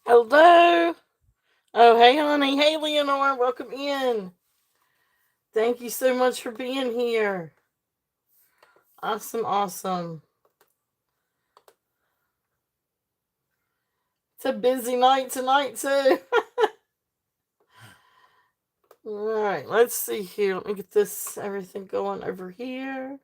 Hello. Oh, hey, honey. Hey, Leonore. Welcome in. Thank you so much for being here. Awesome, awesome. It's a busy night tonight, too. All right, let's see here. Let me get this everything going over here.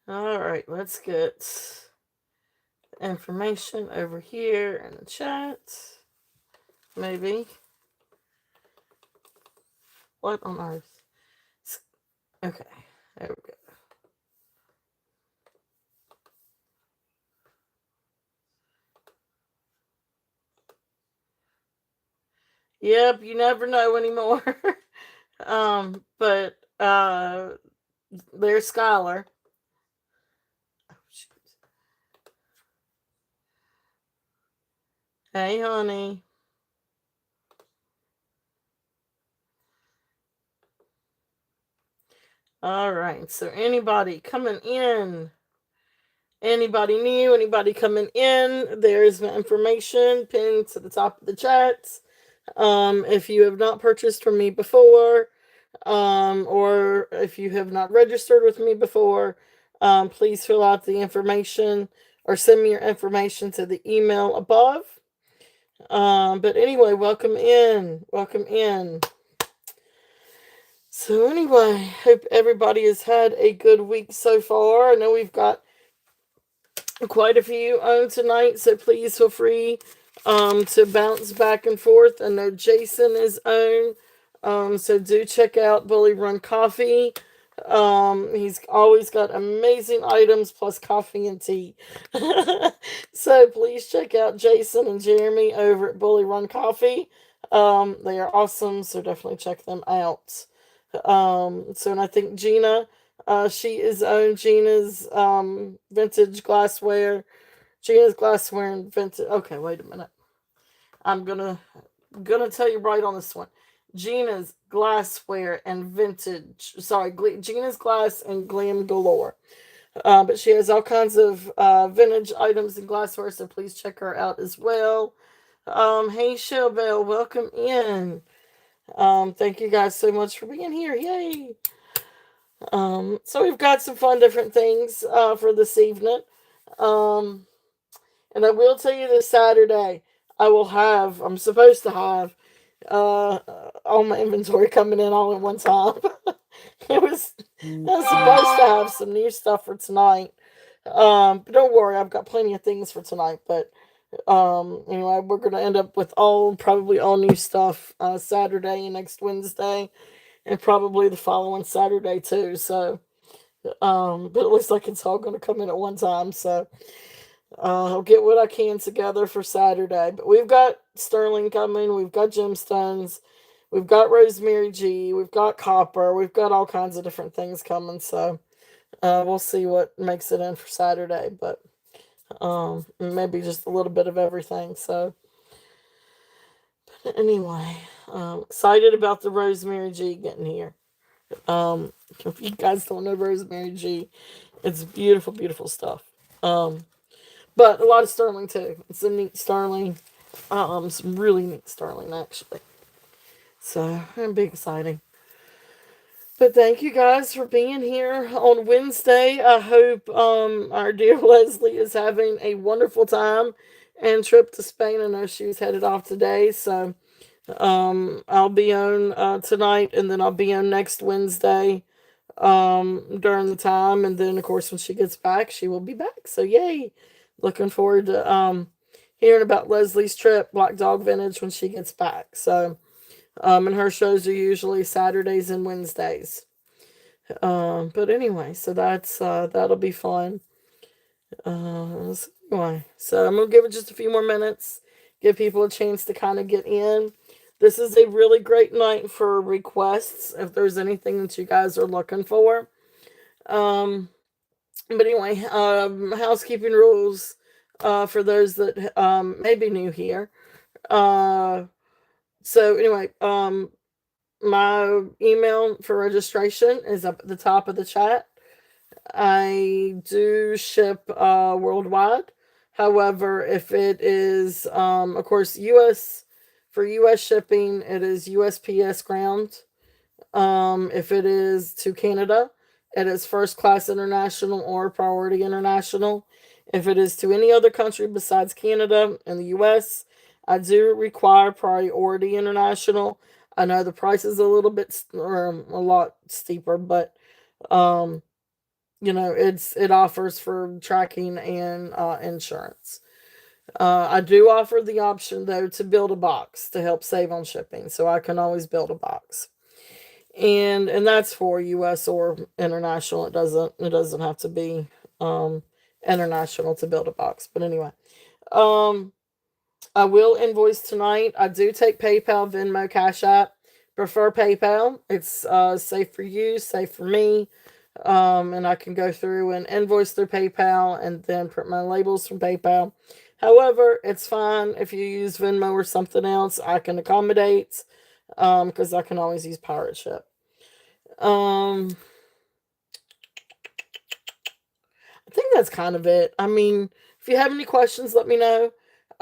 All right, let's get information over here in the chat. Maybe. What on earth? Okay, there we go. Yep, you never know anymore. But there's Skylar. Oh, shoot. Hey, honey. All right. So, anybody coming in? Anybody new? Anybody coming in? There's my information pinned to the top of the chat. If you have not purchased from me before, or if you have not registered with me before, please fill out the information or send me your information to the email above. But anyway, welcome in. Welcome in. So anyway, hope everybody has had a good week so far. I know we've got quite a few on tonight, so please feel free to bounce back and forth. I know Jason is on, so do check out Bully Run Coffee. He's always got amazing items plus coffee and tea. So please check out Jason and Jeremy over at Bully Run Coffee. They are awesome, so definitely check them out. So and I think Gina, she is on Gina's vintage glassware. Gina's glassware and vintage. Okay, wait a minute. I'm gonna tell you right on this one. Gina's glassware and vintage. Sorry, Gina's glass and glam galore. But she has all kinds of vintage items and glassware, so please check her out as well. Hey Shellbell, welcome in. Thank you guys so much for being here. Yay! So we've got some fun different things for this evening. Um, and I will tell you this Saturday, I'm supposed to have all my inventory coming in all at one time. I was supposed to have some new stuff for tonight. But don't worry, I've got plenty of things for tonight. But anyway, we're gonna end up with probably all new stuff Saturday and next Wednesday, and probably the following Saturday too. So, but it looks like it's all gonna come in at one time. So I'll get what I can together for Saturday. But we've got Sterling coming. We've got Gemstones. We've got Rosemary G. We've got Copper. We've got all kinds of different things coming. So we'll see what makes it in for Saturday. But maybe just a little bit of everything. So but anyway, excited about the Rosemary G getting here. If you guys don't know Rosemary G, it's beautiful, beautiful stuff. But a lot of sterling too. It's a neat sterling. Some really neat sterling actually. So it'll be exciting. But thank you guys for being here on Wednesday. I hope our dear Leslie is having a wonderful time and trip to Spain. I know she was headed off today, so I'll be on tonight, and then I'll be on next Wednesday during the time, and then of course when she gets back, she will be back. So yay! Looking forward to hearing about Leslie's trip, Black Dog Vintage, when she gets back. So, and her shows are usually Saturdays and Wednesdays. But anyway, so that'll be fun. So anyway, so I'm gonna give it just a few more minutes, give people a chance to kind of get in. This is a really great night for requests if there's anything that you guys are looking for. Um, but anyway, housekeeping rules for those that may be new here. Uh, so anyway, My email for registration is up at the top of the chat. I do ship worldwide. However, if it is, of course, U.S. for U.S. shipping, it is USPS ground. If it is to Canada, it is first class international or priority international. If it is to any other country besides Canada and the US, I do require priority international. I know the price is a little bit or a lot steeper, but um, it offers for tracking and insurance. I do offer the option though to build a box to help save on shipping, so I can always build a box, and that's for US or international. It doesn't have to be um international to build a box, but anyway. um I will invoice tonight. I do take PayPal, Venmo, Cash App. Prefer PayPal. It's safe for you, safe for me. And I can go through and invoice through PayPal and then print my labels from PayPal. However, it's fine if you use Venmo or something else. I can accommodate because I can always use Pirate Ship. Um, I think that's kind of it. I mean, if you have any questions, let me know.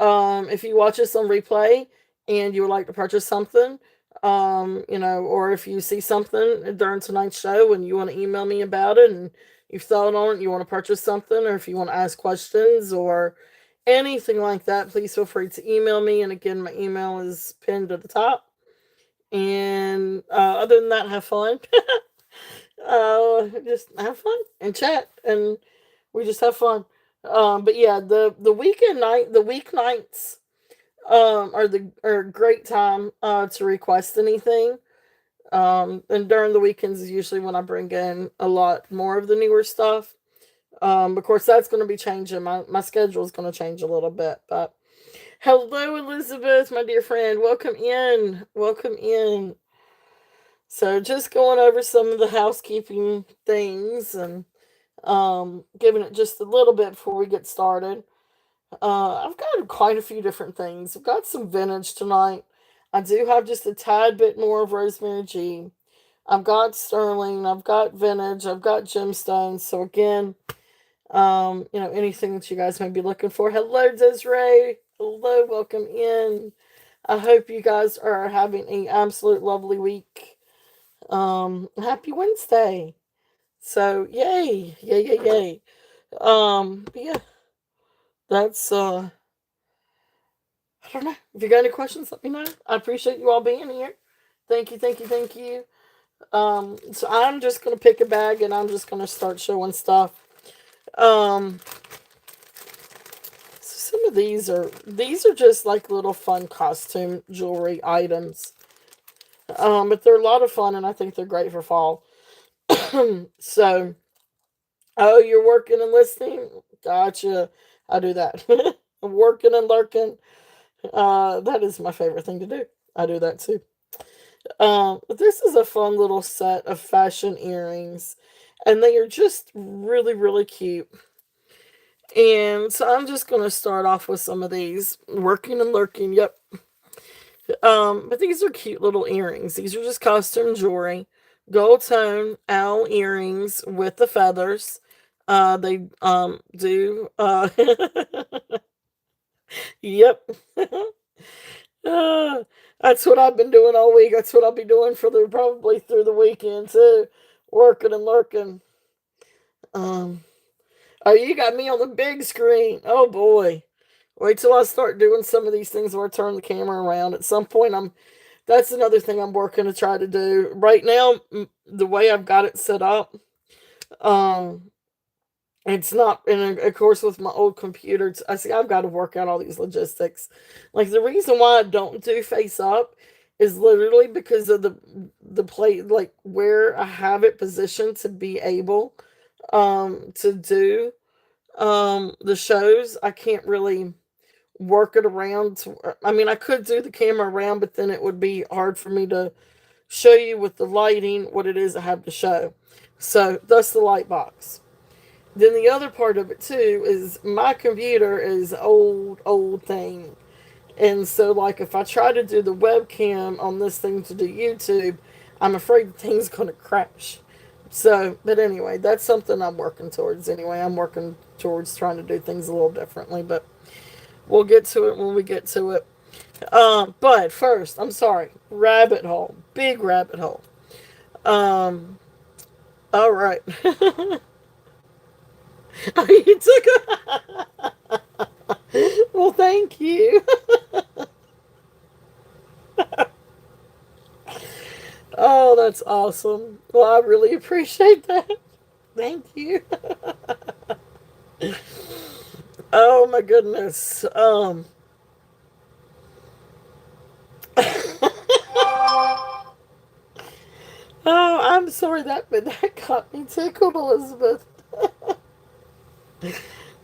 If you watch this on replay and you would like to purchase something, or if you see something during tonight's show and you want to email me about it and you've thought on it, you want to purchase something, or if you want to ask questions or anything like that, please feel free to email me. And again, my email is pinned at the top. And other than that, have fun. Just have fun and chat, and we just have fun. But yeah, the weeknights are a great time to request anything. And during the weekends is usually when I bring in a lot more of the newer stuff. Of course, that's going to be changing. My schedule is going to change a little bit. But hello, Elizabeth, my dear friend. Welcome in. Welcome in. So just going over some of the housekeeping things and giving it just a little bit before we get started. I've got quite a few different things. I've got some vintage tonight. I do have just a tad bit more of Rosemary G. I've got sterling. I've got vintage. I've got gemstones. So again, anything that you guys may be looking for. Hello, Desiree. Hello, welcome in. I hope you guys are having an absolute lovely week. Happy Wednesday. So yay, yay, yay, yay. But yeah, that's I don't know. If you got any questions, let me know. I appreciate you all being here. Thank you, thank you, thank you. So I'm just gonna pick a bag and I'm just gonna start showing stuff. Um, so some of these are just like little fun costume jewelry items. But they're a lot of fun and I think they're great for fall. So, oh, you're working and listening? Gotcha. I do that. I'm working and lurking. That is my favorite thing to do. I do that too. But this is a fun little set of fashion earrings, and they are just really, really cute. And so I'm just gonna start off with some of these. Working and lurking, yep. But these are cute little earrings. These are just costume jewelry. Gold tone owl earrings with the feathers. They do yep. Uh, that's what I've been doing all week. That's what I'll be doing for the probably through the weekend too. Working and lurking. Um oh, you got me on the big screen. Oh boy. Wait till I start doing some of these things where I turn the camera around. At some point that's another thing I'm working to try to do. Right now, the way I've got it set up, um, it's not, and of course with my old computer, I see I've got to work out all these logistics. Like the reason why I don't do face up is literally because of the plate, like where I have it positioned to be able to do the shows. I can't really work it around I mean, I could do the camera around, but then it would be hard for me to show you with the lighting what it is I have to show. So that's the light box. Then the other part of it too is my computer is old thing. And so like if I try to do the webcam on this thing to do YouTube, I'm afraid the thing's going to crash. So, but anyway, that's something I'm working towards. Anyway, I'm working towards trying to do things a little differently, but we'll get to it when we get to it. But first, I'm sorry, rabbit hole, big rabbit hole. Um, all right. You took a. Well, thank you. Oh, that's awesome. Well, I really appreciate that. Thank you. Oh my goodness. Oh, I'm sorry that got me tickled, Elizabeth.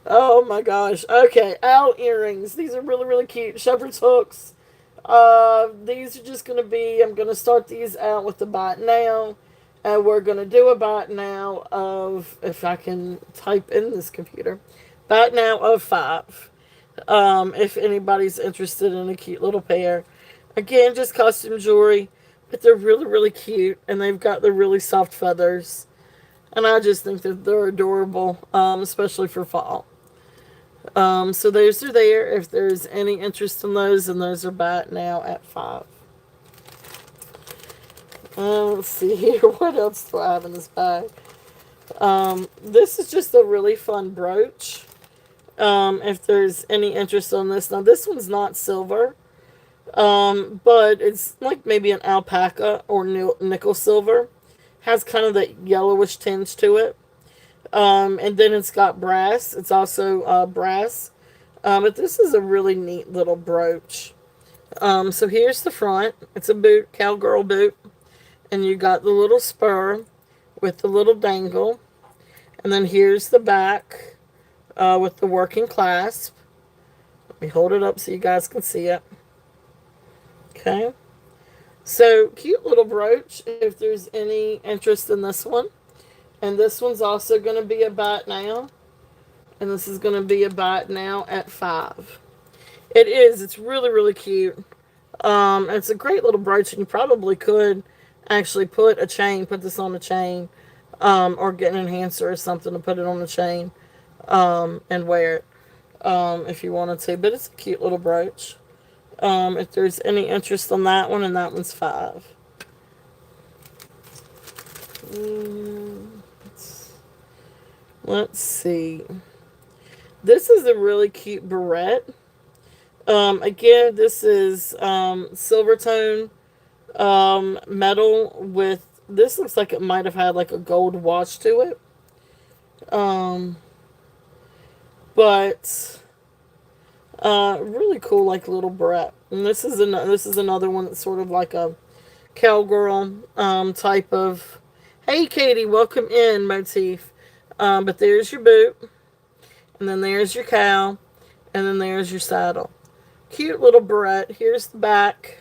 Oh my gosh. Okay, owl earrings. These are really, really cute. Shepherd's hooks. These are just gonna be. I'm gonna start these out with the bite now, and we're gonna do a bite now of, if I can type in this computer, bite now of 5. If anybody's interested in a cute little pair, again, just costume jewelry, but they're really, really cute, and they've got the really soft feathers, and I just think that they're adorable, especially for fall. So those are there. If there's any interest in those, and those are back now at 5. Let's see here. What else do I have in this bag? This is just a really fun brooch. If there's any interest on this. Now, this one's not silver, but it's like maybe an alpaca or nickel silver. Has kind of that yellowish tinge to it. And then it's got brass. It's also brass. But this is a really neat little brooch. So here's the front. It's a boot, cowgirl boot. And you got the little spur with the little dangle. And then here's the back with the working clasp. Let me hold it up so you guys can see it. Okay. So, cute little brooch if there's any interest in this one. And this one's also going to be a bite now. And this is going to be a bite now at 5. It is. It's really, really cute. It's a great little brooch, and you probably could actually put this on a chain, or get an enhancer or something to put it on a chain, and wear it, if you wanted to. But it's a cute little brooch. If there's any interest on that one, and that one's 5. Let's see. This is a really cute barrette. Again, this is silver tone metal with, this looks like it might have had like a gold wash to it. But really cool, like little barrette. And this is another one that's sort of like a cowgirl type of, hey Katie, welcome in motif. But there's your boot, and then there's your cow, and then there's your saddle. Cute little barrette. Here's the back.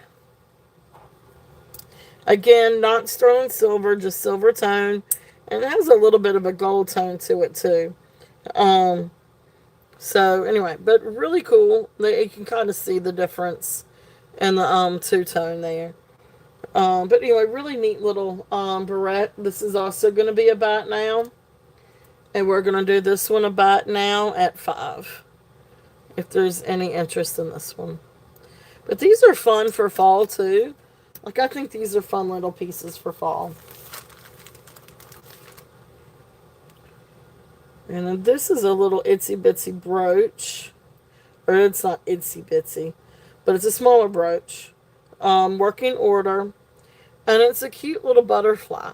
Again, not sterling silver, just silver tone. And it has a little bit of a gold tone to it too. So anyway, but really cool. You can kind of see the difference in the two-tone there. But anyway, really neat little barrette. This is also going to be a bite now. And we're going to do this one a bite now at 5. If there's any interest in this one. But these are fun for fall too. Like, I think these are fun little pieces for fall. And then this is a little itsy bitsy brooch. Or it's not itsy bitsy, but it's a smaller brooch. Working order. And it's a cute little butterfly.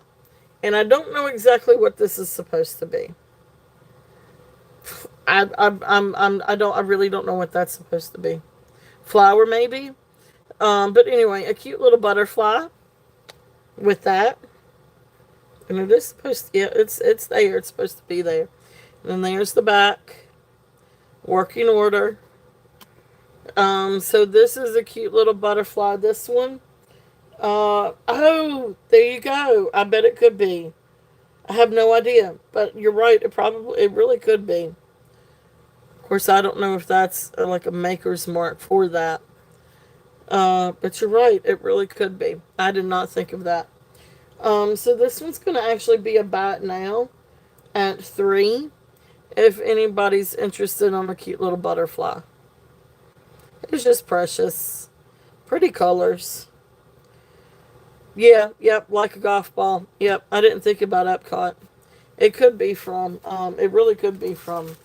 And I don't know exactly what this is supposed to be. I really don't know what that's supposed to be. Flower maybe. But anyway, a cute little butterfly with that. And it is supposed to, yeah, it's there. It's supposed to be there. And then there's the back. Working order. So this is a cute little butterfly. This one. Oh, there you go. I bet it could be. I have no idea. But you're right. It really could be. Of course, I don't know if that's like a maker's mark for that. But you're right. It really could be. I did not think of that. So this one's going to actually be a bat now at 3. If anybody's interested on a cute little butterfly. It's just precious. Pretty colors. Yeah, yep, like a golf ball. Yep, I didn't think about Epcot. It could be from, it really could be from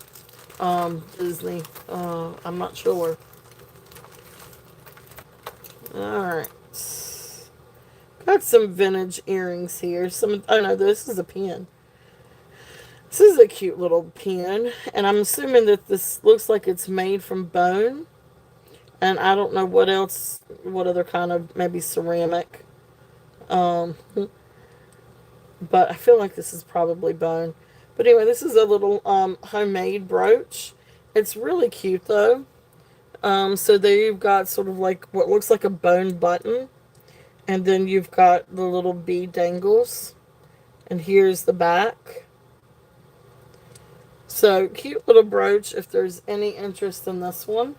Disney. I'm not sure. Alright. Got some vintage earrings here. Oh no, this is a pin. This is a cute little pin. And I'm assuming that this looks like it's made from bone. And I don't know what else, what other kind of, maybe ceramic. But I feel like this is probably bone. But anyway, this is a little homemade brooch. It's really cute though. So there you've got sort of like what looks like a bone button. And then you've got the little bead dangles. And here's the back. So cute little brooch if there's any interest in this one.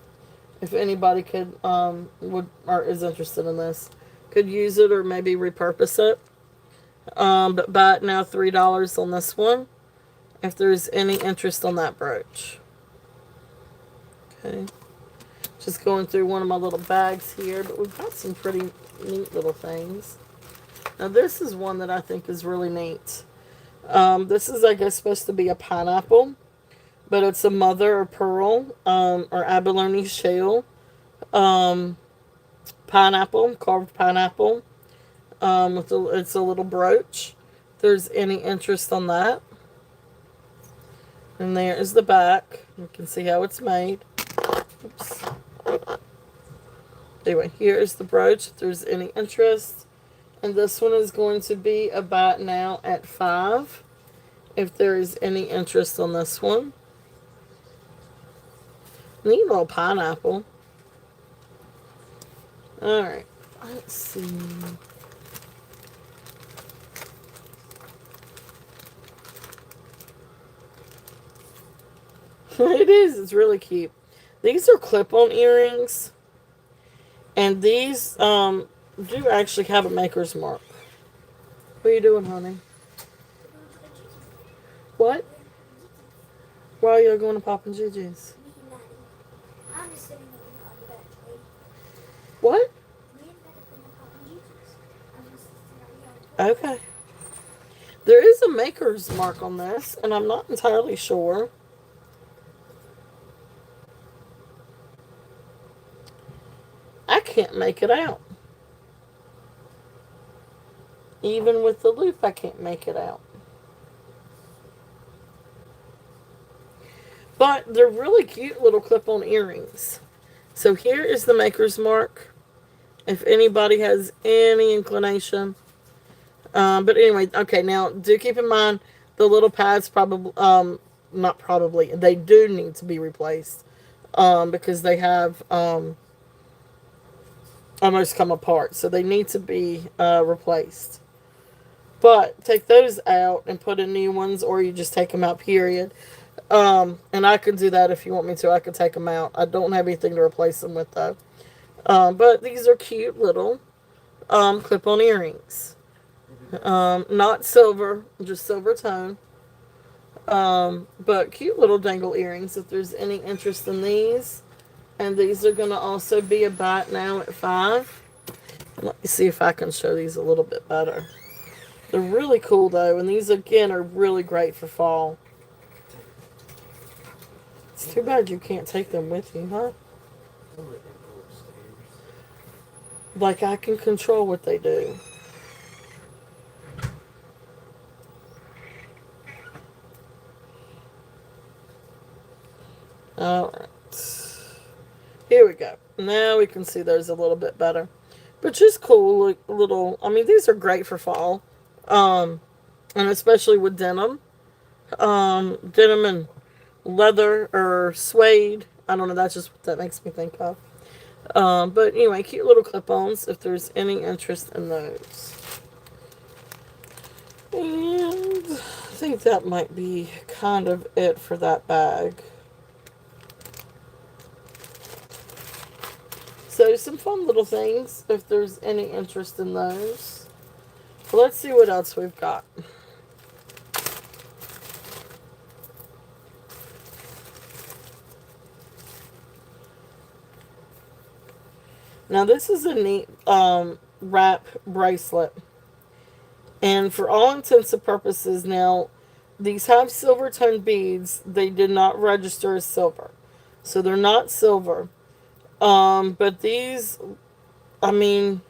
If anybody could would or is interested in this, could use it or maybe repurpose it. But buy it now $3 on this one. If there's any interest on that brooch. Okay. Just going through one of my little bags here, but we've got some pretty neat little things. Now this is one that I think is really neat. This is, I guess, supposed to be a pineapple, but it's a mother of pearl or abalone shell pineapple, carved pineapple. It's a little brooch. If there's any interest on that. And there is the back. You can see how it's made. Oops. Anyway, here is the brooch if there's any interest. And this one is going to be about now at 5. If there is any interest on this one. Neat little pineapple. Alright. Let's see. It is. It's really cute. These are clip-on earrings. And these do actually have a maker's mark. What are you doing, honey? What? Why are you going to Pop and Gigi's? What? Okay. There is a maker's mark on this, and I'm not entirely sure. I can't make it out. Even with the loop, I can't make it out. But they're really cute little clip-on earrings. So here is the maker's mark. If anybody has any inclination. But anyway, okay, now do keep in mind the little pads probably, not probably, they do need to be replaced. Because they have almost come apart. So they need to be replaced. But take those out and put in new ones, or you just take them out, period. And I can do that if you want me to. I can take them out. I don't have anything to replace them with, though. But these are cute little clip-on earrings. Not silver, just silver tone. But cute little dangle earrings if there's any interest in these. And these are going to also be about now at 5. Let me see if I can show these a little bit better. They're really cool, though. And these, again, are really great for fall. It's too bad you can't take them with you, huh? Like, I can control what they do. Alright. Here we go. Now we can see those a little bit better. But just cool, like, little... I mean, these are great for fall. And especially with denim. Denim and leather or suede. I don't know, that's just what that makes me think of. But anyway, cute little clip-ons if there's any interest in those. And I think that might be kind of it for that bag. So some fun little things if there's any interest in those. Let's see what else we've got. Now this is a neat wrap bracelet. And for all intents and purposes now, these have silver tone beads. They did not register as silver. So they're not silver. But these, I mean,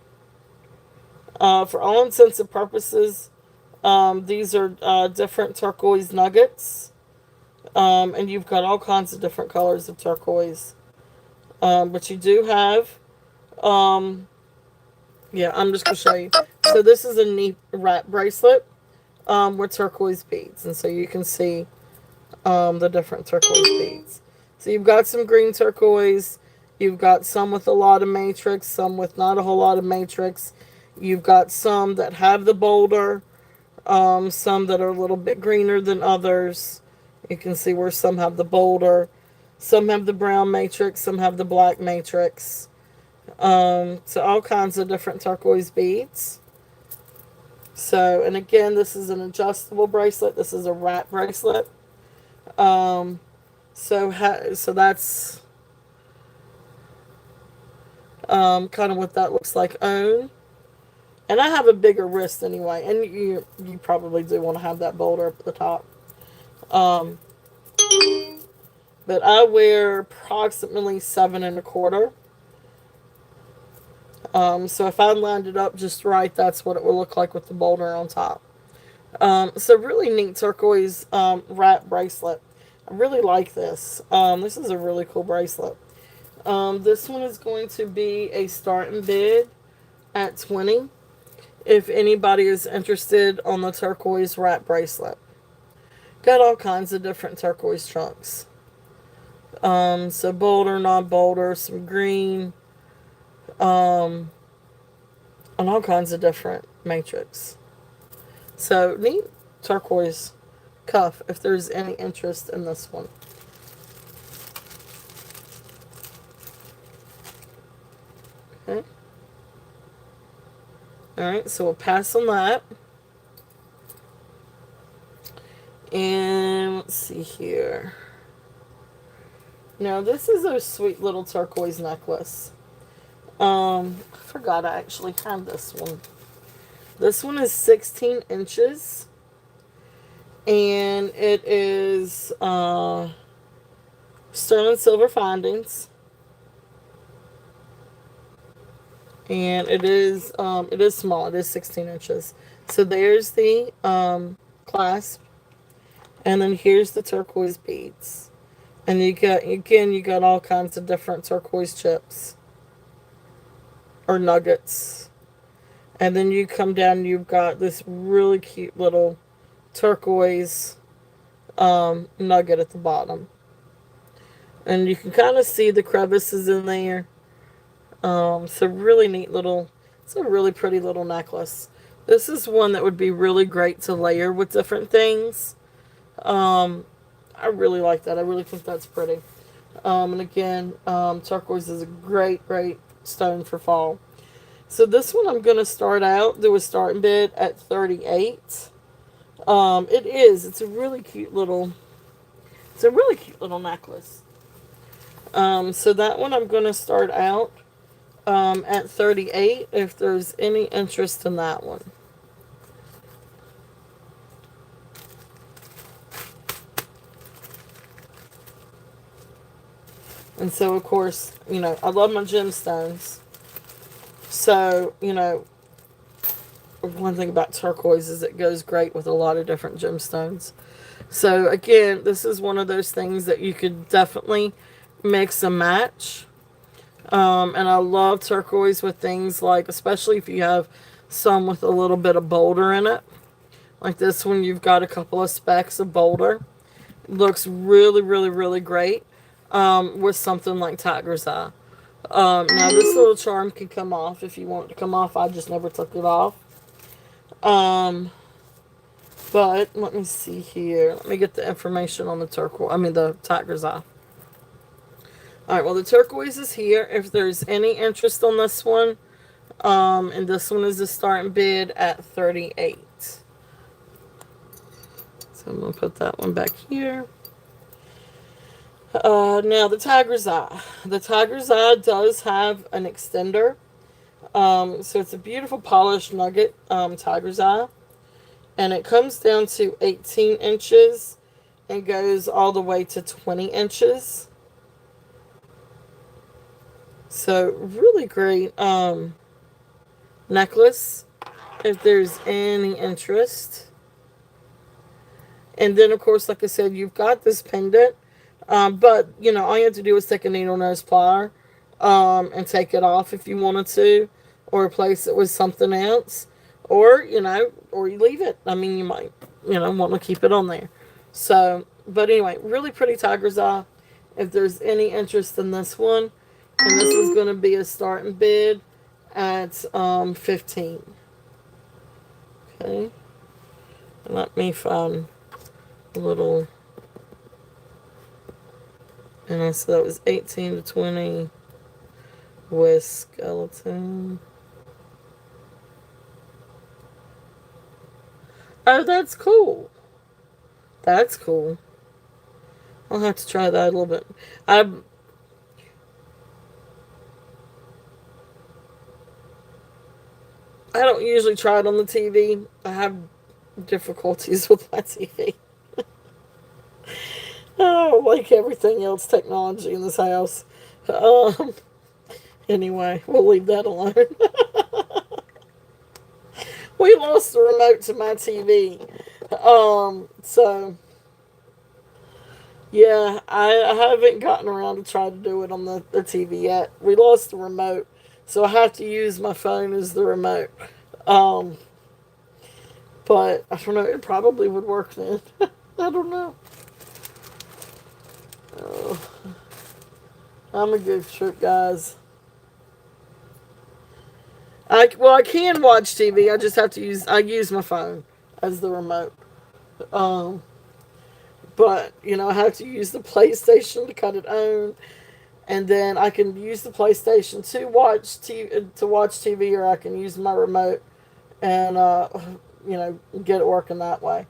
for all intents and purposes, these are different turquoise nuggets. And you've got all kinds of different colors of turquoise. But you do have, yeah, I'm just going to show you. So this is a neat wrap bracelet with turquoise beads. And so you can see the different turquoise beads. So you've got some green turquoise. You've got some with a lot of matrix, some with not a whole lot of matrix. You've got some that have the boulder, some that are a little bit greener than others. You can see where some have the boulder, some have the brown matrix, some have the black matrix. So all kinds of different turquoise beads. So, and again, this is an adjustable bracelet. This is a wrap bracelet. So that's kind of what that looks like on. And I have a bigger wrist anyway, and you probably do want to have that boulder up at the top. But I wear approximately 7 1/4. So if I lined it up just right, that's what it would look like with the boulder on top. So really neat turquoise wrap bracelet. I really like this. This is a really cool bracelet. This one is going to be a starting bid at 20. If anybody is interested on the turquoise wrap bracelet. Got all kinds of different turquoise chunks. So boulder, non-boulder, some green, and all kinds of different matrix. So neat turquoise cuff if there's any interest in this one. Okay. Alright, so we'll pass on that. And let's see here. Now this is a sweet little turquoise necklace. I forgot I actually had this one. This one is 16 inches. And it is sterling silver findings. And it is small. It is 16 inches. So there's the clasp. And then here's the turquoise beads. And you got all kinds of different turquoise chips. Or nuggets. And then you come down and you've got this really cute little turquoise nugget at the bottom. And you can kind of see the crevices in there. So really neat little, it's a really pretty little necklace. This is one that would be really great to layer with different things. I really like that. I really think that's pretty. And again, turquoise is a great stone for fall. So this one I'm going to do a starting bid at 38. It's a really cute little necklace. So that one I'm going to start out at 38 if there's any interest in that one. And so, of course, I love my gemstones. So, one thing about turquoise is it goes great with a lot of different gemstones. So, again, this is one of those things that you could definitely mix and match. And I love turquoise with things like, especially if you have some with a little bit of boulder in it. Like this one, you've got a couple of specks of boulder. It looks really great with something like tiger's eye. Now this little charm can come off if you want it to come off. I just never took it off. But let me see here. Let me get the information on the the tiger's eye. Alright, well the turquoise is here. If there's any interest on this one, And this one is the starting bid at 38. So I'm gonna put that one back here. Now the Tiger's Eye. The Tiger's Eye does have an extender. So it's a beautiful polished nugget Tiger's Eye, and it comes down to 18 inches and goes all the way to 20 inches. So really great necklace if there's any interest. And then of course, like I said, you've got this pendant. But all you have to do is take a needle nose plier and take it off if you wanted to, or replace it with something else, or you leave it. I mean, you might want to keep it on there. So, but anyway, really pretty tiger's eye. If there's any interest in this one, and this is going to be a starting bid at 15. Okay, let me find a little. And I said that was 18 to 20 with skeleton. Oh, that's cool. That's cool. I'll have to try that a little bit. I don't usually try it on the TV. I have difficulties with my TV. Oh, like everything else, technology in this house. Um, anyway, we'll leave that alone. We lost the remote to my TV. So yeah, I haven't gotten around to try to do it on the TV yet. We lost the remote, so I have to use my phone as the remote. Um, but I don't know. It probably would work then. I don't know. Oh, I'm a goof trip, guys. I can watch TV. I just have to use my phone as the remote. Um, but I have to use the PlayStation to cut it on, and then I can use the PlayStation to watch TV, or I can use my remote and get it working that way.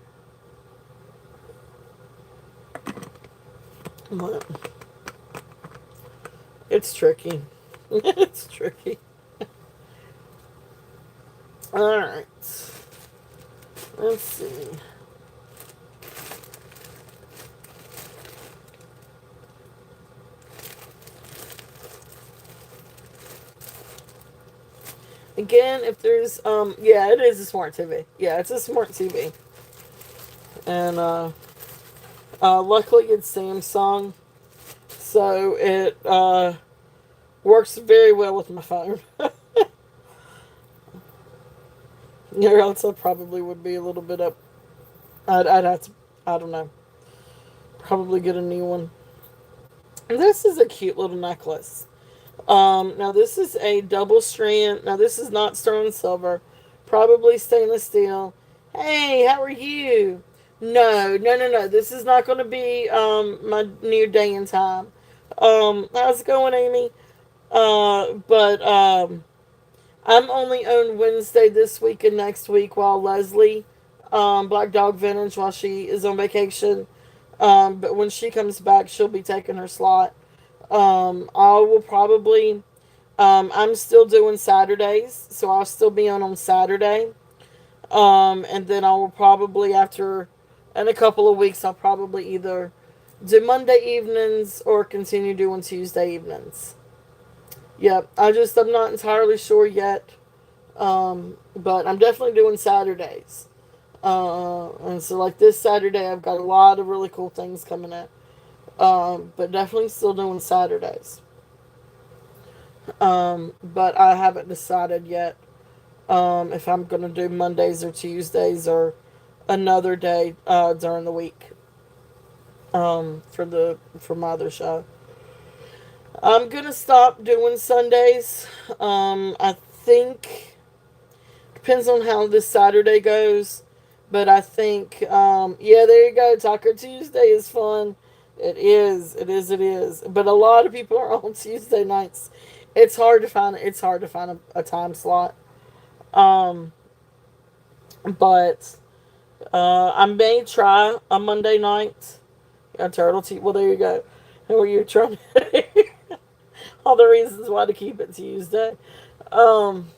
But it's tricky. It's tricky. All right. Let's see. Again, if there's yeah, it is a smart TV. Yeah, it's a smart TV. And luckily it's Samsung, so it works very well with my phone. Or else I probably would be a little bit up. I'd have to, I don't know, probably get a new one. And this is a cute little necklace. Now this is a double strand. Now this is not sterling silver, probably stainless steel. Hey, how are you? No, no, no, no. This is not going to be my new day and time. How's it going, Amy? But I'm only on Wednesday this week and next week while Leslie, Black Dog Vintage, while she is on vacation. But when she comes back, she'll be taking her slot. I will probably, I'm still doing Saturdays, so I'll still be on Saturday. And then I will probably, in a couple of weeks, I'll probably either do Monday evenings or continue doing Tuesday evenings. Yep, I'm not entirely sure yet. But I'm definitely doing Saturdays. And so like this Saturday, I've got a lot of really cool things coming up. But definitely still doing Saturdays. But I haven't decided yet if I'm going to do Mondays or Tuesdays or another day during the week for my other show. I'm going to stop doing Sundays. I think depends on how this Saturday goes. But I think, yeah, there you go. Taco Tuesday is fun. It is. It is. It is. But a lot of people are on Tuesday nights It's hard to find a time slot. Um, but I may try a Monday night. A turtle tea. Well, there you go. Who are you trying? All the reasons why to keep it Tuesday. Um,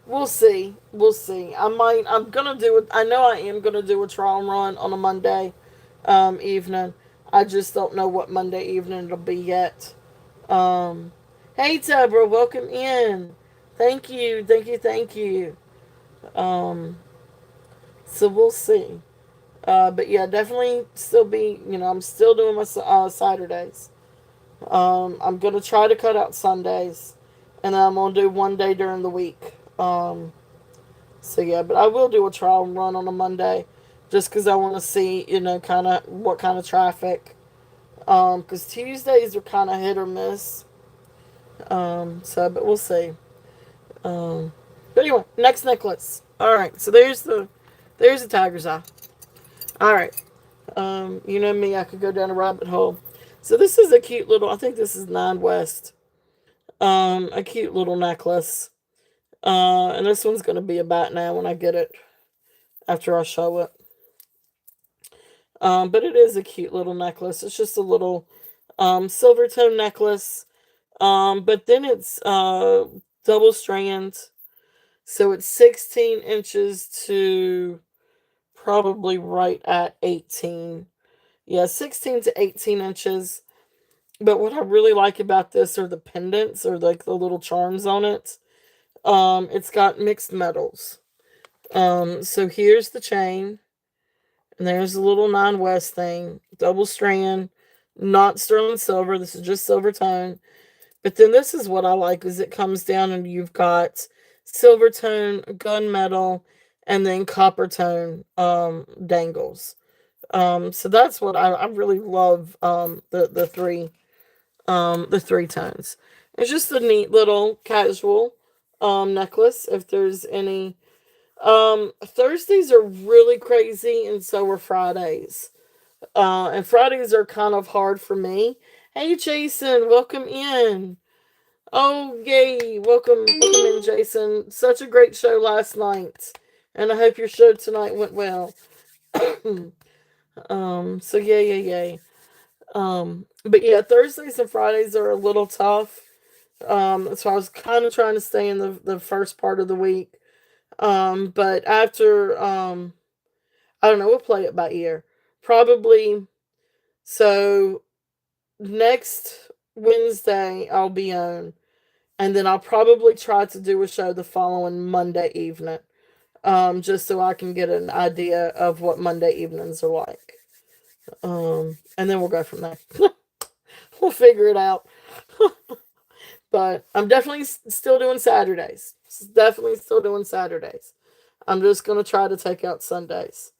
we'll see. We'll see. I might. I'm gonna do it. I know I am gonna do a trial run on a Monday evening. I just don't know what Monday evening it'll be yet. Um, hey, Deborah, welcome in. Thank you. Thank you. Thank you. Um, so we'll see. But yeah, definitely still be. I'm still doing my Saturdays. I'm gonna try to cut out Sundays, and then I'm gonna do one day during the week. So yeah, but I will do a trial run on a Monday, just because I want to see, kind of what kind of traffic. Because Tuesdays are kind of hit or miss. But we'll see. Um, but anyway, next necklace. All right, so there's the tiger's eye. All right. You know me, I could go down a rabbit hole. So this is a cute little. I think this is Nine West. A cute little necklace. And this one's gonna be a bat now when I get it after I show it. But it is a cute little necklace. It's just a little silver tone necklace. But then it's double strand, so it's 16 inches to probably right at 18. Yeah, 16 to 18 inches. But what I really like about this are the pendants or like the little charms on it. It's got mixed metals. So here's the chain, and there's the little Nine West thing, double strand, not sterling silver. This is just silver tone. But then this is what I like is it comes down and you've got silver tone, gunmetal, and then copper tone dangles. So that's what I really love. The three tones. It's just a neat little casual necklace. If there's any, Thursdays are really crazy, and so are Fridays. And Fridays are kind of hard for me. Hey, Jason, welcome in. Oh, yay! Welcome in, Jason. Such a great show last night, and I hope your show tonight went well. So yay, yay, yay. But yeah, Thursdays and Fridays are a little tough. So I was kind of trying to stay in the first part of the week. But after, I don't know, we'll play it by ear. Probably, so next Wednesday I'll be on, and then I'll probably try to do a show the following Monday evening. Just so I can get an idea of what Monday evenings are like. And then we'll go from there. We'll figure it out. But I'm definitely still doing Saturdays. Definitely still doing Saturdays. I'm just going to try to take out Sundays.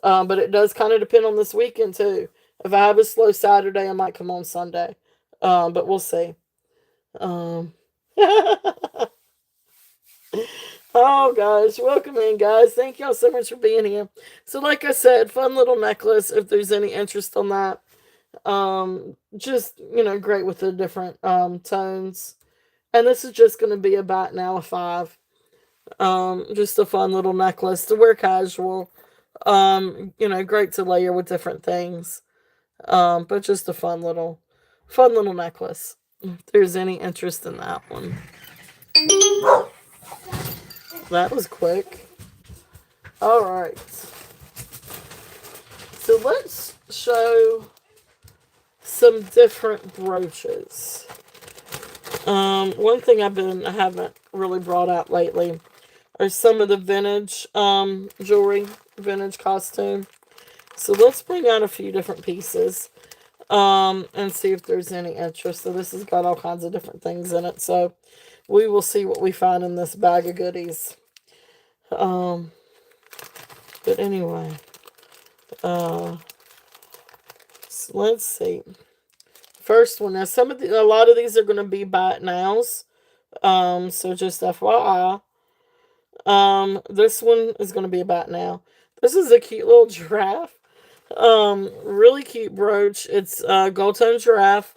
But it does kind of depend on this weekend, too. If I have a slow Saturday, I might come on Sunday. But we'll see. Um, oh, gosh. Welcome in, guys. Thank y'all so much for being here. So, like I said, fun little necklace if there's any interest on that. Just, great with the different tones. And this is just going to be about now a 5. Just a fun little necklace to wear casual. Great to layer with different things. But just a fun little necklace. If there's any interest in that one. That was quick. All right. So let's show some different brooches. One thing I haven't really brought out lately are some of the vintage jewelry, vintage costume. So let's bring out a few different pieces and see if there's any interest. So this has got all kinds of different things in it. So we will see what we find in this bag of goodies. But anyway, so let's see. First one. Now, a lot of these are going to be buy it nows. So just FYI. This one is going to be about now. This is a cute little giraffe. Really cute brooch. It's gold tone giraffe.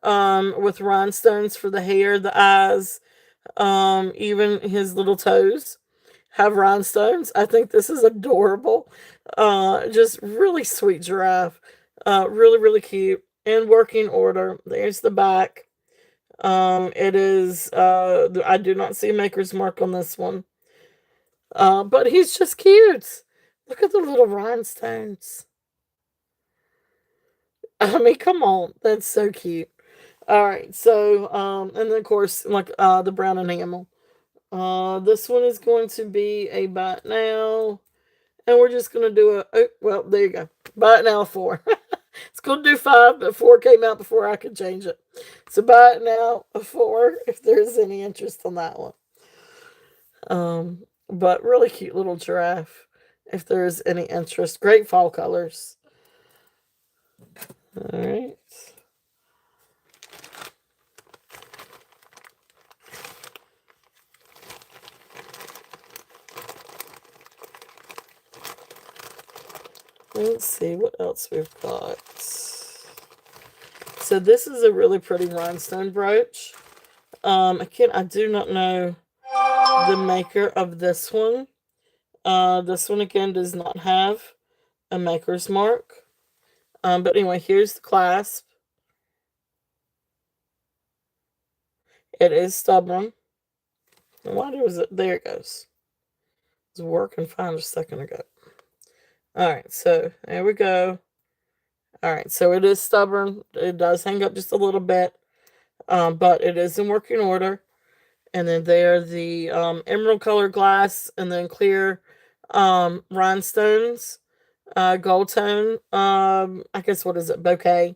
with rhinestones for the hair, the eyes, even his little toes have rhinestones. I think this is adorable. Just really sweet giraffe. Really, really cute. In working order. There's the back. It is, I do not see a maker's mark on this one. But he's just cute. Look at the little rhinestones. I mean, come on. That's so cute. All right. So, and then of course, like, the brown enamel. This one is going to be a bite now. And we're just going to do well, there you go. Buy it now, 4. It's going to do 5, but 4 came out before I could change it. So buy it now, a 4, if there's any interest on that one. But really cute little giraffe, if there's any interest. Great fall colors. All right. Let's see what else we've got. So this is a really pretty rhinestone brooch. Again, I do not know the maker of this one. This one again does not have a maker's mark. But anyway, here's the clasp. It is stubborn. Why was it? There it goes. It was working fine just a second ago. Alright, so there we go. Alright, so it is stubborn. It does hang up just a little bit. But it is in working order. And then there the emerald color glass and then clear rhinestones. Gold tone. I guess what is it? Bouquet.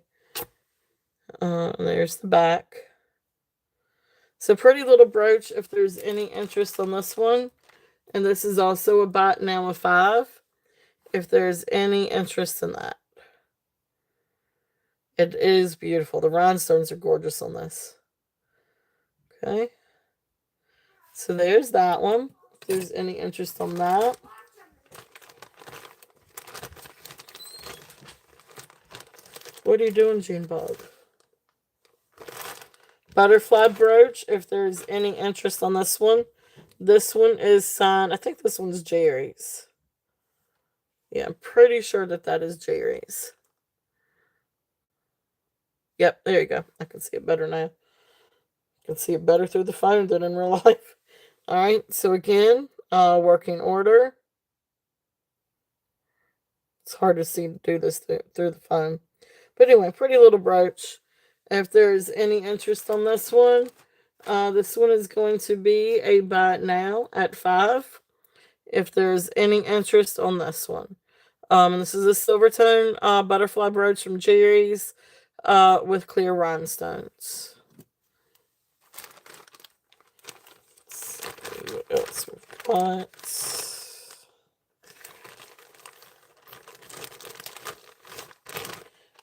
And there's the back. So pretty little brooch if there's any interest on this one. And this is also a bite now of 5. If there's any interest in that. It is beautiful. The rhinestones are gorgeous on this. Okay. So there's that one. If there's any interest on that. What are you doing, Junebug? Butterfly brooch, if there's any interest on this one. This one is signed. I think this one's Jerry's. Yeah, I'm pretty sure that is Jerry's. Yep, there you go. I can see it better now. I can see it better through the phone than in real life. All right, so again, working order. It's hard to see do this through the phone. But anyway, pretty little brooch. If there's any interest on this one is going to be a buy it now at 5. If there's any interest on this one. And this is a silver tone butterfly brooch from Jerry's with clear rhinestones. Let's see what else we've got.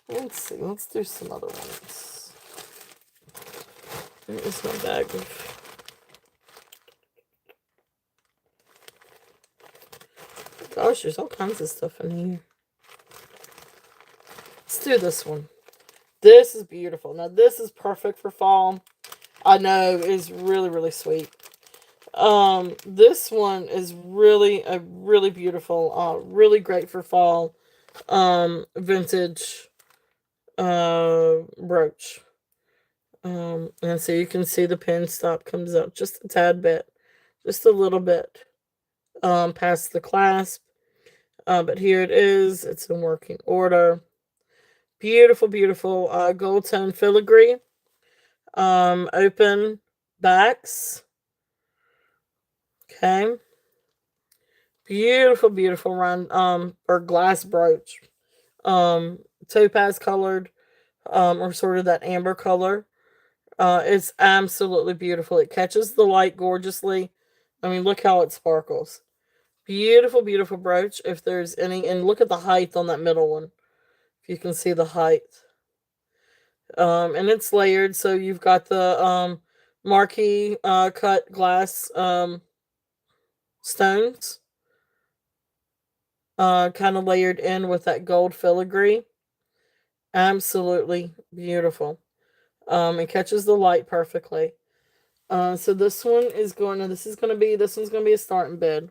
Let's see. Let's do some other ones. There's my bag of. Gosh, there's all kinds of stuff in here. Let's do this one. This is beautiful. Now, this is perfect for fall. I know it is really, really sweet. This one is really beautiful. Really great for fall. Vintage brooch. And so you can see the pin stop comes up just a tad bit. Just a little bit. Past the clasp. But here it is. It's in working order. Beautiful, beautiful gold tone filigree. Open backs. Okay. Beautiful, beautiful round or glass brooch. Topaz colored, or sort of that amber color. It's absolutely beautiful. It catches the light gorgeously. I mean, look how it sparkles. Beautiful, beautiful brooch. If there's any, and look at the height on that middle one. If you can see the height. And it's layered, so you've got the marquee cut glass stones. Kind of layered in with that gold filigree. Absolutely beautiful. It catches the light perfectly. So this one is going to, this one's going to be a starting bid.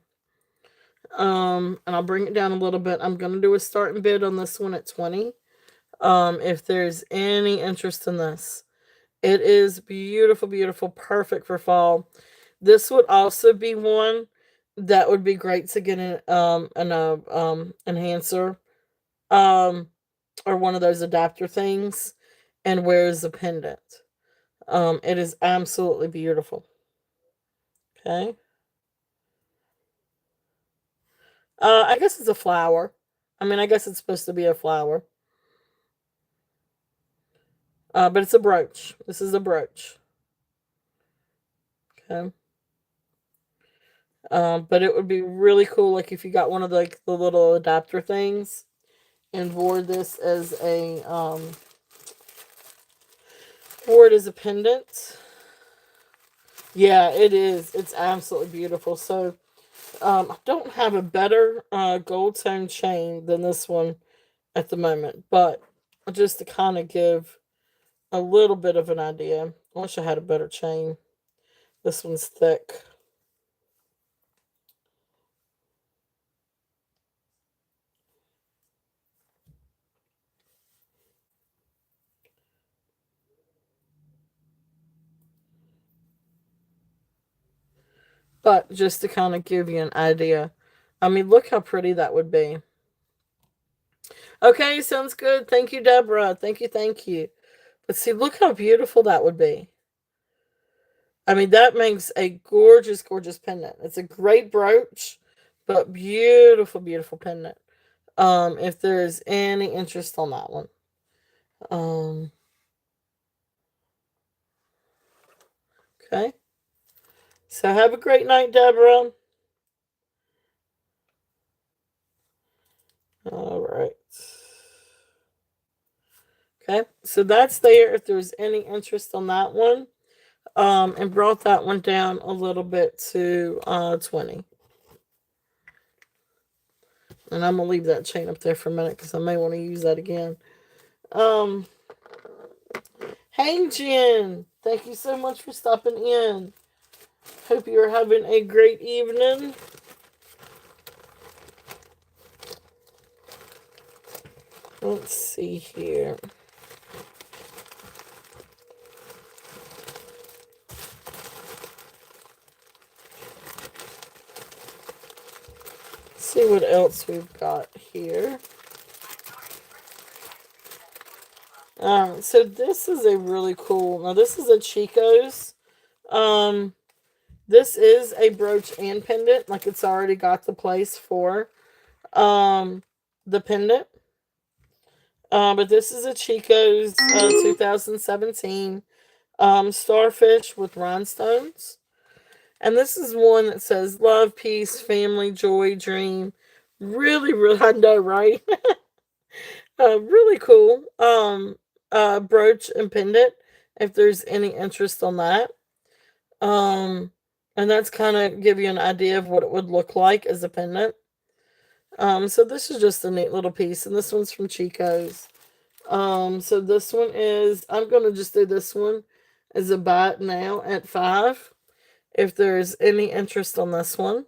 And I'll bring it down a little bit. I'm going to do a starting bid on this one at 20. If there's any interest in this. It is beautiful, beautiful, perfect for fall. This would also be one that would be great to get an enhancer, um, or one of those adapter things, and wear as a pendant. It is absolutely beautiful. Okay. I guess it's a flower. I mean, I guess it's supposed to be a flower. But it's a brooch. This is a brooch. Okay. But it would be really cool, like if you got one of the little adapter things and wore it as a pendant. Yeah, it is. It's absolutely beautiful. So, I don't have a better gold tone chain than this one at the moment, but just to kind of give a little bit of an idea. I wish I had a better chain. This one's thick. But just to kind of give you an idea. I mean, look how pretty that would be. Okay, sounds good. Thank you, Deborah. Thank you, thank you. But see, look how beautiful that would be. I mean, that makes a gorgeous, gorgeous pendant. It's a great brooch, but beautiful, beautiful pendant. If there's any interest on that one. Um, okay. So have a great night, Deborah. All right. Okay. So that's there if there's any interest on that one. And brought that one down a little bit to 20. And I'm gonna leave that chain up there for a minute because I may want to use that again. Um, hey Jen, thank you so much for stopping in. Hope you are having a great evening. Let's see here. See what else we've got here. So this is a really cool. Now this is a Chico's. This is a brooch and pendant. Like it's already got the place for the pendant. But this is a Chico's 2017 starfish with rhinestones. And this is one that says love, peace, family, joy, dream. Really, really, I know, right? Really cool. Brooch and pendant, if there's any interest on that. And that's kind of give you an idea of what it would look like as a pendant. So this is just a neat little piece, and this one's from Chico's. So this one is, I'm going to just do this one as a buy it now at 5. If there's any interest on this one.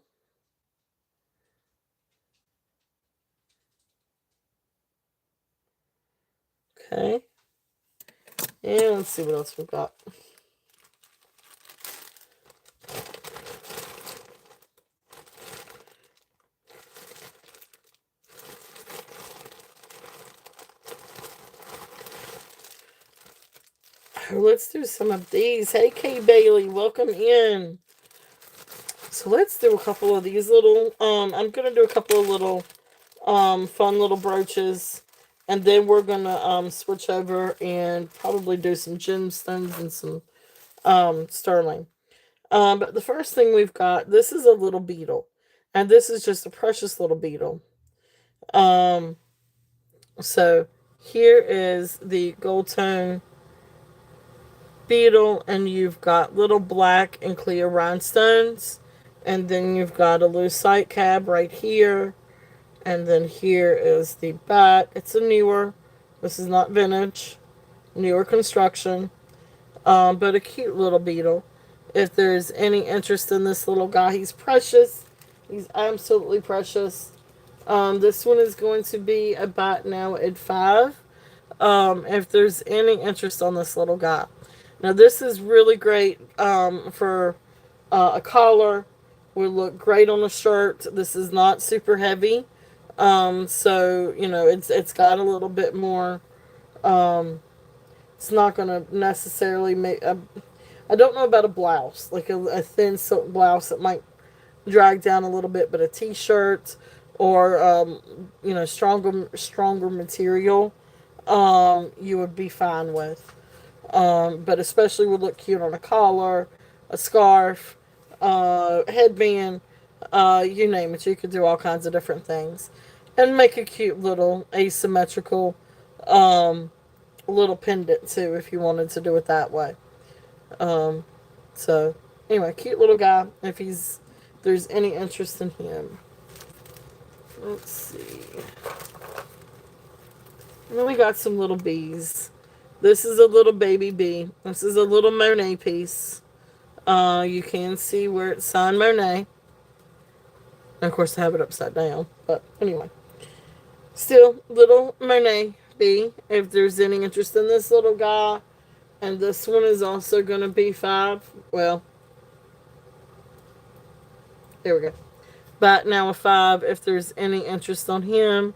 Okay. And let's see what else we've got. Let's do some of these. Hey, Kay Bailey, welcome in. So let's do a couple of these little, I'm going to do a couple of little, fun little brooches. And then we're going to, switch over and probably do some gemstones and some, sterling. But the first thing we've got, this is a little beetle. And this is just a precious little beetle. So here is the gold tone beetle, and you've got little black and clear rhinestones, and then you've got a lucite cab right here, and then here is the bat. It's a newer, this is not vintage, newer construction. But a cute little beetle. If there's any interest in this little guy, he's precious. He's absolutely precious. This one is going to be about now at 5. If there's any interest on this little guy. Now this is really great for a collar. Would look great on a shirt. This is not super heavy. So it's got a little bit more. It's not going to necessarily make. I don't know about a blouse, like a thin silk blouse that might drag down a little bit, but a t-shirt or stronger material, you would be fine with. But especially would look cute on a collar, a scarf, headband, you name it. You could do all kinds of different things, and make a cute little asymmetrical little pendant too, if you wanted to do it that way. Um, so anyway, cute little guy. If there's any interest in him. Let's see. And then we got some little bees. This is a little baby bee. This is a little Monet piece. You can see where it's signed Monet. And of course, I have it upside down. But anyway. Still, little Monet bee. If there's any interest in this little guy. And this one is also going to be 5. Well, there we go. But now a 5 if there's any interest on him.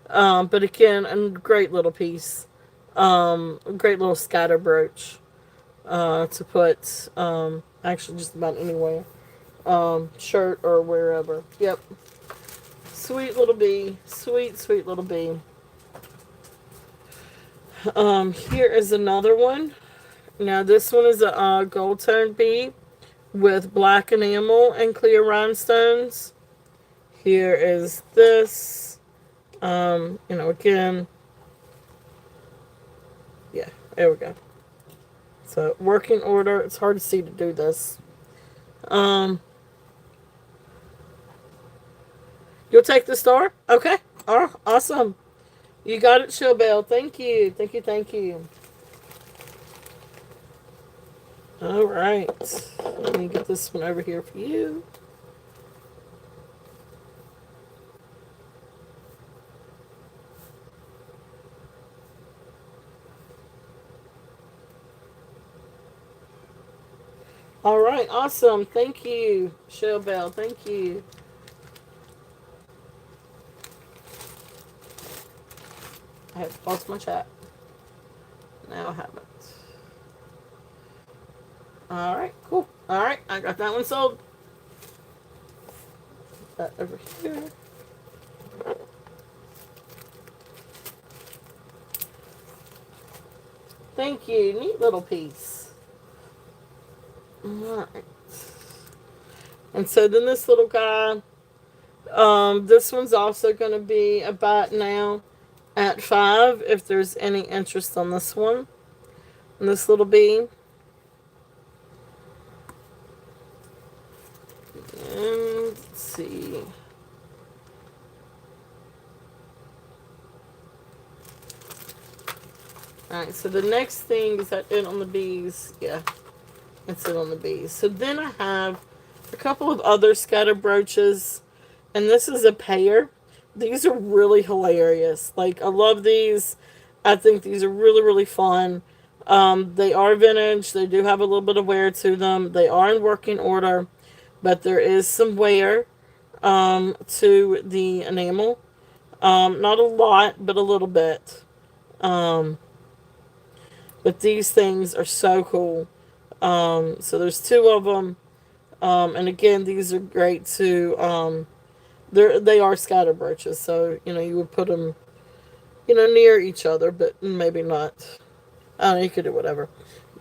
But again, a great little piece. A great little scatter brooch to put actually just about anywhere. Shirt or wherever. Yep. Sweet little bee. Sweet, sweet little bee. Here is another one. Now this one is a gold toned bee with black enamel and clear rhinestones. Here is this. Again. Yeah, there we go. So working order. It's hard to see to do this. You'll take the star? Okay. Oh, awesome. You got it, Showbell. Thank you. Thank you. Thank you. All right. Let me get this one over here for you. All right. Awesome. Thank you, Showbell. Thank you. I had to pause my chat. Now I haven't. Alright, cool. Alright, I got that one sold. Put that over here. Thank you. Neat little piece. Alright. And so then this little guy, this one's also going to be about now at 5 if there's any interest on this one. And this little bee. And let's see. Alright, so the next thing is that it on the bees. Yeah, that's it on the bees. So then I have a couple of other scatter brooches. And this is a pair. These are really hilarious. Like, I love these. I think these are really, really fun. They are vintage. They do have a little bit of wear to them. They are in working order. But there is some wear to the enamel. Not a lot, but a little bit. But these things are so cool. So there's 2 of them. And again, these are great to... they are scatter brooches, so, you would put them, near each other, but maybe not. I don't know, you could do whatever.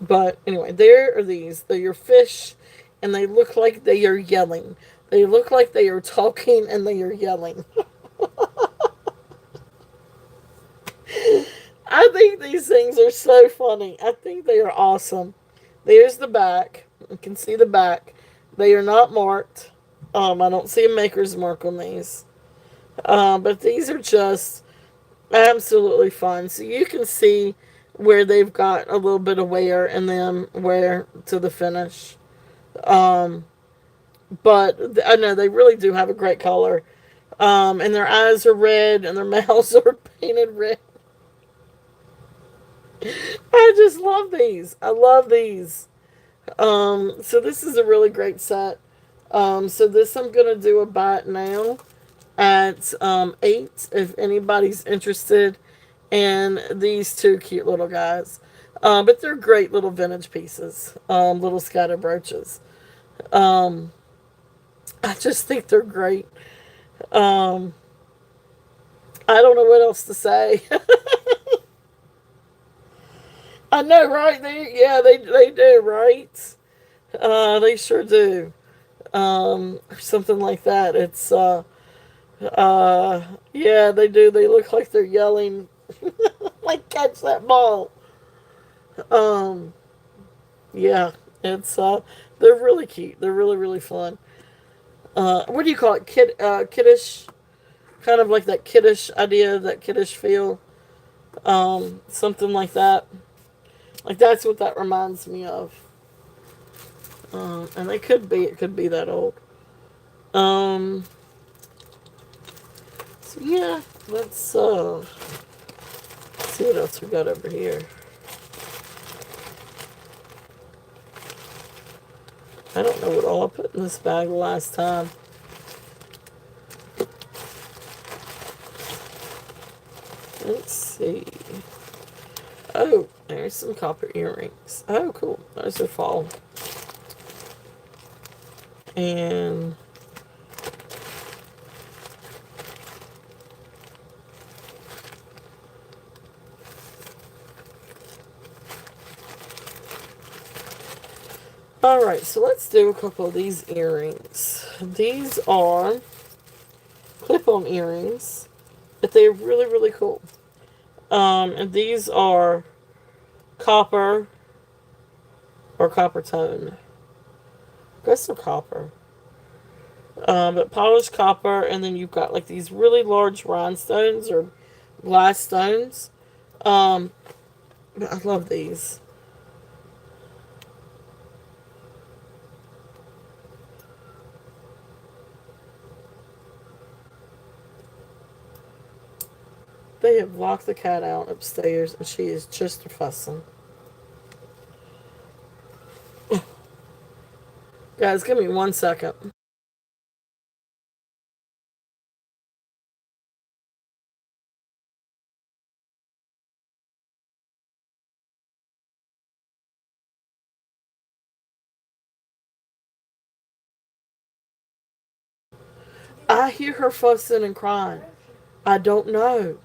But anyway, there are these. They're your fish, and they look like they are yelling. They look like they are talking, and they are yelling. I think these things are so funny. I think they are awesome. There's the back. You can see the back. They are not marked. I don't see a maker's mark on these. But these are just absolutely fun. So you can see where they've got a little bit of wear in them, wear to the finish. Um, but I know they really do have a great color. And their eyes are red and their mouths are painted red. I just love these. I love these. So this is a really great set. So this I'm gonna do a buy it now at 8 if anybody's interested in these two cute little guys. But they're great little vintage pieces, little scatter brooches. Um, I just think they're great. Um, I don't know what else to say. I know, right? They do, right? They sure do. Or something like that. It's yeah, they do. They look like they're yelling, like catch that ball. Um, yeah, it's they're really cute. They're really really fun. What do you call it? Kiddish, kind of like that kiddish idea, that kiddish feel. Something like that. Like that's what that reminds me of. And they could be. It could be that old. Um. So yeah, let's see what else we got over here. I don't know what all I put in this bag last time. Let's see. Oh, there's some copper earrings. Oh, cool. Those are fall. And alright, so let's do a couple of these earrings. These are clip-on earrings, but they're really, really cool. And these are copper or copper tone. I guess they're copper. But polished copper, and then you've got like these really large rhinestones or glass stones. Um, I love these. They have locked the cat out upstairs, and she is just fussing. Guys, give me 1 second. I hear her fussing and crying. I don't know.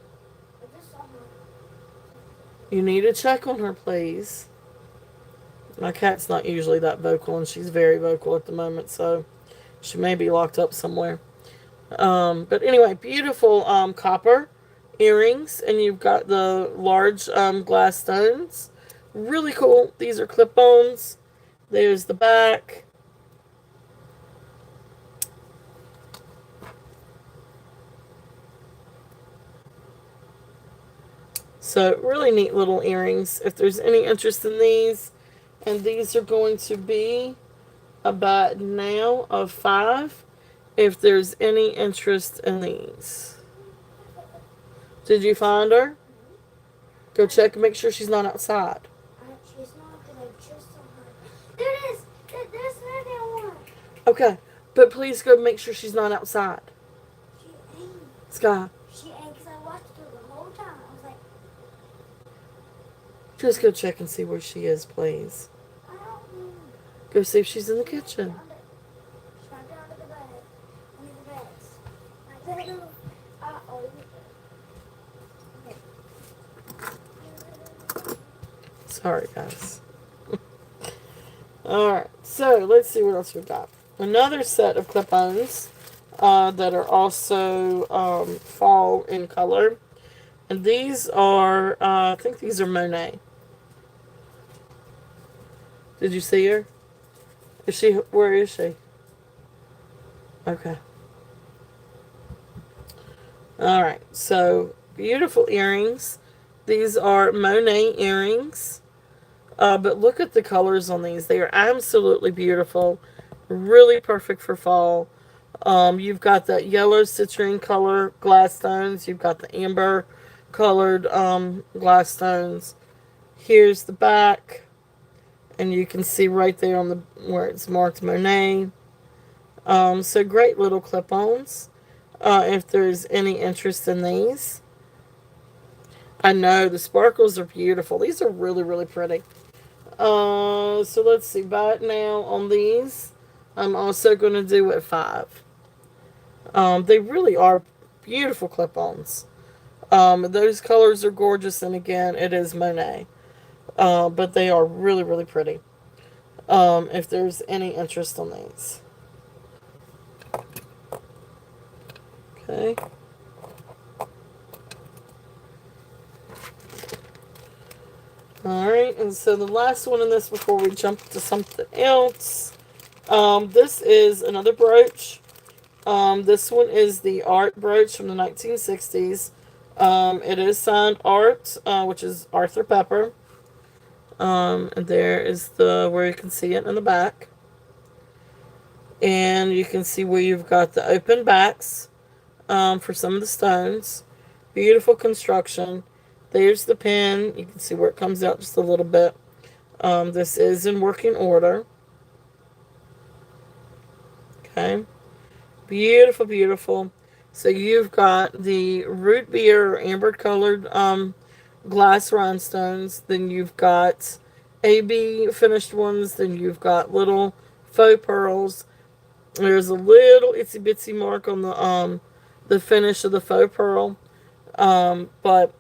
You need to check on her, please. My cat's not usually that vocal, and she's very vocal at the moment, so she may be locked up somewhere. But anyway, beautiful copper earrings, and you've got the large glass stones. Really cool. These are clip-ons. There's the back. So really neat little earrings. If there's any interest in these, and these are going to be about now of 5. If there's any interest in these. Did you find her? Go check and make sure she's not outside. She's not gonna just on her. There it is! There's another one! Okay, but please go make sure she's not outside. She ain't. Sky. She ain't, because I watched her the whole time. I was like, Just go check and see where she is, please. I don't know. Go see if she's in the kitchen. She's right down to the bed. Under the beds. Right there. Uh-oh. Sorry, guys. Alright, so let's see what else we've got. Another set of clip-ons that are also fall in color. And these are, I think these are Monet. Did you see her? Where is she? Okay. Alright, so beautiful earrings. These are Monet earrings. But look at the colors on these. They are absolutely beautiful. Really perfect for fall. You've got that yellow citrine color glass stones. You've got the amber colored glass stones. Here's the back. And you can see right there on the where it's marked Monet. So great little clip-ons. If there's any interest in these. I know the sparkles are beautiful. These are really, really pretty. So let's see. Right now on these, I'm also going to do at 5. They really are beautiful clip-ons. Those colors are gorgeous, and again, it is Monet. But they are really, really pretty. If there's any interest on these. Okay. Alright, and so the last one in this before we jump to something else. This is another brooch. This one is the art brooch from the 1960s. It is signed art, which is Arthur Pepper. And there is the where you can see it in the back. And you can see where you've got the open backs for some of the stones. Beautiful construction. There's the pin. You can see where it comes out just a little bit. This is in working order. Okay. Beautiful, beautiful. So you've got the root beer amber colored glass rhinestones. Then you've got AB finished ones. Then you've got little faux pearls. There's a little itsy bitsy mark on the finish of the faux pearl. But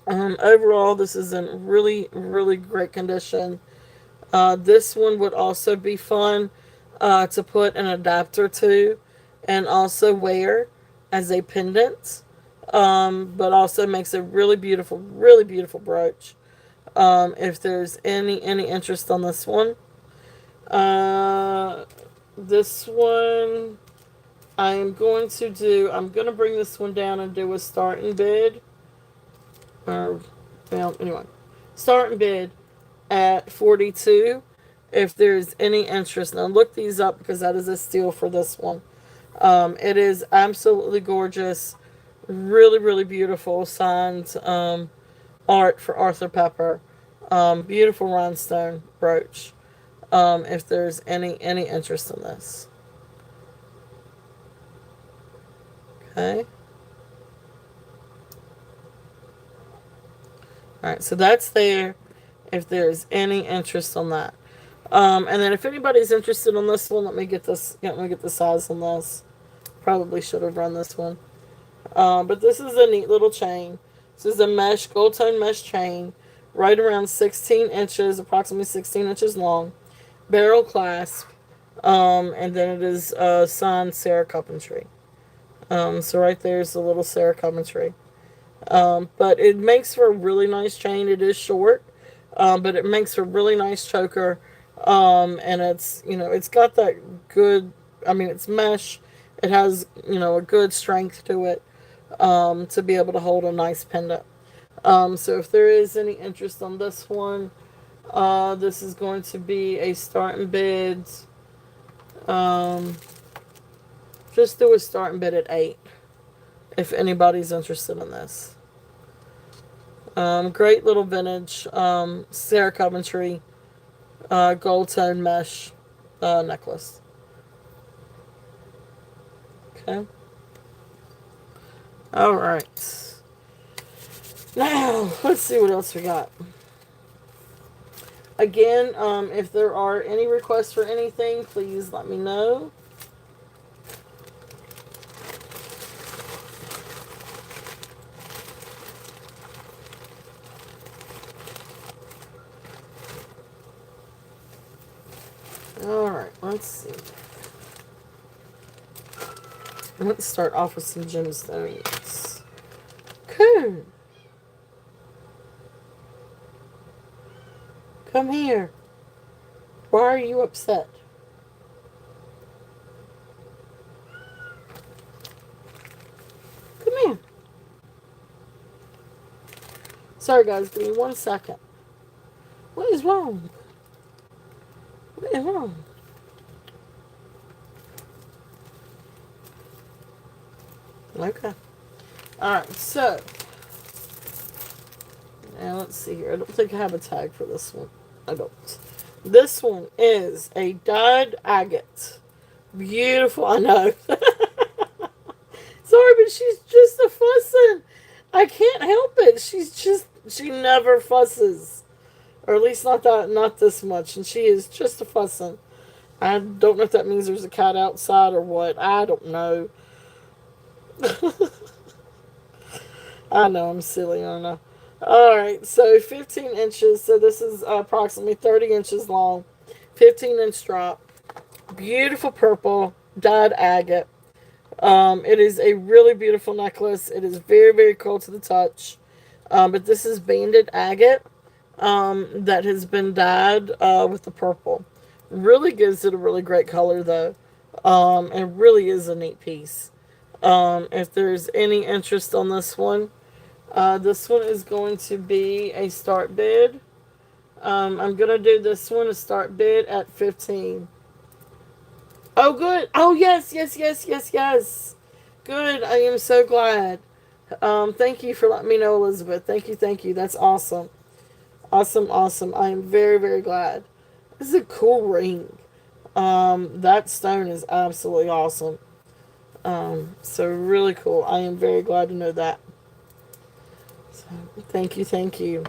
overall, this is in really, really great condition. This one would also be fun to put an adapter to and also wear as a pendant. But also makes a really beautiful brooch. If there's any interest on this one. This one I'm going to bring this one down and do a start and bid. Or, well, anyway. Start and bid at 42 if there's any interest. Now look these up because that is a steal for this one. It is absolutely gorgeous, really, really beautiful signed art for Arthur Pepper. Beautiful rhinestone brooch. If there's any interest in this. Okay. Alright, so that's there if there's any interest on that. And then if anybody's interested on this one, let me get the size on this. Probably should have run this one. But this is a neat little chain. This is a gold tone mesh chain, right around 16 inches, approximately 16 inches long. Barrel clasp. And then it is signed Sarah Coventry. So right there's the little Sarah Coventry. But it makes for a really nice chain. It is short, but it makes for a really nice choker. And it's got that good, it's mesh. It has, a good strength to it, to be able to hold a nice pendant. So if there is any interest on this one, this is going to be a start and bid. Just do a start and bid at 8 if anybody's interested in this. Great little vintage Sarah Coventry gold tone mesh necklace. Okay. Alright. Now, let's see what else we got. Again, if there are any requests for anything, please let me know. Alright, let's see. Let's start off with some gemstones. Coon! Come here. Why are you upset? Come here. Sorry, guys. Give me 1 second. What is wrong? What is wrong? Okay. Alright, so. Now let's see here. I don't think I have a tag for this one. I don't. This one is a dyed agate. Beautiful. I know. Sorry, but she's just a fussing. I can't help it. She never fusses. Or at least not this much. And she is just a fussing. I don't know if that means there's a cat outside or what. I don't know. I know I'm silly, aren't I? Alright, so 15 inches. So this is approximately 30 inches long. 15-inch drop. Beautiful purple, dyed agate. It is a really beautiful necklace. It is very, very cold to the touch. But this is banded agate that has been dyed with the purple. Really gives it a really great color, though. It really is a neat piece. If there's any interest on this one is going to be a start bid. I'm going to do this one a start bid at 15. Oh, good. Oh, yes, yes, yes, yes, yes. Good. I am so glad. Thank you for letting me know, Elizabeth. Thank you, thank you. That's awesome. Awesome, awesome. I am very, very glad. This is a cool ring. That stone is absolutely awesome. So really cool. I am very glad to know that. So, thank you, thank you.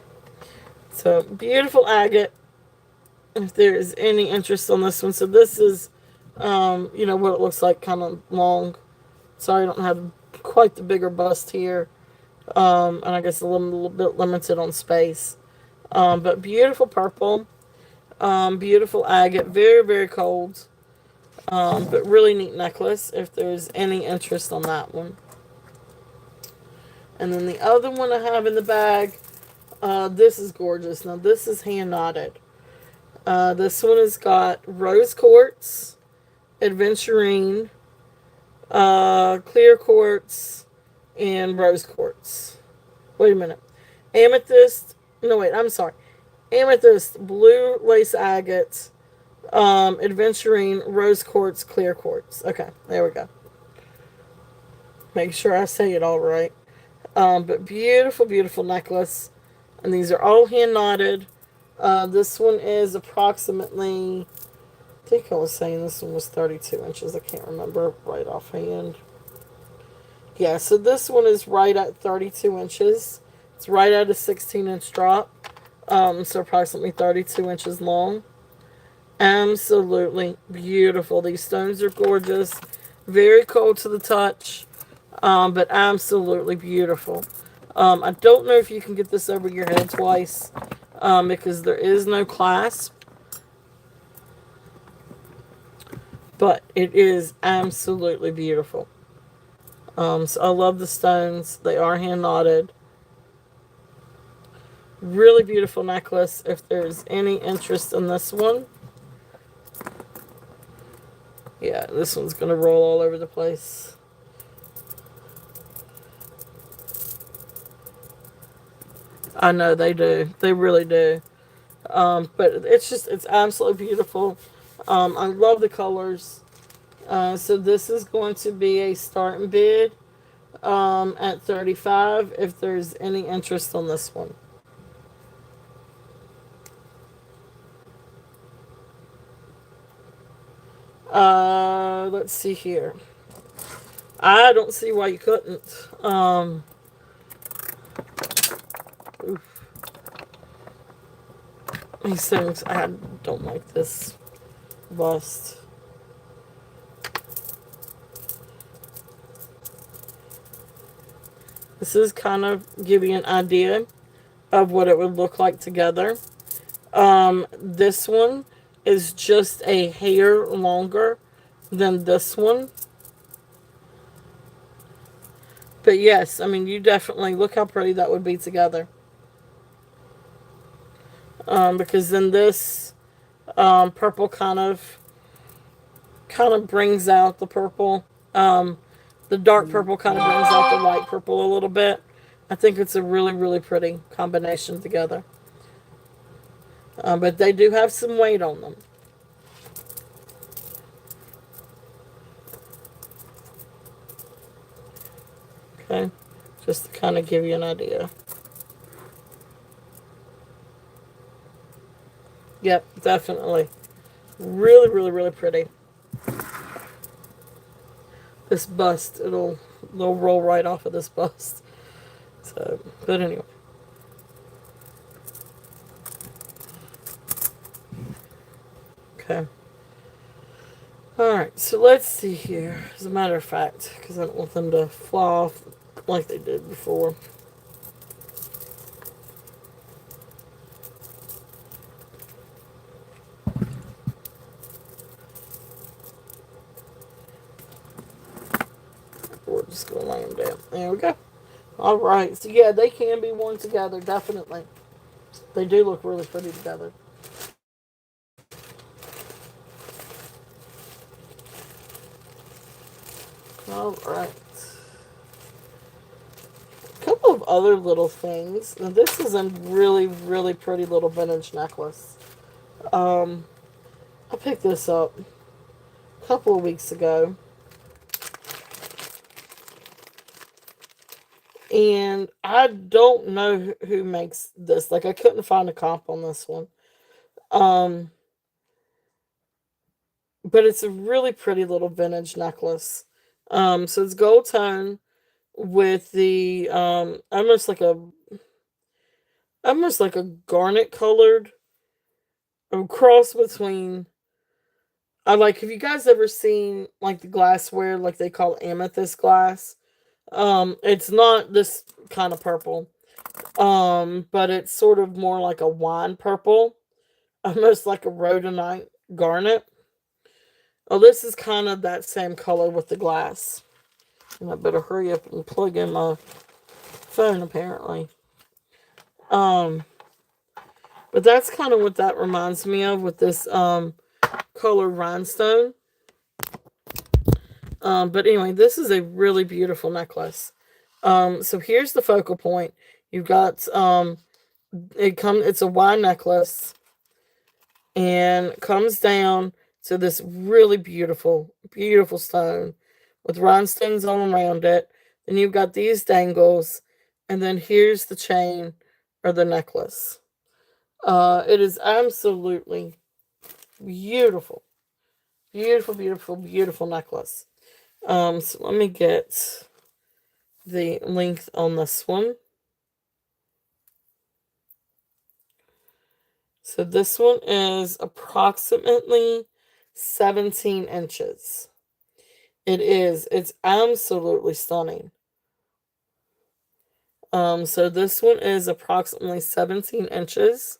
So, beautiful agate. If there is any interest on this one. So, this is, what it looks like, kind of long. Sorry, I don't have quite the bigger bust here. And I guess a little bit limited on space. But beautiful purple. Beautiful agate. Very, very cold. But really neat necklace if there's any interest on that one. And then the other one I have in the bag, this is gorgeous. Now, this is hand knotted. This one has got rose quartz, adventurine, clear quartz, and rose quartz. Wait a minute. Amethyst. No, wait, I'm sorry. Amethyst, blue lace agate, adventurine, rose quartz, clear quartz. Okay, there we go. Make sure I say it all right. But beautiful, beautiful necklace. And these are all hand knotted. This one is approximately, I think I was saying this one was 32 inches. I can't remember right offhand. Yeah, so this one is right at 32 inches. It's right at a 16-inch drop. So approximately 32 inches long. Absolutely beautiful. These stones are gorgeous. Very cold to the touch. But absolutely beautiful. I don't know if you can get this over your head twice. Because there is no clasp. But it is absolutely beautiful. So I love the stones. They are hand knotted. Really beautiful necklace. If there's any interest in this one. Yeah, this one's going to roll all over the place. I know they do. They really do. But it's absolutely beautiful. I love the colors. So this is going to be a starting bid at 35 if there's any interest on this one. Let's see here. I don't see why you couldn't. Oof. These things, I don't like this bust. This is kind of giving you an idea of what it would look like together. This one is just a hair longer than this one. But yes, I mean, you definitely, look how pretty that would be together. Because then this purple kind of brings out the purple. The dark purple kind of brings out the light purple a little bit. I think it's a really, really pretty combination together. But they do have some weight on them. Okay, just to kind of give you an idea. Yep, definitely. Really, really, really pretty. This bust, they'll roll right off of this bust. So, but anyway. Okay. Alright, so let's see here. As a matter of fact, because I don't want them to fly off like they did before. We're just going to lay them down. There we go. Alright, so yeah, they can be worn together, definitely. They do look really pretty together. Alright. A couple of other little things. Now, this is a really, really pretty little vintage necklace. I picked this up a couple of weeks ago. And I don't know who makes this. Like, I couldn't find a comp on this one. Um, but it's a really pretty little vintage necklace. So it's gold tone with the almost like a garnet colored, a cross between. I like. Have you guys ever seen like the glassware, like they call amethyst glass? It's not this kind of purple. But it's sort of more like a wine purple, almost like a rhodonite garnet. Oh, this is kind of that same color with the glass. And I better hurry up and plug in my phone, apparently. Um, but that's kind of what that reminds me of with this color rhinestone. But anyway, this is a really beautiful necklace. So here's the focal point. You've got it's a wine necklace and comes down to this really beautiful, beautiful stone with rhinestones all around it. Then you've got these dangles, and then here's the chain or the necklace. It is absolutely beautiful, beautiful, beautiful, beautiful necklace. So let me get the length on this one. So this one is approximately 17 inches. It is. It's absolutely stunning. So this one is approximately 17 inches.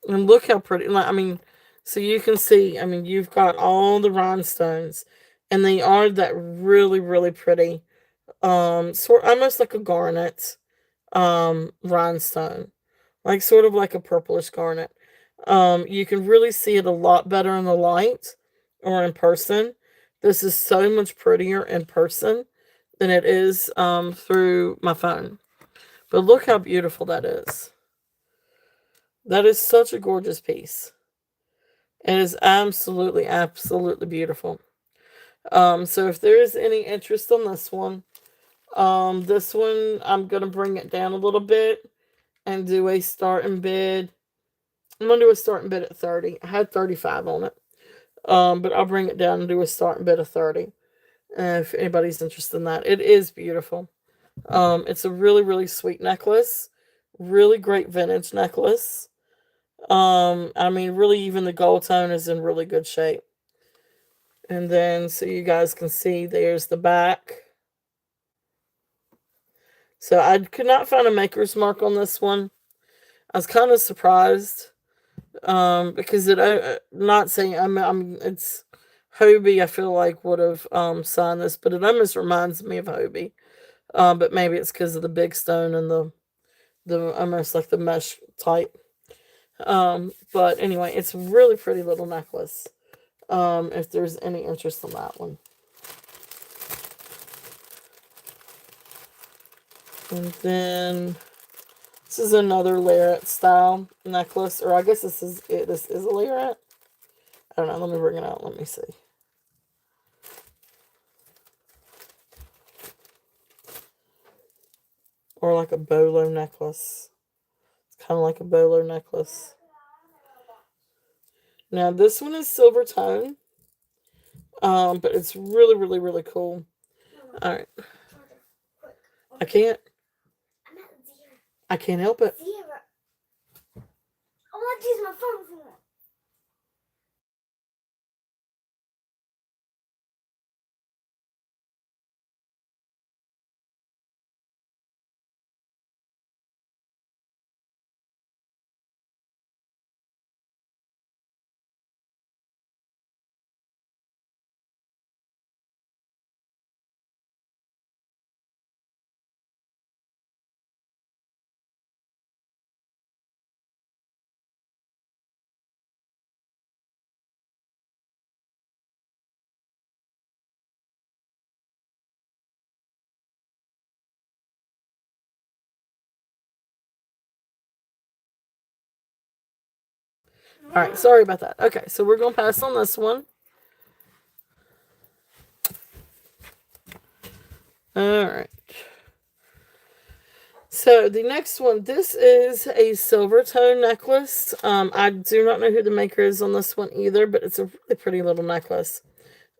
And look how pretty. I mean, so you can see, I mean, you've got all the rhinestones. And they are that really, really pretty. Sort almost like a garnet rhinestone. Like sort of like a purplish garnet. You can really see it a lot better in the light or in person. This is so much prettier in person than it is through my phone. But look how beautiful that is. That is such a gorgeous piece. It is absolutely, absolutely beautiful. So if there is any interest on this one I'm gonna bring it down a little bit and do a starting bid. I'm gonna do a starting bid at 30. I had 35 on it. But I'll bring it down and do a starting bid of 30. If anybody's interested in that. It is beautiful. It's a really, really sweet necklace. Really great vintage necklace. I mean, really, even the gold tone is in really good shape. And then, so you guys can see, there's the back. So I could not find a maker's mark on this one. I was kind of surprised. Because not saying, it's Hobie, I feel like would have signed this, but it almost reminds me of Hobie. But maybe it's because of the big stone and the almost like the mesh type. But anyway, it's a really pretty little necklace. If there's any interest in that one. And then this is another lariat style necklace, or I guess this is it. This is a lariat. I don't know. Let me bring it out. Let me see. Or like a bolo necklace. It's kind of like a bolo necklace. Now this one is silver tone, but it's really, really, really cool. All right, I can't. I can't help it. I want to use my phone for that. All right, sorry about that. Okay, so we're gonna pass on this one. All right. So the next one, this is a silver tone necklace. I do not know who the maker is on this one either, but it's a really pretty little necklace.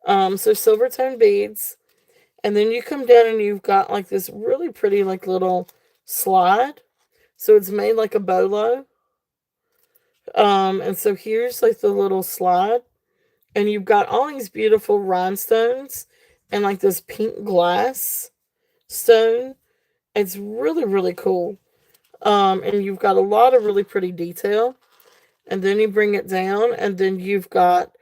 So silver tone beads, and then you come down and you've got like this really pretty like little slide. So it's made like a bolo. And so here's like the little slide, and you've got all these beautiful rhinestones and like this pink glass stone. It's really, really cool. And you've got a lot of really pretty detail. And then you bring it down, and then you've got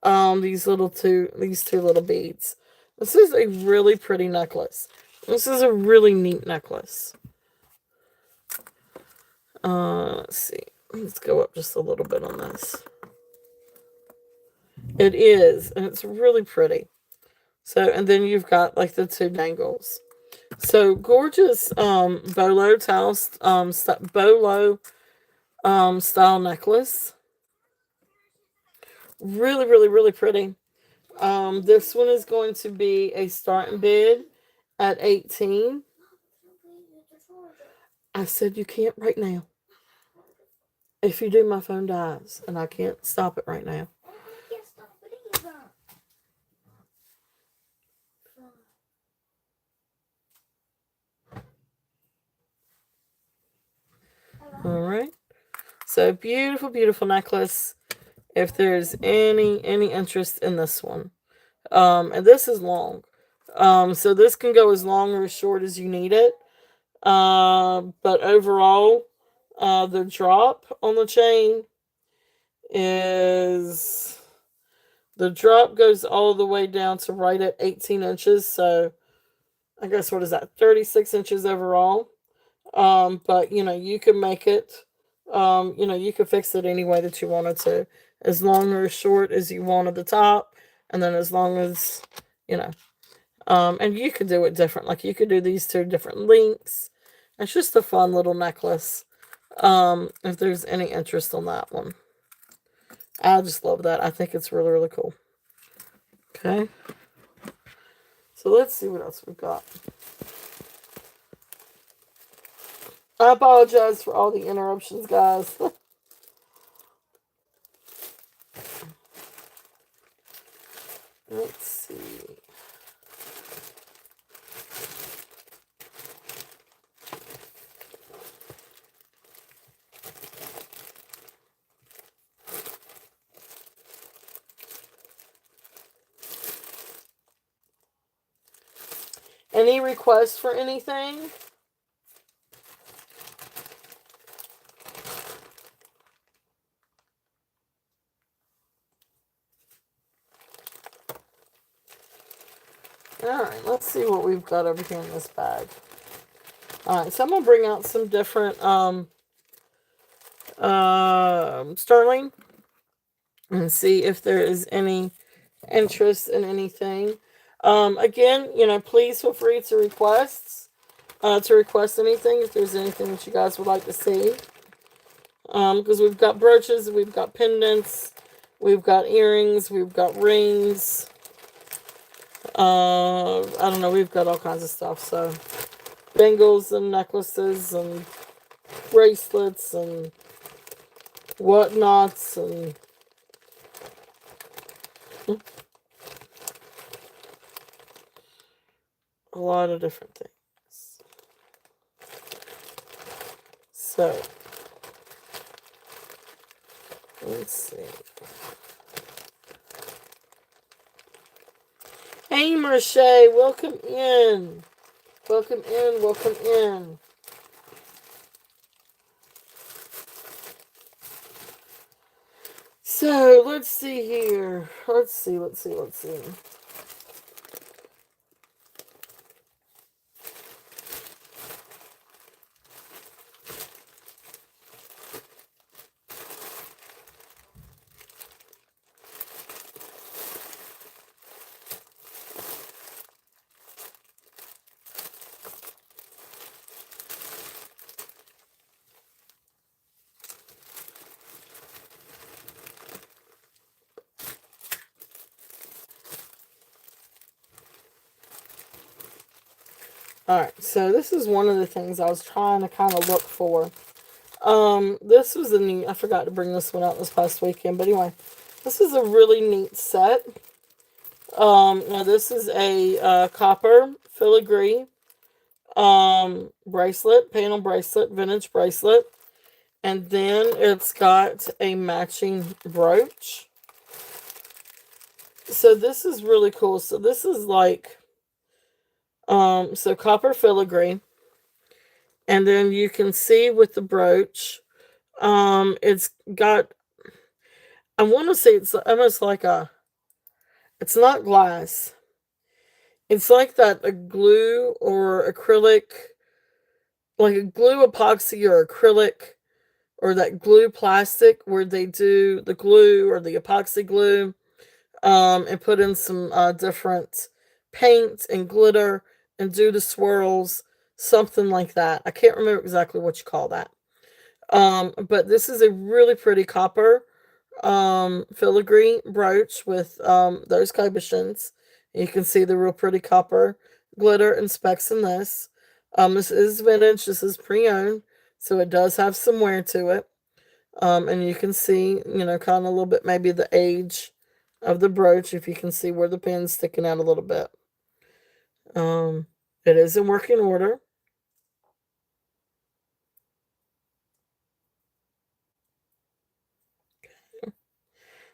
these two little beads. This is a really pretty necklace. This is a really neat necklace. Let's see. Let's go up just a little bit on this. It is, and it's really pretty. So, and then you've got like the two dangles. So gorgeous bolo style necklace. Really, really, really pretty. This one is going to be a starting bid at 18. I said you can't right now. If you do, my phone dies, and I can't stop it right now. All right. So beautiful, beautiful necklace. If there's any interest in this one, and this is long, so this can go as long or as short as you need it. But overall, the drop on the chain is the drop goes all the way down to right at 18 inches. So I guess what is that? 36 inches overall. But you can make it. You could fix it any way that you wanted to, as long or as short as you want at the top, and then as long as you know. And you could do it different. Like you could do these two different lengths. It's just a fun little necklace. If there's any interest on that one, I just love that. I think it's really, really cool. Okay. So let's see what else we've got. I apologize for all the interruptions, guys. Let's see. Any requests for anything? Alright, let's see what we've got over here in this bag. Alright, so I'm going to bring out some different sterling and see if there is any interest in anything. Again, please feel free to request. to request anything if there's anything that you guys would like to see. Because we've got brooches, we've got pendants, we've got earrings, we've got rings. I don't know, we've got all kinds of stuff. So bangles and necklaces and bracelets and whatnots and a lot of different things. So let's see. Hey, Marche, welcome in. Welcome in, welcome in. So, let's see here. Let's see. Alright, so this is one of the things I was trying to kind of look for. This was a neat, I forgot to bring this one out this past weekend, but anyway, this is a really neat set. Now this is a copper filigree bracelet, panel bracelet, vintage bracelet, and then it's got a matching brooch. So this is really cool. So this is like, so copper filigree, and then you can see with the brooch, it's got, I want to say it's almost like it's not glass. It's like that a glue or acrylic, like a glue epoxy or acrylic, or that glue plastic where they do the glue or the epoxy glue, and put in some different paint and glitter and do the swirls, something like that. I can't remember exactly what you call that. But this is a really pretty copper filigree brooch with those cabochons. You can see the real pretty copper glitter and specks in this. This is vintage. This is pre-owned, so it does have some wear to it. And you can see, kind of a little bit maybe the age of the brooch, if you can see where the pin's sticking out a little bit. It is in working order.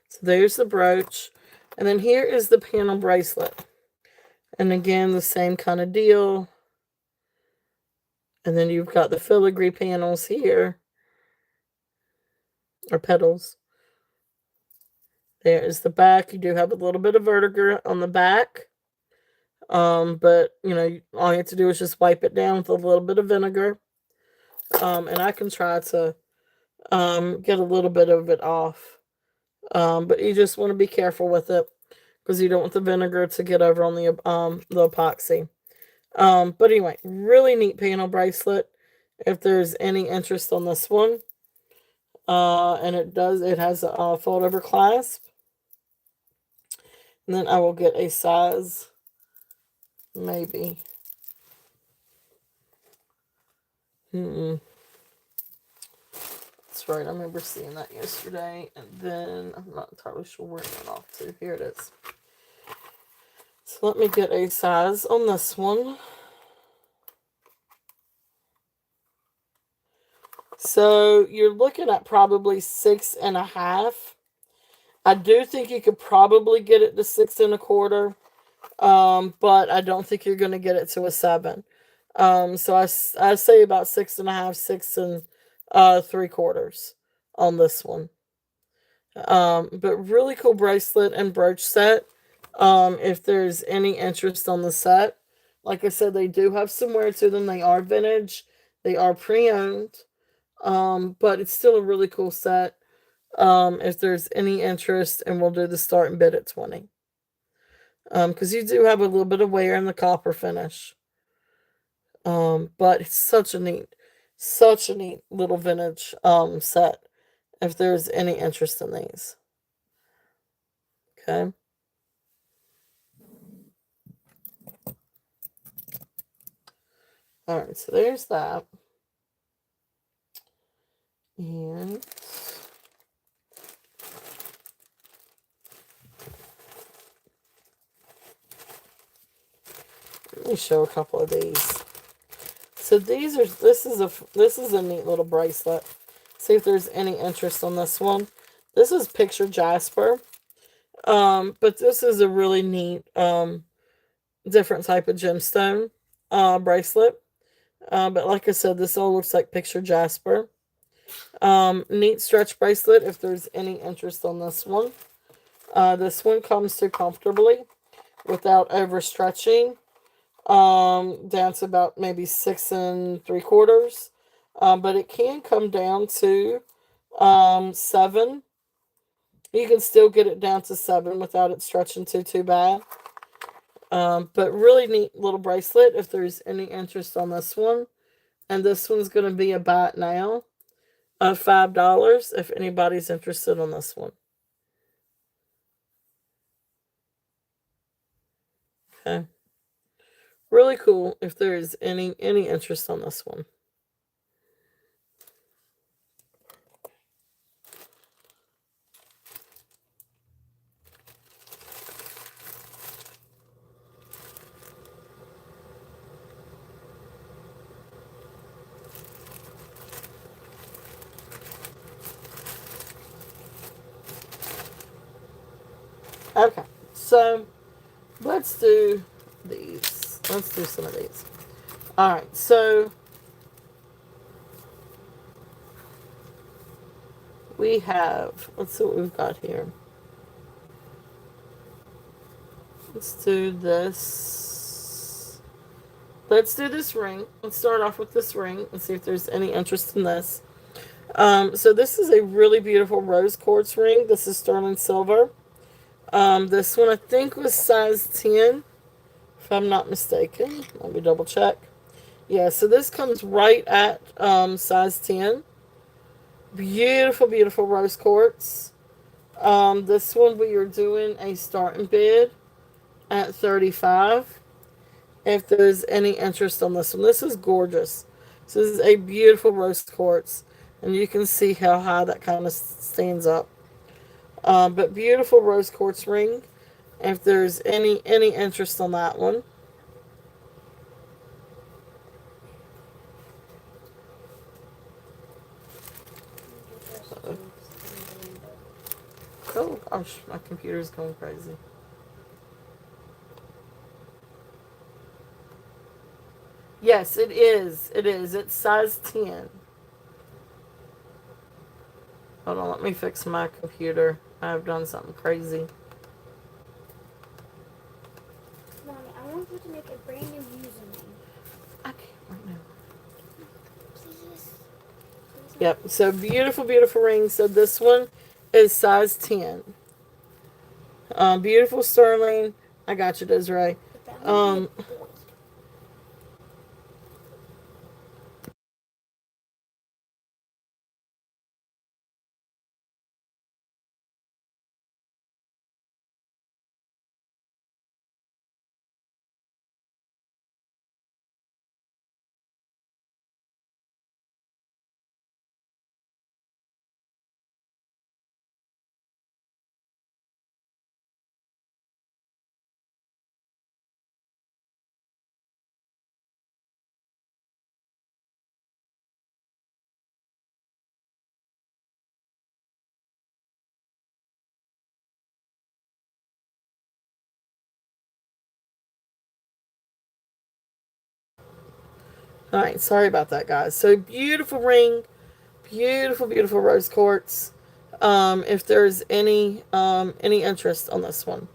So there's the brooch. And then here is the panel bracelet. And again, the same kind of deal. And then you've got the filigree panels here, or petals. There is the back. You do have a little bit of vertigo on the back. But, all you have to do is just wipe it down with a little bit of vinegar. And I can try to get a little bit of it off. But you just want to be careful with it because you don't want the vinegar to get over on the epoxy. But anyway, really neat panel bracelet. If there's any interest on this one, and it has a fold over clasp. And then I will get a size, maybe. That's right. I remember seeing that yesterday, and then I'm not entirely sure where it went off to. Here it is. So let me get a size on this one. So you're looking at probably 6.5. I do think you could probably get it to 6.25. But I don't think you're going to get it to a 7. So I say about 6.5, 6.75 on this one. But really cool bracelet and brooch set. If there's any interest on the set, like I said, they do have some wear to them. They are vintage. They are pre-owned. But it's still a really cool set. If there's any interest, and we'll do the start and bid at 20. Because you do have a little bit of wear in the copper finish. But it's such a neat little vintage set. If there's any interest in these, okay. All right, so there's that, and let me show a couple of these. So these are this is a neat little bracelet. See if there's any interest on this one. This is picture jasper. But this is a really neat different type of gemstone bracelet. But like I said, this all looks like picture jasper. Neat stretch bracelet if there's any interest on this one. This one comes through comfortably without overstretching. Down to about maybe 6 3/4. But it can come down to 7. You can still get it down to 7 without it stretching too bad. But really neat little bracelet if there's any interest on this one. And this one's going to be a buy it now of $5 if anybody's interested on this one. Okay. Really cool if there's any interest on this one. Okay, so let's do these. Let's do some of these. All right, so we have, let's see what we've got here. Let's do this. Let's do this ring. Let's start off with this ring and see if there's any interest in this. So this is a really beautiful rose quartz ring. This is sterling silver. This one I think was size 10, if I'm not mistaken. Let me double check. Yeah, so this comes right at size 10. Beautiful, beautiful rose quartz. This one we are doing a starting bid at $35. If there's any interest on this one, this is gorgeous. So this is a beautiful rose quartz, and you can see how high that kind of stands up. But beautiful rose quartz ring. If there's any interest on that one. Oh gosh, my computer's going crazy. Yes, it is. It is. It's size 10. Hold on, let me fix my computer. I've done something crazy. Mommy, I want you to make a brand new username. I can't right now. Please. Yep, so beautiful, beautiful ring. So this one is size 10. Beautiful sterling. I got you, Desiree. Um, all right, sorry about that, guys. So beautiful ring, beautiful, beautiful rose quartz. If there's any interest on this one.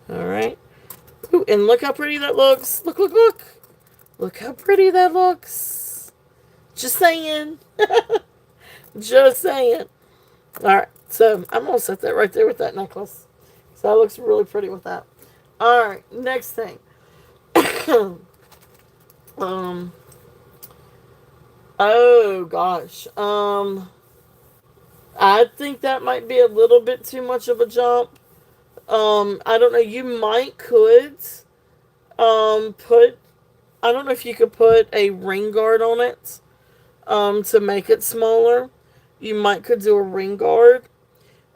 All right. Ooh, and look how pretty that looks. Look, look, look. Look how pretty that looks. Just saying. Just saying. All right. So I'm gonna set that right there with that necklace. So that looks really pretty with that. All right, next thing. um. Oh gosh. I think that might be a little bit too much of a jump. I don't know. You might could put. I don't know if you could put a ring guard on it. To make it smaller. You might could do a ring guard.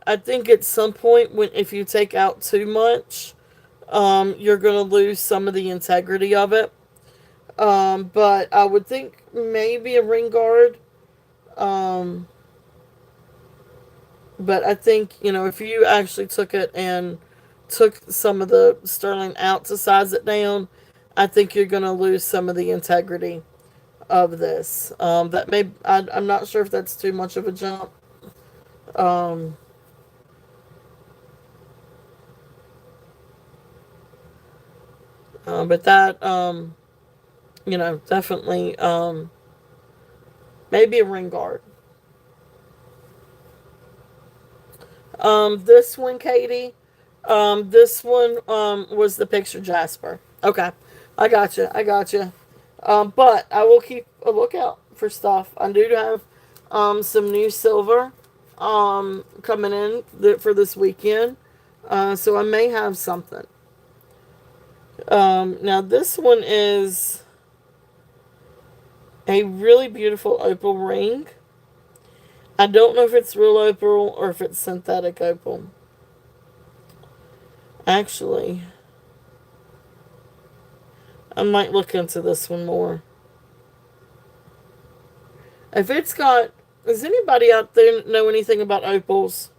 I think at some point when if you take out too much, you're gonna lose some of the integrity of it. But I would think maybe a ring guard. Um, but I think if you actually took it and took some of the sterling out to size it down, I think you're gonna lose some of the integrity of this. That may I'm not sure if that's too much of a jump. Um, but that definitely maybe a ring guard. This one, Katie. This one was the picture Jasper. Okay, I got you. I got you. But I will keep a lookout for stuff. I do have some new silver coming in for this weekend. So I may have something. Now this one is a really beautiful opal ring. I don't know if it's real opal or if it's synthetic opal. Actually, I might look into this one more. If it's got, does anybody out there know anything about opals?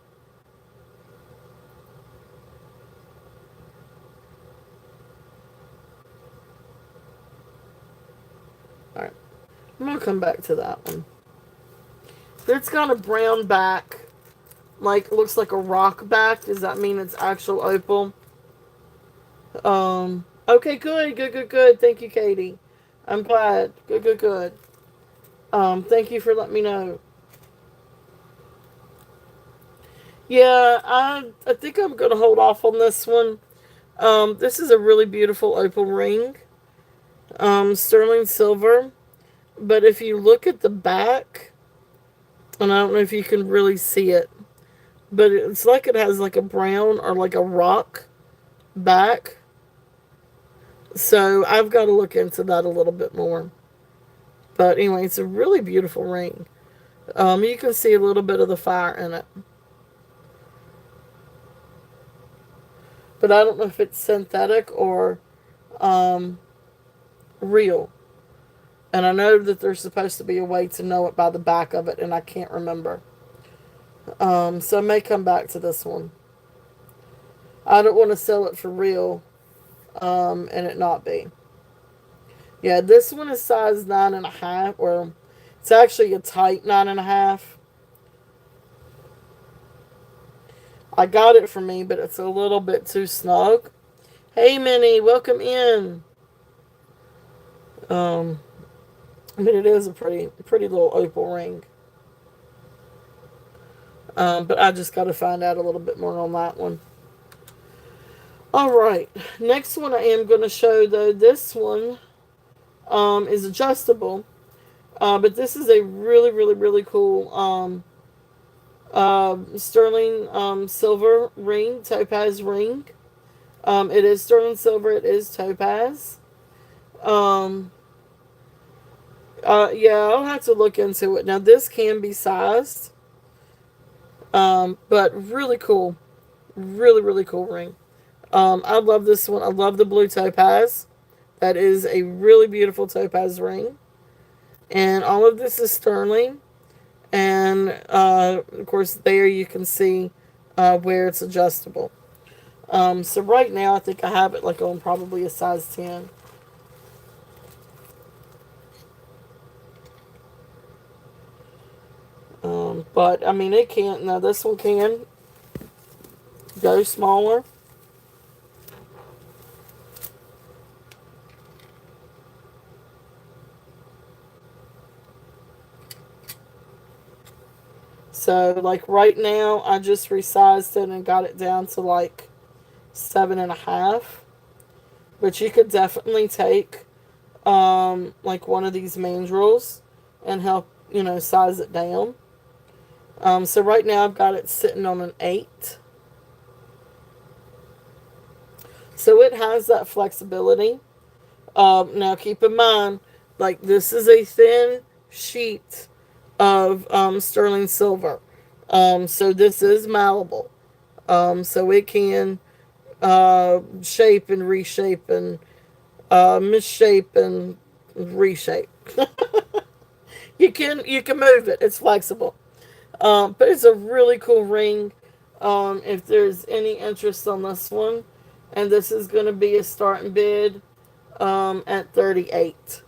Alright, I'm gonna come back to that one. If it's got a brown back, like looks like a rock back, does that mean it's actual opal? Okay, good, good, good, good. Thank you, Katie. I'm glad. Good, good, good. Thank you for letting me know. Yeah, I think I'm gonna hold off on this one. This is a really beautiful opal ring. Sterling silver. But if you look at the back, and I don't know if you can really see it, but it's like it has like a brown or like a rock back. So I've got to look into that a little bit more. But anyway, it's a really beautiful ring. You can see a little bit of the fire in it. But I don't know if it's synthetic or um, real. And I know that there's supposed to be a way to know it by the back of it, and I can't remember. So I may come back to this one. I don't want to sell it for real, and it not be. Yeah, this one is size 9.5, or it's actually a tight 9.5. I got it for me, but it's a little bit too snug. Hey, Minnie, welcome in. Um, but it is a pretty little opal ring. But I just got to find out a little bit more on that one. All right, next one I am going to show though. This one is adjustable, but this is a really, really, really cool sterling silver ring, topaz ring. It is sterling silver. It is topaz. Um, yeah, I'll have to look into it. Now this can be sized, but really cool, really, really cool ring. I love this one. I love the blue topaz. That is a really beautiful topaz ring. And all of this is sterling. And of course, there you can see where it's adjustable. So right now, I think I have it like on probably a size 10. But I mean, it can't. Now this one can go smaller. So like right now, I just resized it and got it down to like 7.5. But you could definitely take like one of these mandrels and help size it down. So right now I've got it sitting on an 8. So it has that flexibility. Now keep in mind, like this is a thin sheet of sterling silver. So this is malleable. So it can shape and reshape and misshape and reshape. You can move it. It's flexible. But it's a really cool ring. If there's any interest on this one, and this is going to be a starting bid at 38.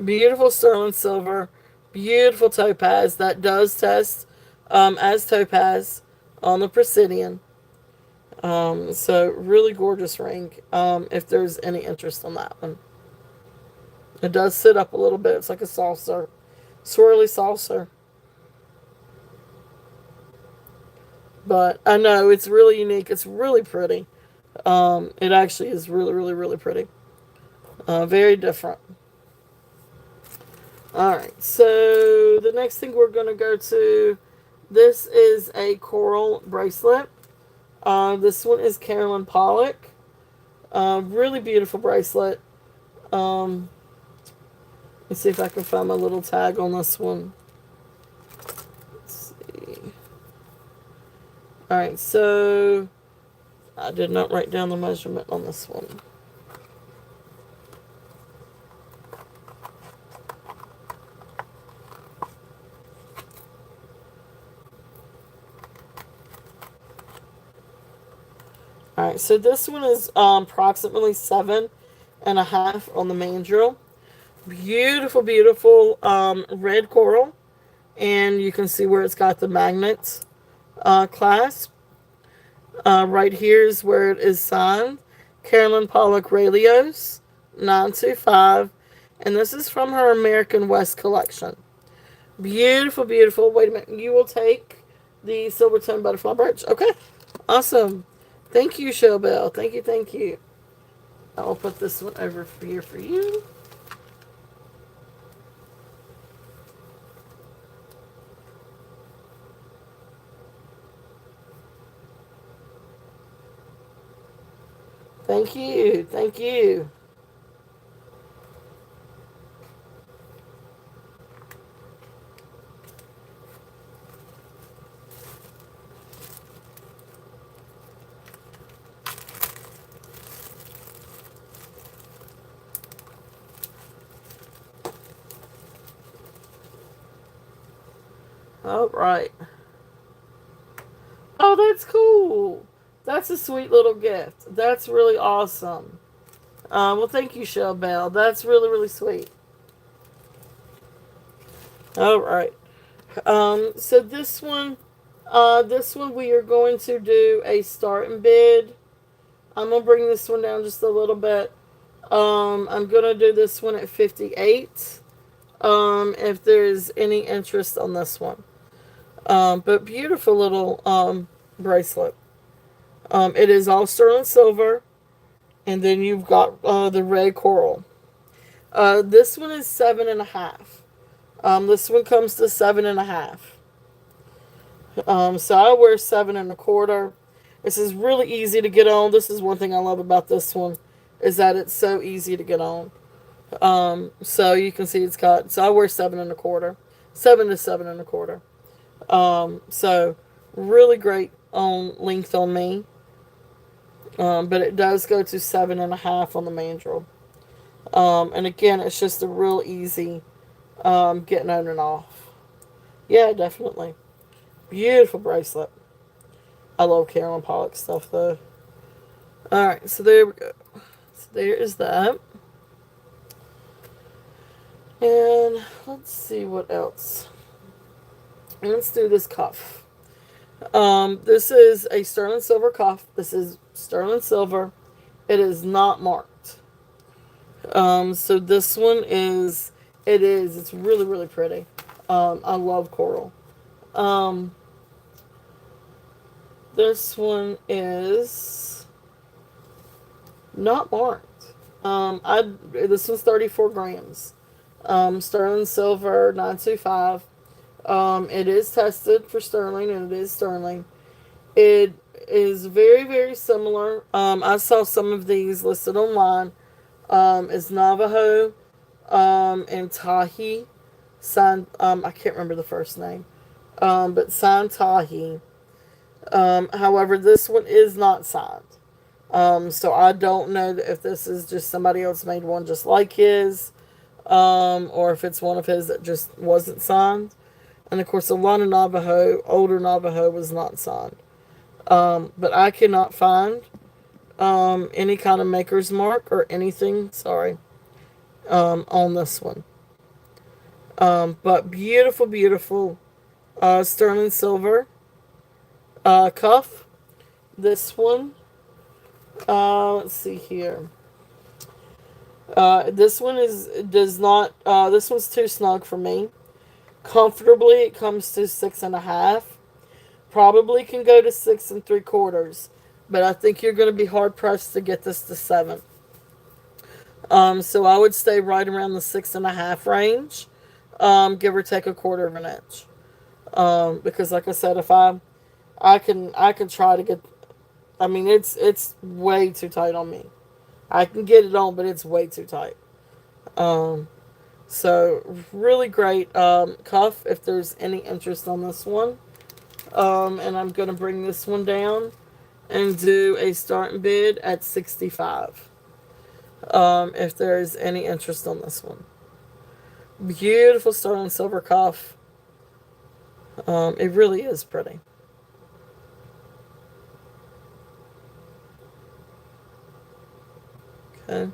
Beautiful sterling silver, beautiful topaz that does test as topaz on the Presidian. So really gorgeous ring. If there's any interest on that one, it does sit up a little bit. It's like a saucer, swirly saucer. But I know it's really unique. It's really pretty. It actually is really, really, really pretty. Very different. All right. So the next thing we're gonna go to, this is a coral bracelet. This one is Carolyn Pollock. Really beautiful bracelet. Um, let's see if I can find my little tag on this one. Let's see. All right. So I did not write down the measurement on this one. All right, so this one is approximately 7.5 on the mandrel. Beautiful, beautiful red coral, and you can see where it's got the magnets clasp. Right here is where it is signed. Carolyn Pollock Ralios 925, and this is from her American West collection. Beautiful, beautiful. Wait a minute. You will take the Silvertone Butterfly Brooch. Okay. Awesome. Thank you, Showbell. Thank you, thank you. I'll put this one over here for you. Thank you. Thank you. All right. Oh, that's cool. That's a sweet little gift. That's really awesome. Well, thank you, Showbell. That's really, really sweet. All right. So this one we are going to do a start and bid. I'm gonna bring this one down just a little bit. I'm gonna do this one at 58. If there's any interest on this one. But beautiful little bracelet. It is all sterling silver, and then you've got the red coral. This one is 7.5. This one comes to 7.5. So I wear 7.25. This is really easy to get on. This is one thing I love about this one, is that it's so easy to get on. So you can see it's got. So I wear 7.25, 7 to 7.25. So really great on length on me. But it does go to 7.5 on the mandrel. And again, it's just a real easy getting on and off. Yeah, definitely. Beautiful bracelet. I love Carolyn Pollock stuff though. Alright, so there we go. So there is that. And let's see what else. Let's do this cuff. This is a sterling silver cuff. This is sterling silver. It is not marked. So this one is. It's really, really pretty. I love coral. This one is not marked. This one's 34 grams. Sterling silver 925. It is tested for sterling, and it is sterling. It is very, very similar. I saw some of these listed online. Is Navajo, and Tahi. I can't remember the first name. But signed Tahi. However, this one is not signed. So I don't know if this is just somebody else made one just like his, or if it's one of his that just wasn't signed. And of course, a lot of Navajo, older Navajo, was not signed. But I cannot find any kind of maker's mark or anything, sorry, on this one. But beautiful, beautiful sterling silver cuff. This one, let's see here. This one does not. This one's too snug for me. Comfortably, it comes to 6.5. Probably can go to 6 3/4, but I think you're going to be hard pressed to get this to 7. So I would stay right around the 6.5 range, give or take 1/4 inch. Because like I said, if I can try to get. I mean, it's way too tight on me. I can get it on, but it's way too tight. Um, so really great cuff. If there's any interest on this one, and I'm gonna bring this one down and do a starting bid at 65. If there's any interest on this one, beautiful sterling silver cuff. It really is pretty. Okay.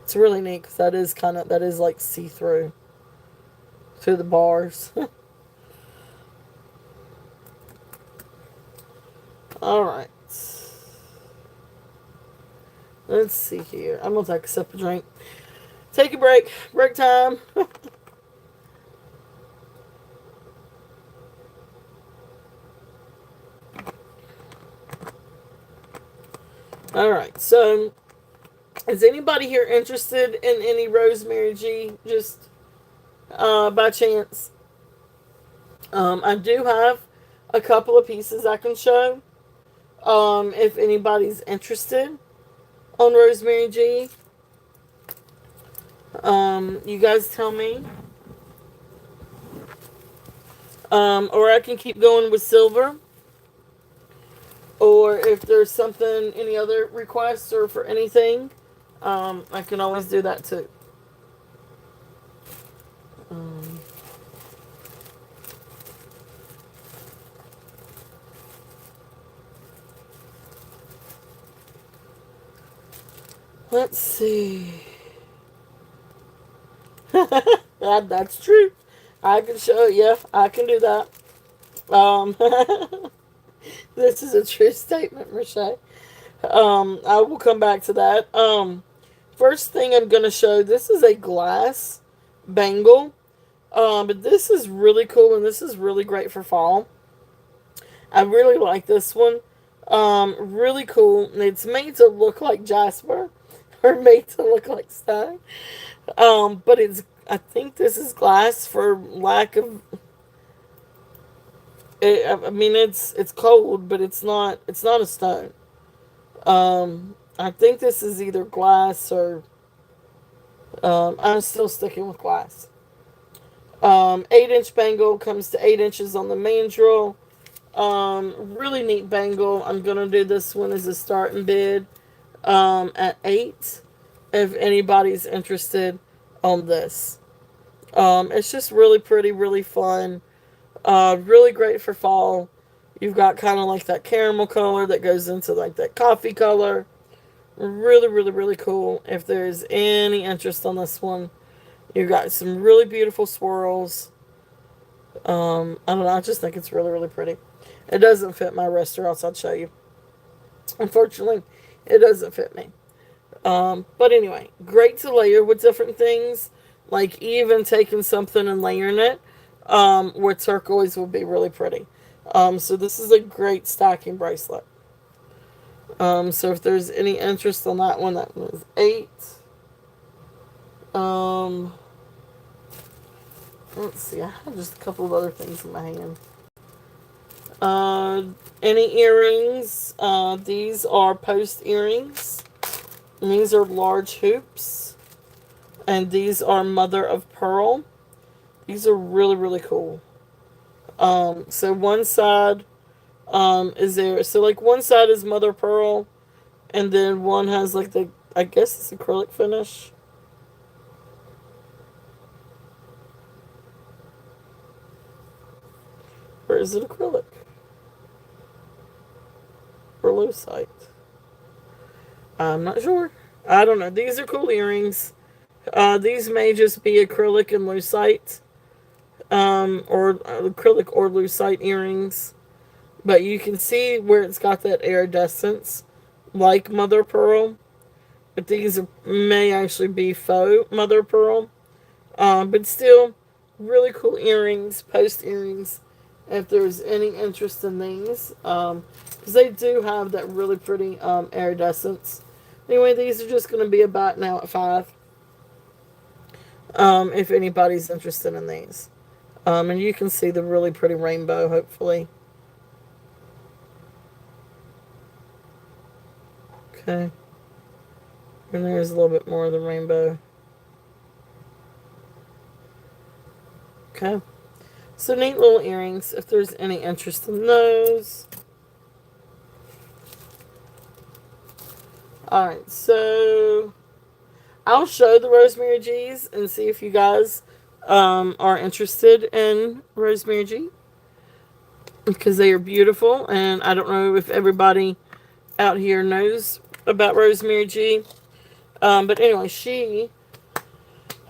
It's really neat because that is like see through the bars. All right. Let's see here. I'm gonna take a sip of drink. Take a break. Break time. All right. So, is anybody here interested in any Rosemary G? Just by chance. I do have a couple of pieces I can show. If anybody's interested on Rosemary G, you guys tell me. Or I can keep going with silver. Or if there's something, any other requests or for anything, I can always do that too. Um, let's see. That's true. I can show you. I can do that. Um, this is a true statement, Rochelle. I will come back to that. First thing I'm going to show, this is a glass bangle. But this is really cool and this is really great for fall. I really like this one. Really cool. It's made to look like jasper or made to look like stone. But I think this is glass for lack of. I mean, it's cold, but it's not a stone. I think this is either glass or. I'm still sticking with glass. 8-inch bangle comes to 8 inches on the mandrel. Really neat bangle. I'm gonna do this one as a starting bid. At 8. If anybody's interested on this. It's just really pretty, really fun. Really great for fall. You've got kind of like that caramel color that goes into like that coffee color. Really, really, really cool. If there's any interest on this one, you've got some really beautiful swirls. I don't know. I just think it's really, really pretty. It doesn't fit my wrist, or else I'd show you. Unfortunately, it doesn't fit me. But anyway, great to layer with different things. Like even taking something and layering it with turquoise would be really pretty. So this is a great stacking bracelet. So if there's any interest on that one is 8. Um, let's see, I have just a couple of other things in my hand. Uh, any earrings? These are post earrings. And these are large hoops. And these are mother of pearl. These are really, really cool. So one side is there. So like one side is mother of pearl, and then one has like the, I guess it's acrylic finish. Or is it acrylic? Or lucite? I'm not sure. I don't know. These are cool earrings. These may just be acrylic and lucite, or acrylic or lucite earrings. But you can see where it's got that iridescence, like mother of pearl. But these may actually be faux mother of pearl. But still, really cool earrings, post earrings. If there's any interest in these, because they do have that really pretty iridescence. Anyway, these are just going to be about now at 5. If anybody's interested in these, and you can see the really pretty rainbow. Hopefully, okay. And there's a little bit more of the rainbow. Okay. So neat little earrings. If there's any interest in those. Alright, so I'll show the Rosemary G's and see if you guys are interested in Rosemary G. Because they are beautiful, and I don't know if everybody out here knows about Rosemary G. But anyway, she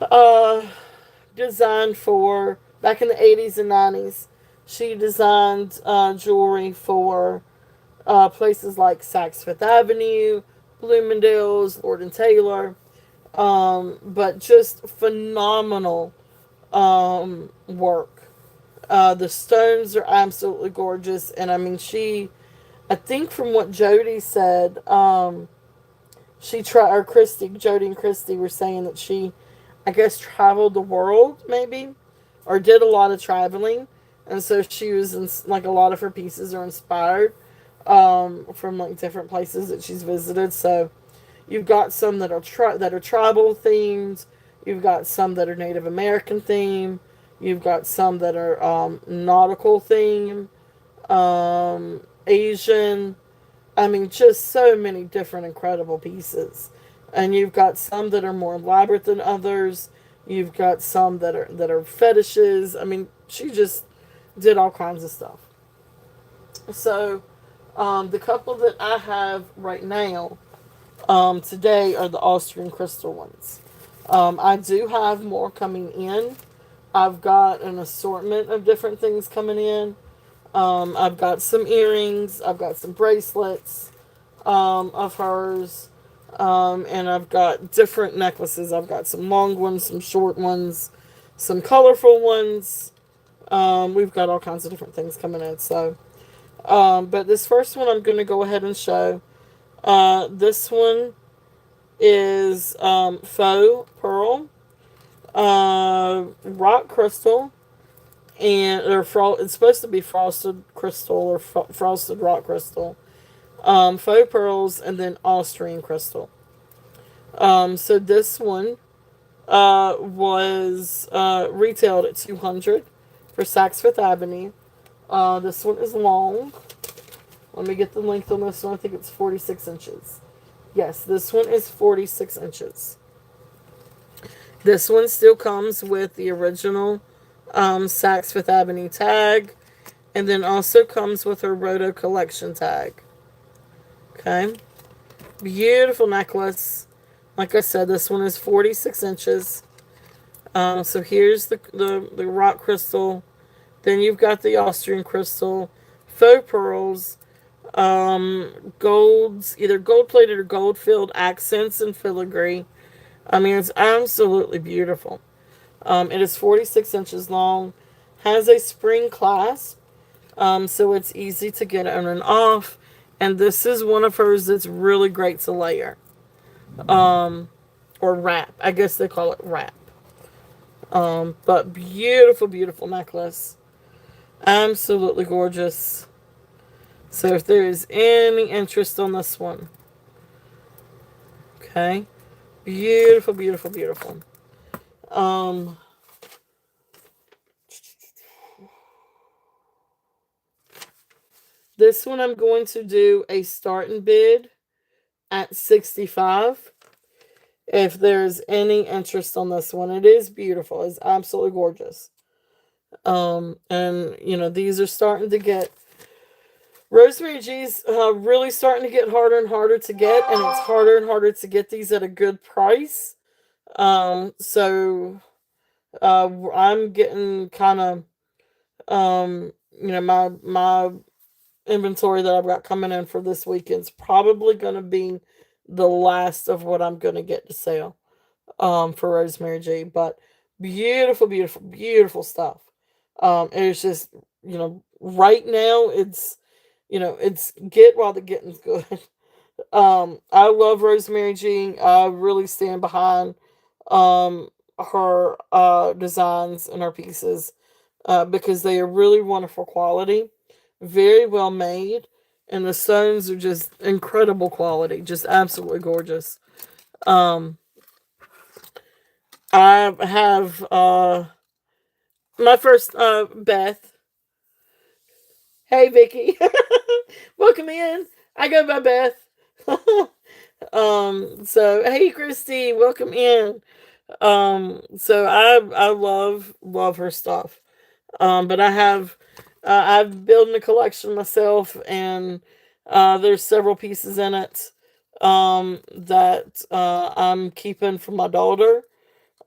uh, designed for, back in the 80s and 90s, she designed jewelry for places like Saks Fifth Avenue, Bloomingdale's, Lord and Taylor. But just phenomenal work. The stones are absolutely gorgeous, and I mean, I think from what Jody said, or Christy, Jody and Christy were saying that she, I guess, traveled the world, maybe, or did a lot of traveling, and so she was like a lot of her pieces are inspired from like different places that she's visited. So you've got some that are tribal themed. You've got some that are Native American themed. You've got some that are nautical themed, Asian. I mean, just so many different incredible pieces. And you've got some that are more elaborate than others. You've got some that are fetishes. I mean, she just did all kinds of stuff. So, the couple that I have right now today are the Austrian crystal ones. I do have more coming in. I've got an assortment of different things coming in. I've got some earrings. I've got some bracelets of hers. And I've got different necklaces. I've got some long ones, some short ones, some colorful ones. We've got all kinds of different things coming in. So, but this first one I'm going to go ahead and show. This one is faux pearl, rock crystal, and it's supposed to be frosted crystal or frosted rock crystal, faux pearls, and then Austrian crystal. So this one was retailed at $200 for Saks Fifth Avenue. This one is long. Let me get the length on this one. I think it's 46 inches. Yes, this one is 46 inches. This one still comes with the original Saks Fifth Avenue tag, and then also comes with her Roto Collection tag. Okay. Beautiful necklace. Like I said, this one is 46 inches. So here's the rock crystal. Then you've got the Austrian crystal, faux pearls, golds, either gold plated or gold filled accents and filigree. I mean, it's absolutely beautiful. It is 46 inches long, has a spring clasp, so it's easy to get on and off. And this is one of hers that's really great to layer, um, or wrap. I guess they call it wrap. But beautiful, beautiful necklace. Absolutely gorgeous. So if there is any interest on this one, okay, beautiful, beautiful, beautiful. Um, this one I'm going to do a starting bid at 65. If there's any interest on this one, it is beautiful. It's absolutely gorgeous. And these are starting to get Rosemary G's really starting to get harder and harder to get, and it's harder and harder to get these at a good price. So I'm getting kind of my inventory that I've got coming in for this weekend's probably going to be the last of what I'm going to get to sell for Rosemary G. But beautiful, beautiful, beautiful stuff. It's just right now it's get while the getting's good. I love Rosemary G. I really stand behind um her designs and her pieces because they are really wonderful quality, very well made, and the stones are just incredible quality, just absolutely gorgeous. Um, I have my first Beth. Hey Vicky, welcome in. I go by Beth. So hey Christy, welcome in. So I love her stuff. But I've built a collection myself, and there's several pieces in it that I'm keeping for my daughter,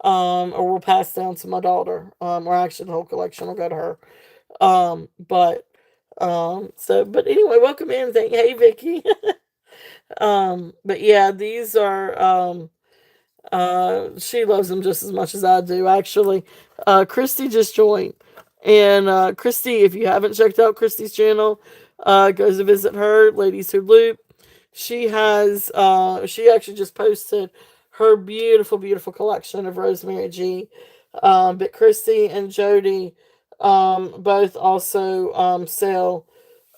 or will pass down to my daughter, or actually the whole collection will go to her. But but anyway, welcome in. Hey Vicky. But yeah, these are she loves them just as much as I do, actually. Christy just joined. And Christy, if you haven't checked out Christy's channel, go to visit her, Ladies Who Loop. She actually just posted her beautiful, beautiful collection of Rosemary G. But Christy and Jody both also sell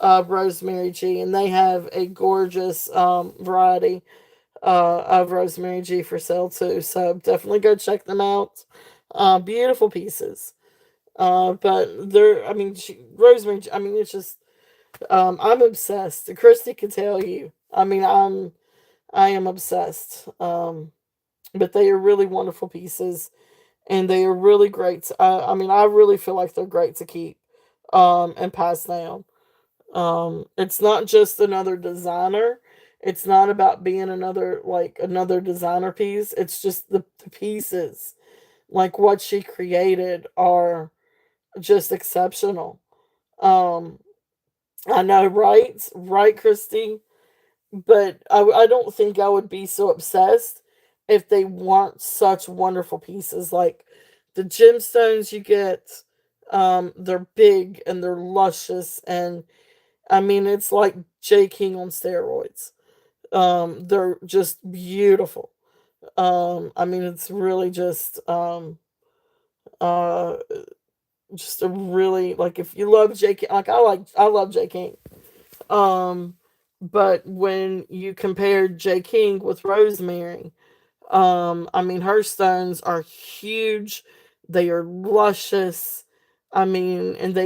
Rosemary G, and they have a gorgeous variety of Rosemary G for sale too. So definitely go check them out. Beautiful pieces. But they're, I mean, Rosemary. I mean, it's just, I'm obsessed. Christy can tell you. I mean, I am obsessed. But they are really wonderful pieces, and they are really great. I mean, I really feel like they're great to keep, and pass down. It's not just another designer. It's not about being another designer piece. It's just the pieces, like what she created, are just exceptional. Um, I know, right? Right, Christy? But I don't think I would be so obsessed if they weren't such wonderful pieces. Like the gemstones you get, they're big and they're luscious, and I mean, it's like J. King on steroids. They're just beautiful. I mean, it's really uh, just a really, like, if you love J. King, I love J. King. Um, but when you compare J. King with Rosemary, I mean, her stones are huge. They are luscious. I mean, and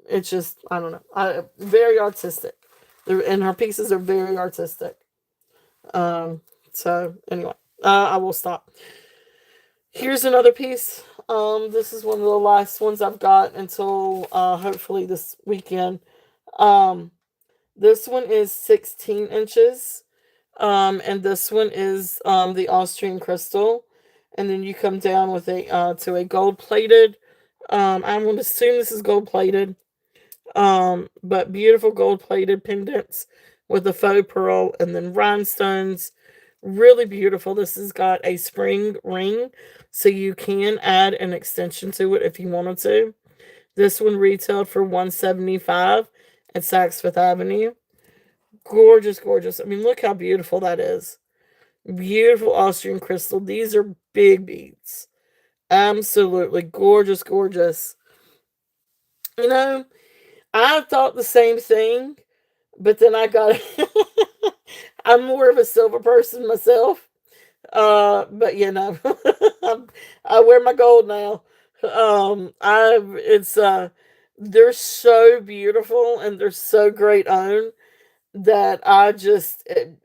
it's just, I don't know, very artistic. And her pieces are very artistic. Um, so anyway, I will stop. Here's another piece. This is one of the last ones I've got until hopefully this weekend. Um, this one is 16 inches. And this one is the Austrian crystal. And then you come down with a to a gold plated. I'm going to assume this is gold plated. But beautiful gold plated pendants with a faux pearl, and then rhinestones Really beautiful. This has got a spring ring, so you can add an extension to it if you wanted to. This one retailed for 175 at Saks Fifth Avenue. Gorgeous, gorgeous. I mean, look how beautiful that is. Beautiful Austrian crystal. These are big beads. Absolutely gorgeous, gorgeous. You know, I thought the same thing, but then I got. I'm more of a silver person myself. But you know, I wear my gold now. They're so beautiful and they're so great on that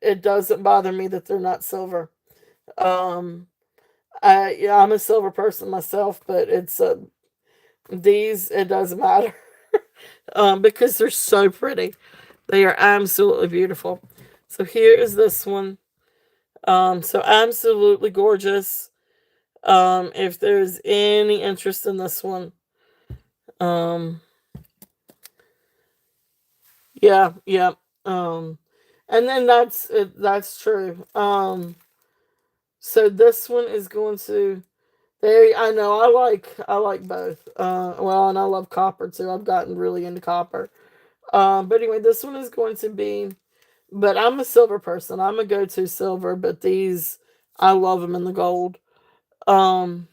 it doesn't bother me that they're not silver. Um, I'm a silver person myself, but these it doesn't matter. Because they're so pretty. They are absolutely beautiful. So here is this one. So absolutely gorgeous. If there's any interest in this one, um, yeah, yeah. Um, and then that's true. So this one is going to there. I know I like both. Well, and I love copper too. I've gotten really into copper. But anyway, this one is going to be. But I'm a silver person. I'm a go-to silver. But these, I love them in the gold. Um,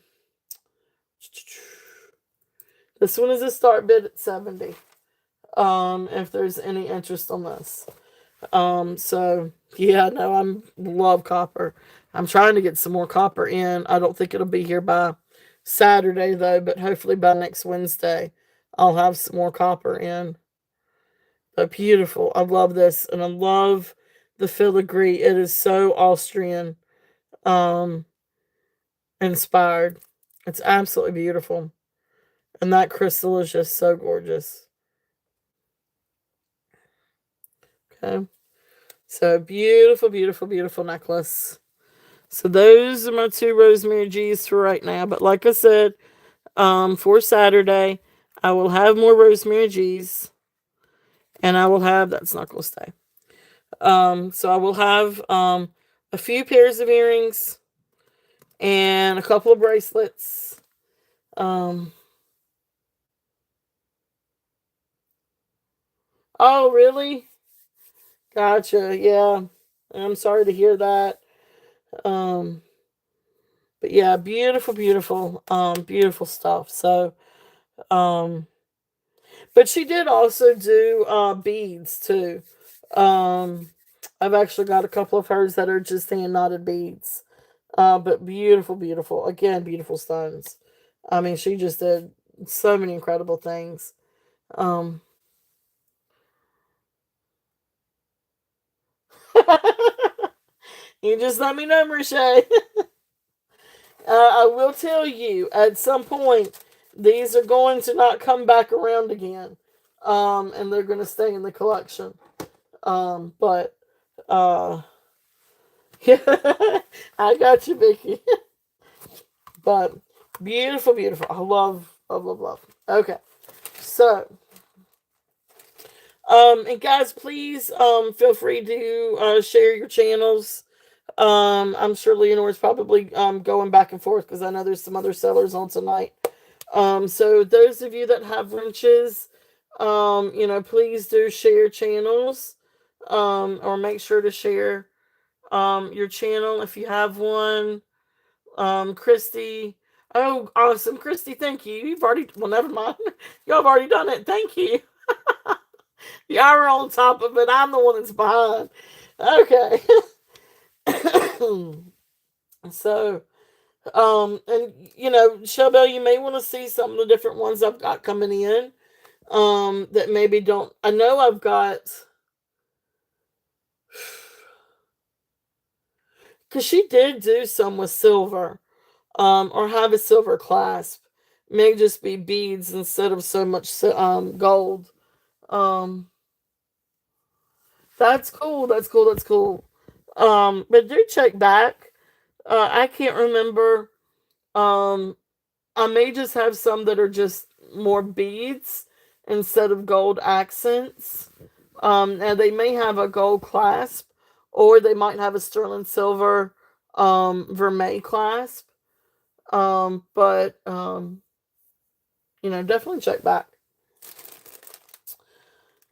this one is a start bid at 70. If there's any interest on this. So yeah, no, I'm love copper. I'm trying to get some more copper in. I don't think it'll be here by Saturday though, but hopefully by next Wednesday I'll have some more copper in. But beautiful. I love this and I love the filigree. It is so Austrian um inspired. It's absolutely beautiful. And that crystal is just so gorgeous. Okay. So beautiful, beautiful, beautiful necklace. So those are my two rosemary G's for right now. But like I said, for Saturday, I will have more rosemary G's. And I will have that's not gonna stay. So I will have a few pairs of earrings and a couple of bracelets. Um oh really? Gotcha, yeah. I'm sorry to hear that. Um but yeah, beautiful, beautiful, beautiful stuff. So um but she did also do beads too. Um, I've actually got a couple of hers that are just hand knotted beads. But beautiful, beautiful. Again, beautiful stones. I mean, she just did so many incredible things. Um, you just let me know, Marie. I will tell you at some point these are going to not come back around again. And they're going to stay in the collection. But yeah, I got you, Vicky. But beautiful, beautiful. I love, love, love, love. Okay, so and guys, please feel free to share your channels. I'm sure Leonore's probably going back and forth because I know there's some other sellers on tonight. So those of you that have wrenches, please do share channels. Or make sure to share your channel if you have one. Christy. Oh, awesome, Christy. Thank you. You've already. Well, never mind. Y'all have already done it. Thank you. Y'all are on top of it. I'm the one that's behind. Okay. So, and Shelbell, you may want to see some of the different ones I've got coming in. That maybe don't. I know I've got. Because she did do some with silver. Or have a silver clasp. May just be beads instead of so much gold. Um, that's cool. That's cool. That's cool. But do check back. I can't remember. Um, I may just have some that are just more beads instead of gold accents. And they may have a gold clasp or they might have a sterling silver vermeil clasp. But definitely check back.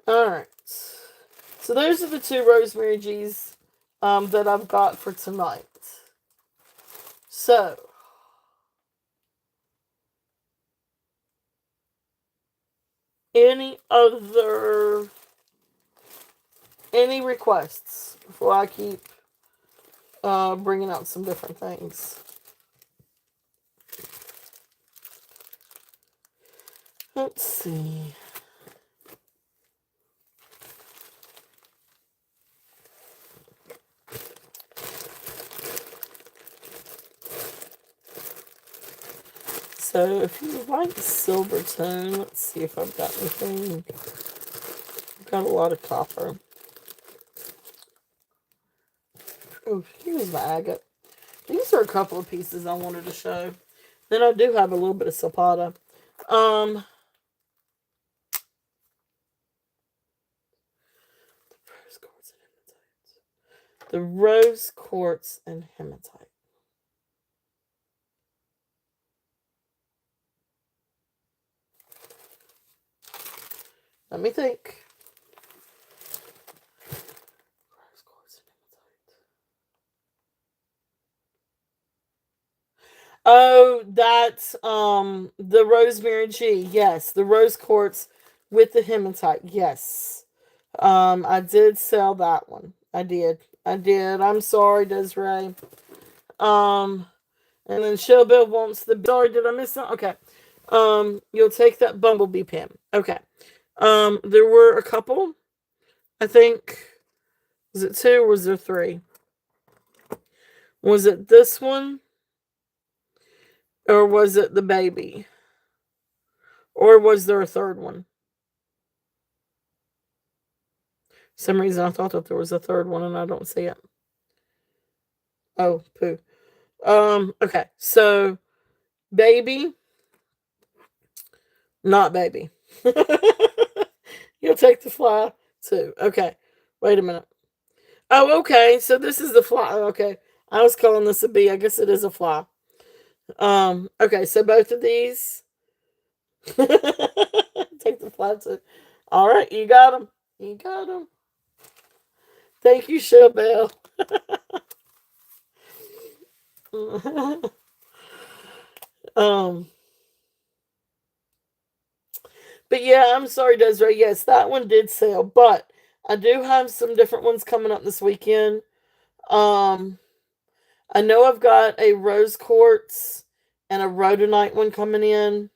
All right. So those are the two Rosemary G's that I've got for tonight. So, any requests before I keep bringing out some different things? Let's see. So if you like silver tone, let's see if I've got anything. I've got a lot of copper. Oh, here's my agate. These are a couple of pieces I wanted to show. Then I do have a little bit of sapata. The rose quartz and hematite. Let me think. Rose quartz and hematite. Oh, that's the Rosemary G. Yes, the rose quartz with the hematite. Yes. I did sell that one. I did. I'm sorry, Desiree. And then Showbill wants the. Sorry, did I miss something? Okay. You'll take that bumblebee pin. Okay. There were a couple. I think. Was it two or was there three? Was it this one? Or was it the baby? Or was there a third one? For some reason I thought that there was a third one and I don't see it. Oh, poo. Okay. So baby. Not baby. You'll take the fly too. Okay. Wait a minute. Oh, okay. So this is the fly. Okay. I was calling this a bee. I guess it is a fly. Okay, so both of these. Take the fly too. All right, you got them. You got them. Thank you, Showbell. um, but yeah, I'm sorry, Desiree. Yes, that one did sell, but I do have some different ones coming up this weekend. Um, I know I've got a rose quartz and a rhodonite one coming in.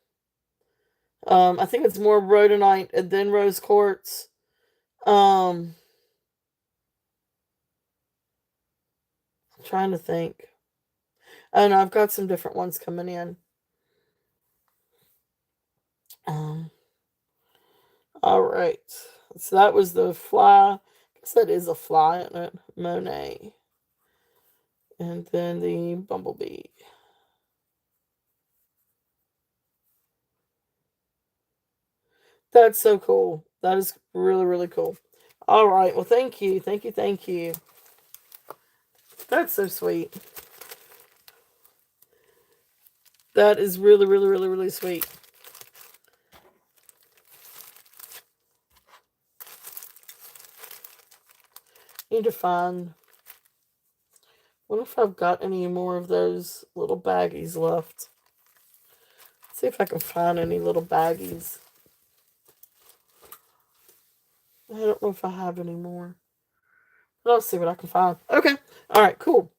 I think it's more rhodonite and then rose quartz. I'm trying to think. Oh no, I've got some different ones coming in. Um, all right. So that was the fly. I guess that is a fly, isn't it? Monet. And then the bumblebee. That's so cool. That is really, really cool. All right. Well, thank you. Thank you. Thank you. That's so sweet. That is really, really, really, really sweet. Need to find. Wonder if I've got any more of those little baggies left. Let's see if I can find any little baggies. I don't know if I have any more. But I'll see what I can find. Okay. All right. Cool.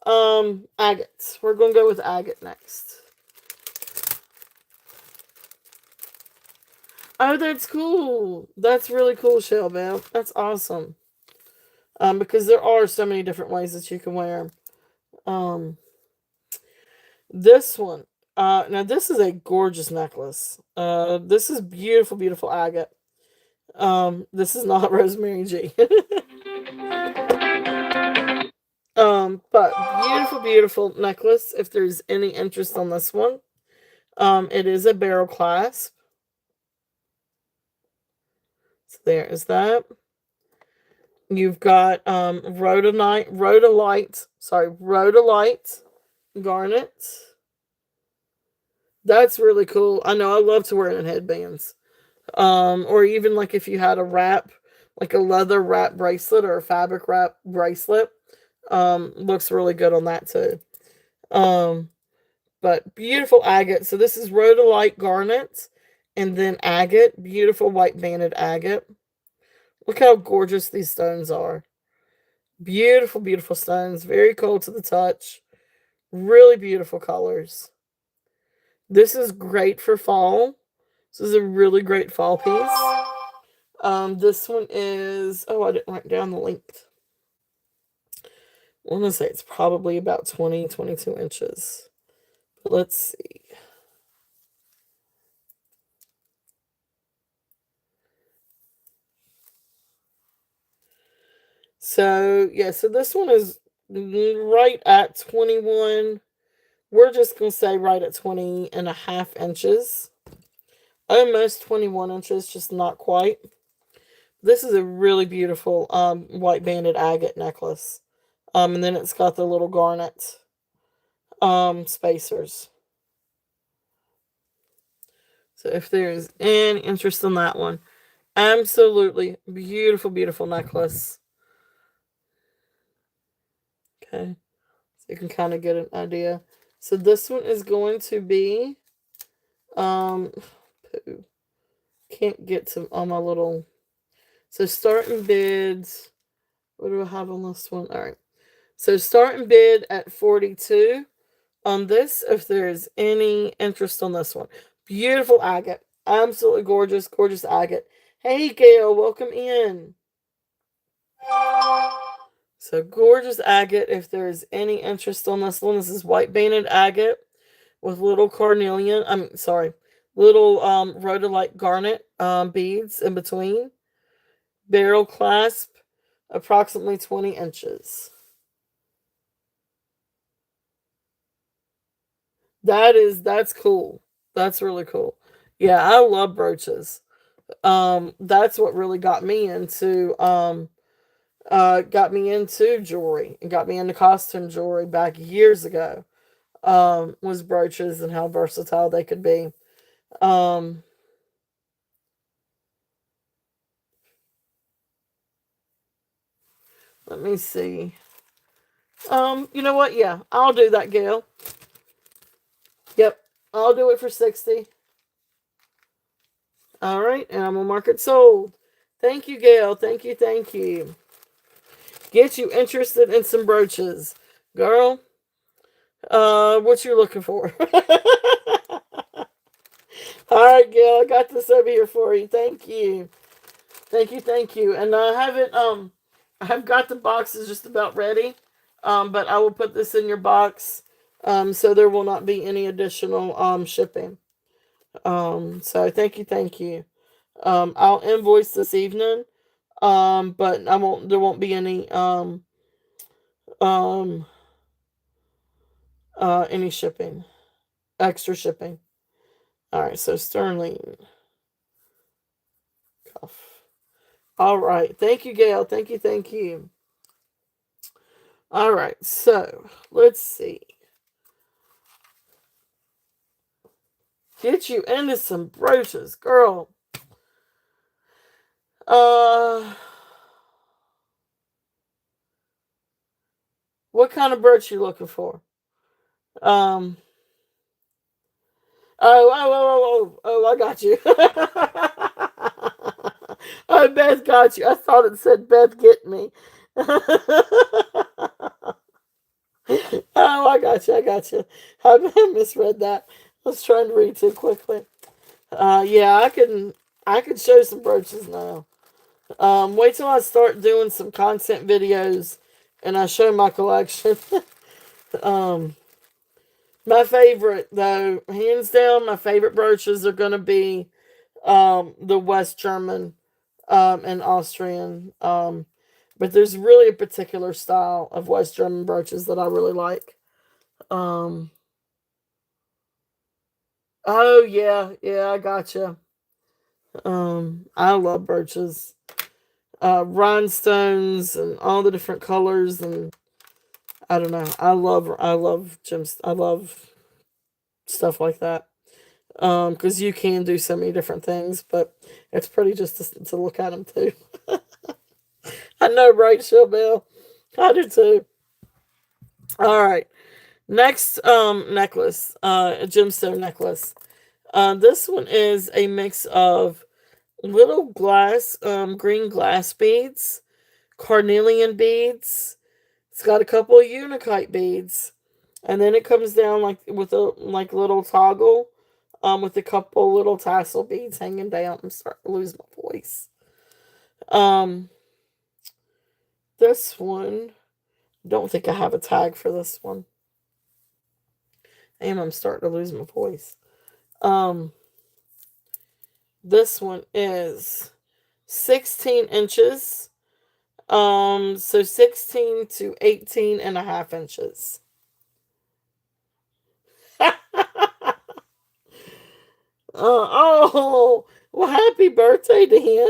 Agates. We're gonna go with agate next. Oh, that's cool. That's really cool, Shellbell. That's awesome. Because there are so many different ways that you can wear. This one. Now this is a gorgeous necklace. This is beautiful, beautiful agate. This is not Rosemary G. But beautiful, beautiful necklace. If there's any interest on this one, it is a barrel clasp. So there is that. You've got rhodolite garnet. That's really cool. I know I love to wear it in headbands. Or even like if you had a wrap, like a leather wrap bracelet or a fabric wrap bracelet, looks really good on that too. Um, but beautiful agate. So this is rhodolite garnet, and then agate, beautiful white banded agate. Look how gorgeous these stones are. Beautiful, beautiful stones. Very cold to the touch. Really beautiful colors. This is great for fall. This is a really great fall piece. This one is, oh, I didn't write down the length. I want to say it's probably about 20, 22 inches. But let's see. So, yeah, so this one is right at 21. We're just going to say right at 20.5 inches. Almost 21 inches, just not quite. This is a really beautiful white banded agate necklace. And then it's got the little garnet spacers. So if there's any interest in that one, absolutely beautiful, beautiful necklace. Okay, so you can kind of get an idea. So this one is going to be, um, can't get to all my little. So starting bids. What do I have on this one? All right. So starting bid at 42 on this. If there's any interest on this one, beautiful agate, absolutely gorgeous, gorgeous agate. Hey Gail, welcome in. So gorgeous agate. If there's any interest on this one, this is white banded agate with little carnelian. I'm sorry, little rhodolite garnet beads in between. Barrel clasp, approximately 20 inches. That's cool. That's really cool. Yeah, I love brooches. That's what really got me into jewelry and got me into costume jewelry back years ago. Was brooches and how versatile they could be. Um, Let me see. You know what? Yeah, I'll do that, Gail. Yep, I'll do it for 60. All right, and I'm gonna mark it sold. Thank you, Gail. Thank you, thank you. Get you interested in some brooches, girl. What you looking for? All right, Gail, I got this over here for you. Thank you. Thank you, thank you. And I haven't I've got the boxes just about ready. But I will put this in your box. So there will not be any additional shipping. So thank you, thank you. I'll invoice this evening. But I won't there won't be um any shipping. Extra shipping. Alright, so Sterling Cuff. All right. Thank you, Gail. Thank you. Thank you. All right. So let's see. Get you into some brooches, girl. Uh, what kind of brooch you looking for? Um. Oh! I got you. Oh, Beth got you. I thought it said Beth get me. Oh, I got you. I got you. I misread that. I was trying to read too quickly. Yeah, I can show some brooches now. Wait till I start doing some content videos and I show my collection. um, my favorite though, hands down, my favorite brooches are gonna be the West German and Austrian. But there's really a particular style of West German brooches that I really like. Um, oh yeah, yeah, I gotcha. I love brooches. rhinestones and all the different colors, and I don't know. I love gems. I love stuff like that. Because you can do so many different things, but it's pretty just to look at them too. I know, right, Shelbell? I do too. All right. Next necklace, a gemstone necklace. This one is a mix of little green glass beads, carnelian beads. It's got a couple of unakite beads, and then it comes down like with a like little toggle, with a couple little tassel beads hanging down. I'm starting to lose my voice. Um, this one, don't think I have a tag for this one. And I'm starting to lose my voice. Um, this one is 16 inches. So 16 to 18 and a half inches. Oh, well, happy birthday to him.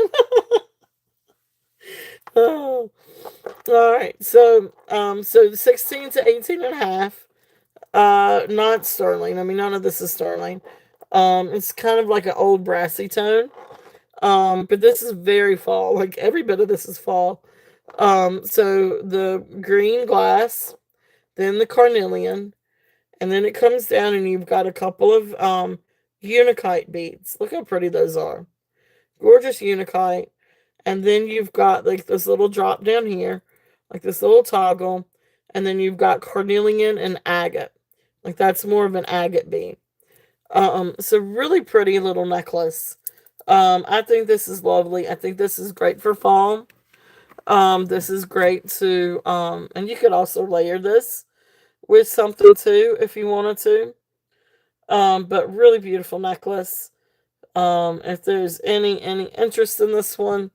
Oh, all right. So 16 to 18 and a half. Not sterling. I mean, none of this is sterling. It's kind of like an old brassy tone. But this is very fall. Like every bit of this is fall. So the green glass, then the carnelian, and then it comes down and you've got a couple of unakite beads. Look how pretty those are. Gorgeous unakite. And then you've got like this little drop down here, like this little toggle, and then you've got carnelian and agate. Like that's more of an agate bead. So really pretty little necklace. I think this is lovely. I think this is great for fall. This is great to and you could also layer this with something too if you wanted to. But really beautiful necklace. If there's any interest in this one,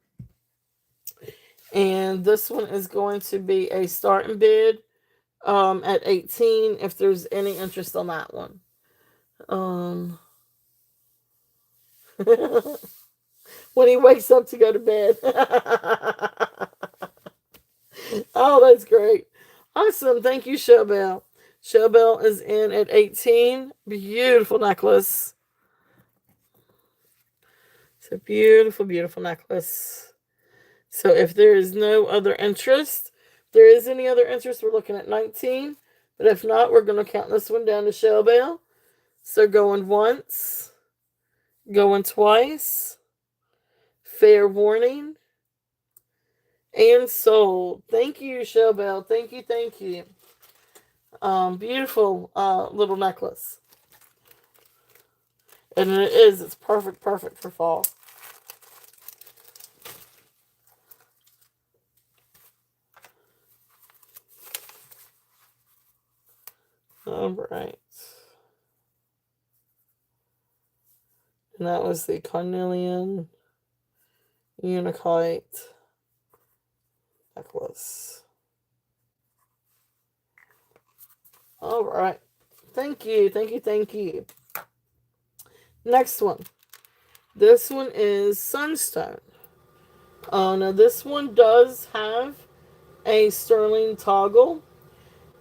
and this one is going to be a starting bid at 18 if there's any interest on that one. Um when he wakes up to go to bed. Oh, that's great. Awesome. Thank you, Showbell. Showbell is in at 18. Beautiful necklace. It's a beautiful, beautiful necklace. So if there is no other interest, if there is any other interest, we're looking at 19. But if not, we're going to count this one down to Showbell. So going once, going twice, fair warning, and sold. Thank you, Showbell. Thank you, thank you. Beautiful little necklace. And it is. It's perfect, perfect for fall. All right. And that was the carnelian unakite necklace. All right. Thank you, thank you, thank you. Next one. This one is sunstone. Now this one does have a sterling toggle,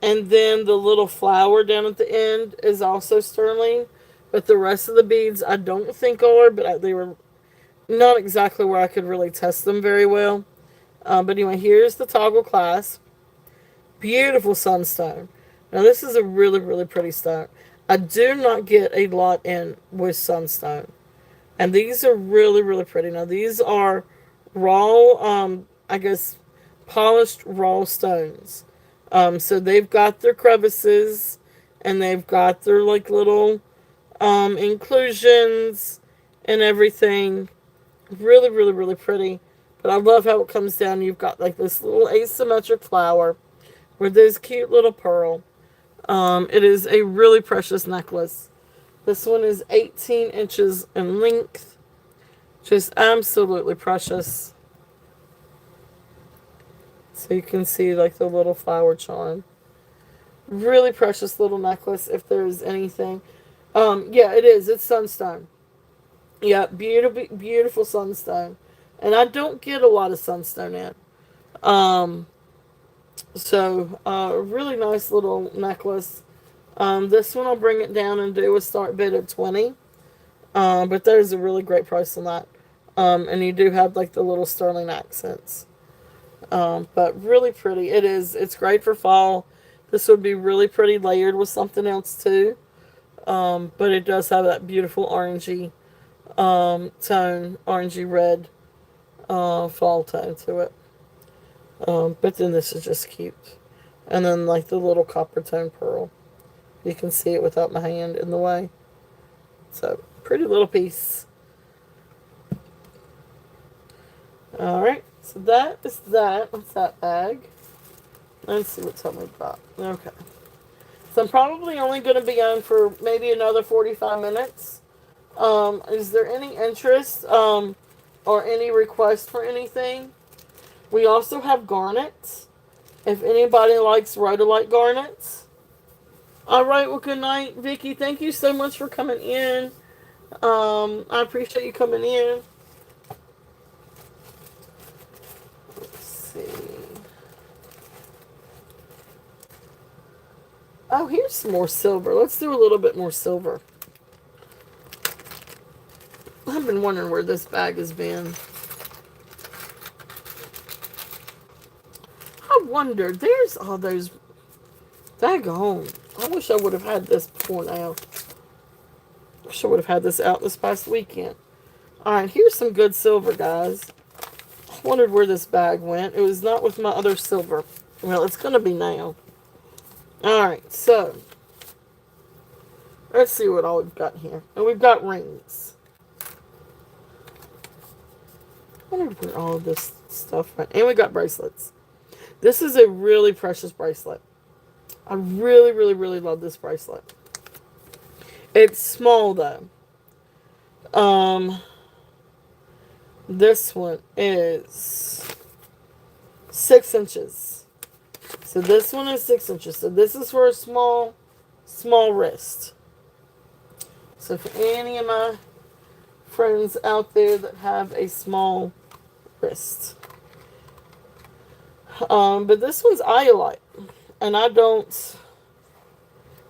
and then the little flower down at the end is also sterling, but the rest of the beads I don't think are, but they were not exactly where I could really test them very well. But anyway, here's the toggle clasp. Beautiful sunstone. Now this is a really, really pretty stone. I do not get a lot in with sunstone. And these are really, really pretty. Now these are raw, I guess, polished raw stones. So they've got their crevices and they've got their like little inclusions and everything. Really, really, really pretty. But I love how it comes down. You've got like this little asymmetric flower with this cute little pearl. It is a really precious necklace. This one is 18 inches in length. Just absolutely precious. So you can see like the little flower charm. Really precious little necklace if there's anything. Yeah, it is. It's sunstone. Yeah, beautiful, beautiful sunstone. and I don't get a lot of sunstone in. Um, so really nice little necklace. This one I'll bring it down and do a start bid at 20. But there's a really great price on that. And you do have like the little sterling accents. But really pretty. It is. It's great for fall. This would be really pretty layered with something else too. But it does have that beautiful orangey tone, orangey red fall tone to it. But then this is just cute. And then like the little copper tone pearl. You can see it without my hand in the way. So pretty little piece. Alright, so that is that. What's that bag? Let's see what's on we've got. Okay. So I'm probably only going to be on for maybe another 45 minutes. Is there any interest or any request for anything? We also have garnets. If anybody likes rhodolite garnets. Alright, well, good night, Vicky. Thank you so much for coming in. I appreciate you coming in. Let's see. Oh, here's some more silver. Let's do a little bit more silver. I've been wondering where this bag has been. I wondered. There's all those. Daggone. I wish I would have had this before now. I wish I would have had this out this past weekend. Alright, here's some good silver, guys. I wondered where this bag went. It was not with my other silver. Well, it's going to be now. Alright, so. Let's see what all we've got here. And we've got rings. I wonder where all of this stuff went. And we got bracelets. This is a really precious bracelet. I really, really, really love this bracelet. It's small though. This one is 6 inches. So this one is 6 inches. So this is for a small wrist. So for any of my friends out there that have a small wrist. But this one's iolite. And I don't...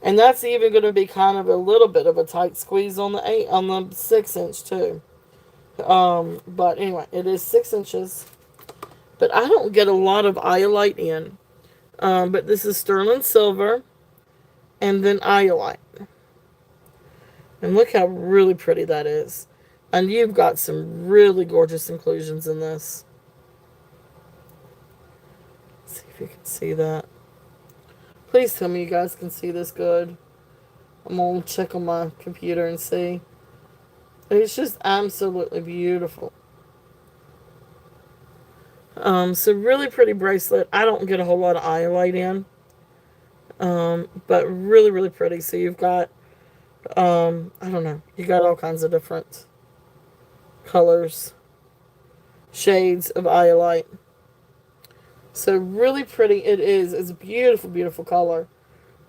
And that's even going to be kind of a little bit of a tight squeeze on the 6 inch too. But anyway, it is 6 inches. But I don't get a lot of iolite in. But this is sterling silver. And then iolite. And look how really pretty that is. And you've got some really gorgeous inclusions in this. Let's see if you can see that. Please tell me you guys can see this good. I'm going to check on my computer and see. It's just absolutely beautiful. So really pretty bracelet. I don't get a whole lot of iolite in. But really, really pretty. So you've got, I don't know. You got all kinds of different colors, shades of iolite. So really pretty it is. It's a beautiful, beautiful color.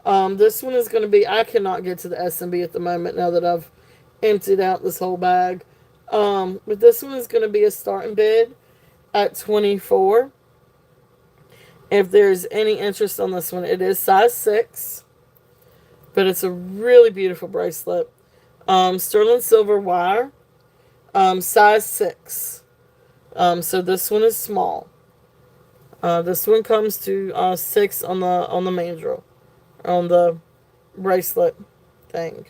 This one is going to be, I cannot get to the S&B at the moment now that I've emptied out this whole bag. But this one is going to be a starting bid at 24. If there's any interest on this one, it is size 6. But it's a really beautiful bracelet. Sterling silver wire. Size 6. So this one is small. This one comes to 6 on the mandrel, on the bracelet thing.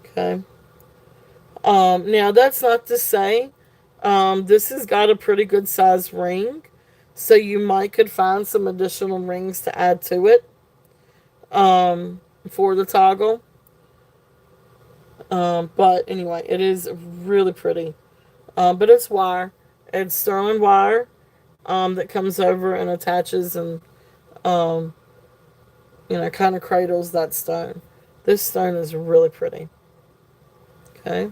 Okay. Now that's not to say this has got a pretty good size ring, so you might could find some additional rings to add to it for the toggle. But anyway, it is really pretty. But it's wire. It's sterling wire. That comes over and attaches and, kind of cradles that stone. This stone is really pretty. Okay.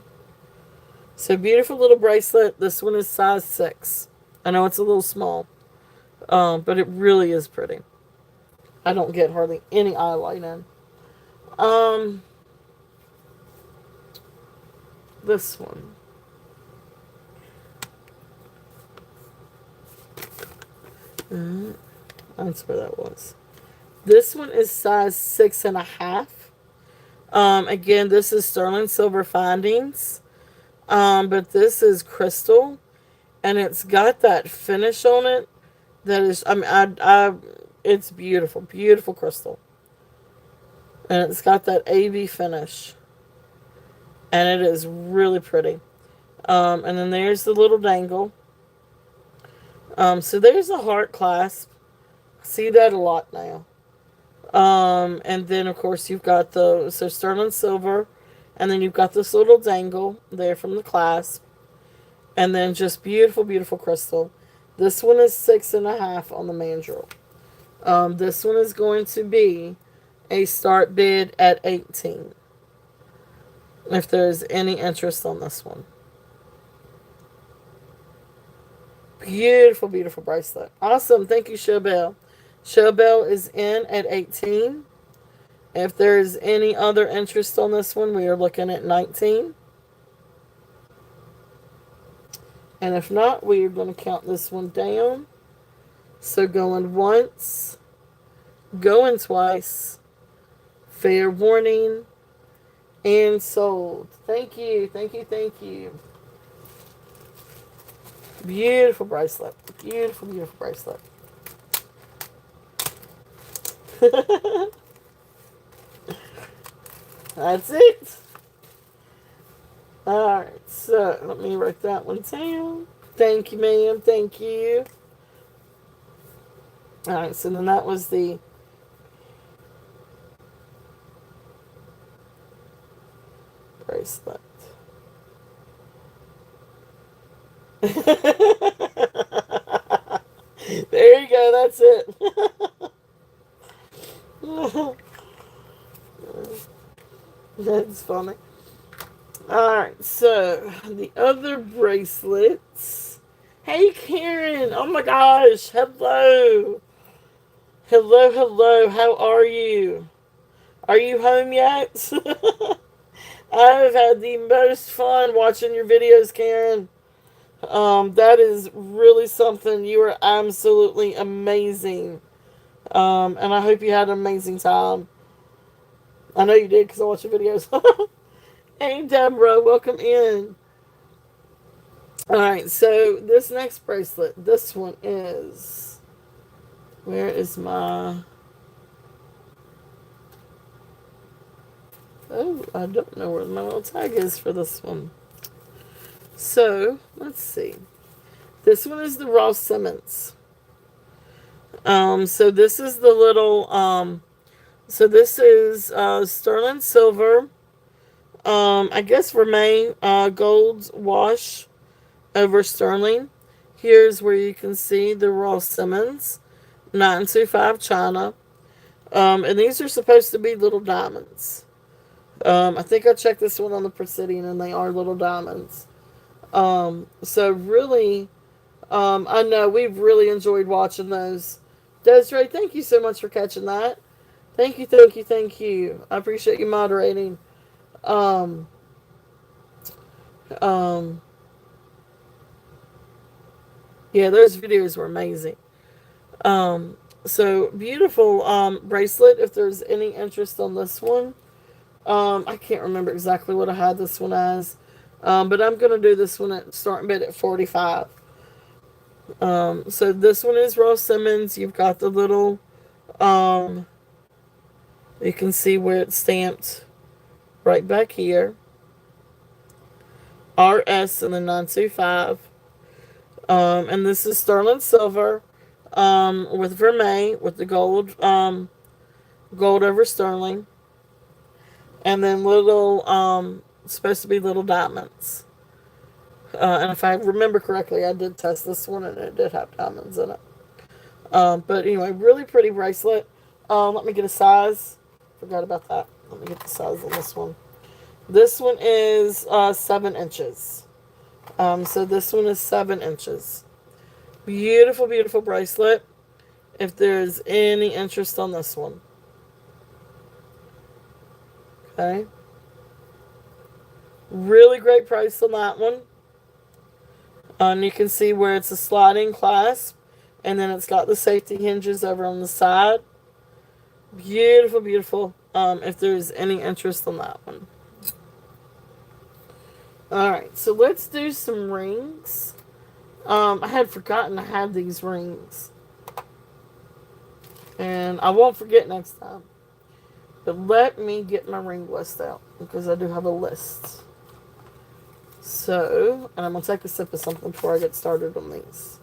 So beautiful little bracelet. This one is size 6. I know it's a little small, but it really is pretty. I don't get hardly any eyeline in. This one. That's where that was. This one is size 6.5. Again, this is sterling silver findings. But this is crystal, and it's got that finish on it that is. I mean, it's beautiful, beautiful crystal, and it's got that AV finish, and it is really pretty. And then there's the little dangle. So there's a heart clasp. See that a lot now. And then of course you've got the sterling silver, and then you've got this little dangle there from the clasp, and then just beautiful, beautiful crystal. This one is 6.5 on the mandrel. This one is going to be a start bid at 18. If there's any interest on this one. Beautiful, beautiful bracelet. Awesome. Thank you, Showbell. Showbell is in at 18. If there's any other interest on this one, we are looking at 19. And if not, we are going to count this one down. So going once, going twice, fair warning, and sold. Thank you, thank you, thank you. Beautiful bracelet. Beautiful, beautiful bracelet. That's it. Alright, so let me write that one down. Thank you, ma'am. Thank you. Alright, so then that was the bracelet. There you go, that's it. That's funny. Alright, so the other bracelets. Hey, Karen. Oh my gosh. Hello. Hello, hello. How are you? Are you home yet? I've had the most fun watching your videos, Karen. That is really something. You are absolutely amazing. And I hope you had an amazing time. I know you did because I watched your videos. Hey, Deborah, welcome in. Alright, so this next bracelet, this one is... Where is my... Oh, I don't know where my little tag is for this one. So, let's see. This one is the Ross Simmons. So this is the little, so this is, sterling silver, I guess vermeil, gold wash over sterling. Here's where you can see the Ross Simmons 925 China. And these are supposed to be little diamonds. I think I checked this one on the Presidian, and they are little diamonds. So really, I know we've really enjoyed watching those. Desiree, thank you so much for catching that. Thank you, thank you, thank you. I appreciate you moderating. Um, um, yeah, those videos were amazing. So beautiful bracelet. If there's any interest on this one, I can't remember exactly what I had this one as, but I'm gonna do this one at starting bid at 45. So this one is Ross Simmons. You've got the little, you can see where it's stamped right back here. RS and then 925. And this is sterling silver, with vermeil, with the gold, gold over sterling. And then little, supposed to be little diamonds. And if I remember correctly, I did test this one and it did have diamonds in it. But anyway, really pretty bracelet. Let me get a size. Forgot about that. Let me get the size on this one. This one is 7 inches. So this one is 7 inches. Beautiful, beautiful bracelet. If there's any interest on this one. Okay. Really great price on that one. You can see where it's a sliding clasp. And then it's got the safety hinges over on the side. Beautiful, beautiful. If there's any interest in that one. Alright, so let's do some rings. I had forgotten I had these rings. And I won't forget next time. But let me get my ring list out, because I do have a list. So, and I'm going to take a sip of something before I get started on these.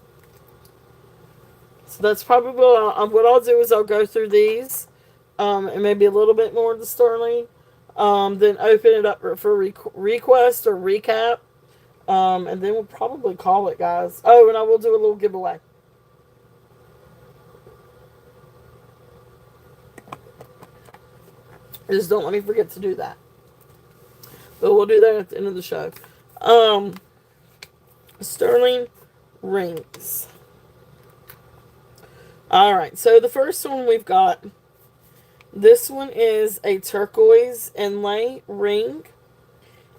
So that's probably what I'll do is I'll go through these, and maybe a little bit more of the sterling. Then open it up for request or recap. And then we'll probably call it, guys. Oh, and I will do a little giveaway. Just don't let me forget to do that. But we'll do that at the end of the show. Sterling rings. Alright, so the first one we've got. This one is a turquoise inlay ring.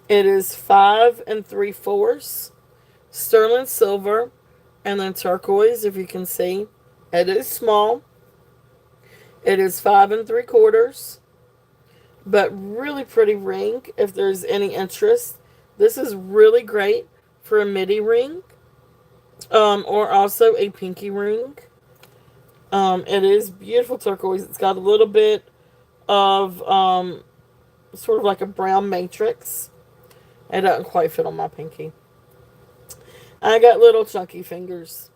It is 5 3/4 sterling silver, and then turquoise, if you can see. It is small. It is 5 3/4, but really pretty ring if there's any interest. This is really great for a midi ring, or also a pinky ring. It is beautiful turquoise. It's got a little bit of sort of like a brown matrix. It doesn't quite fit on my pinky. I got little chunky fingers.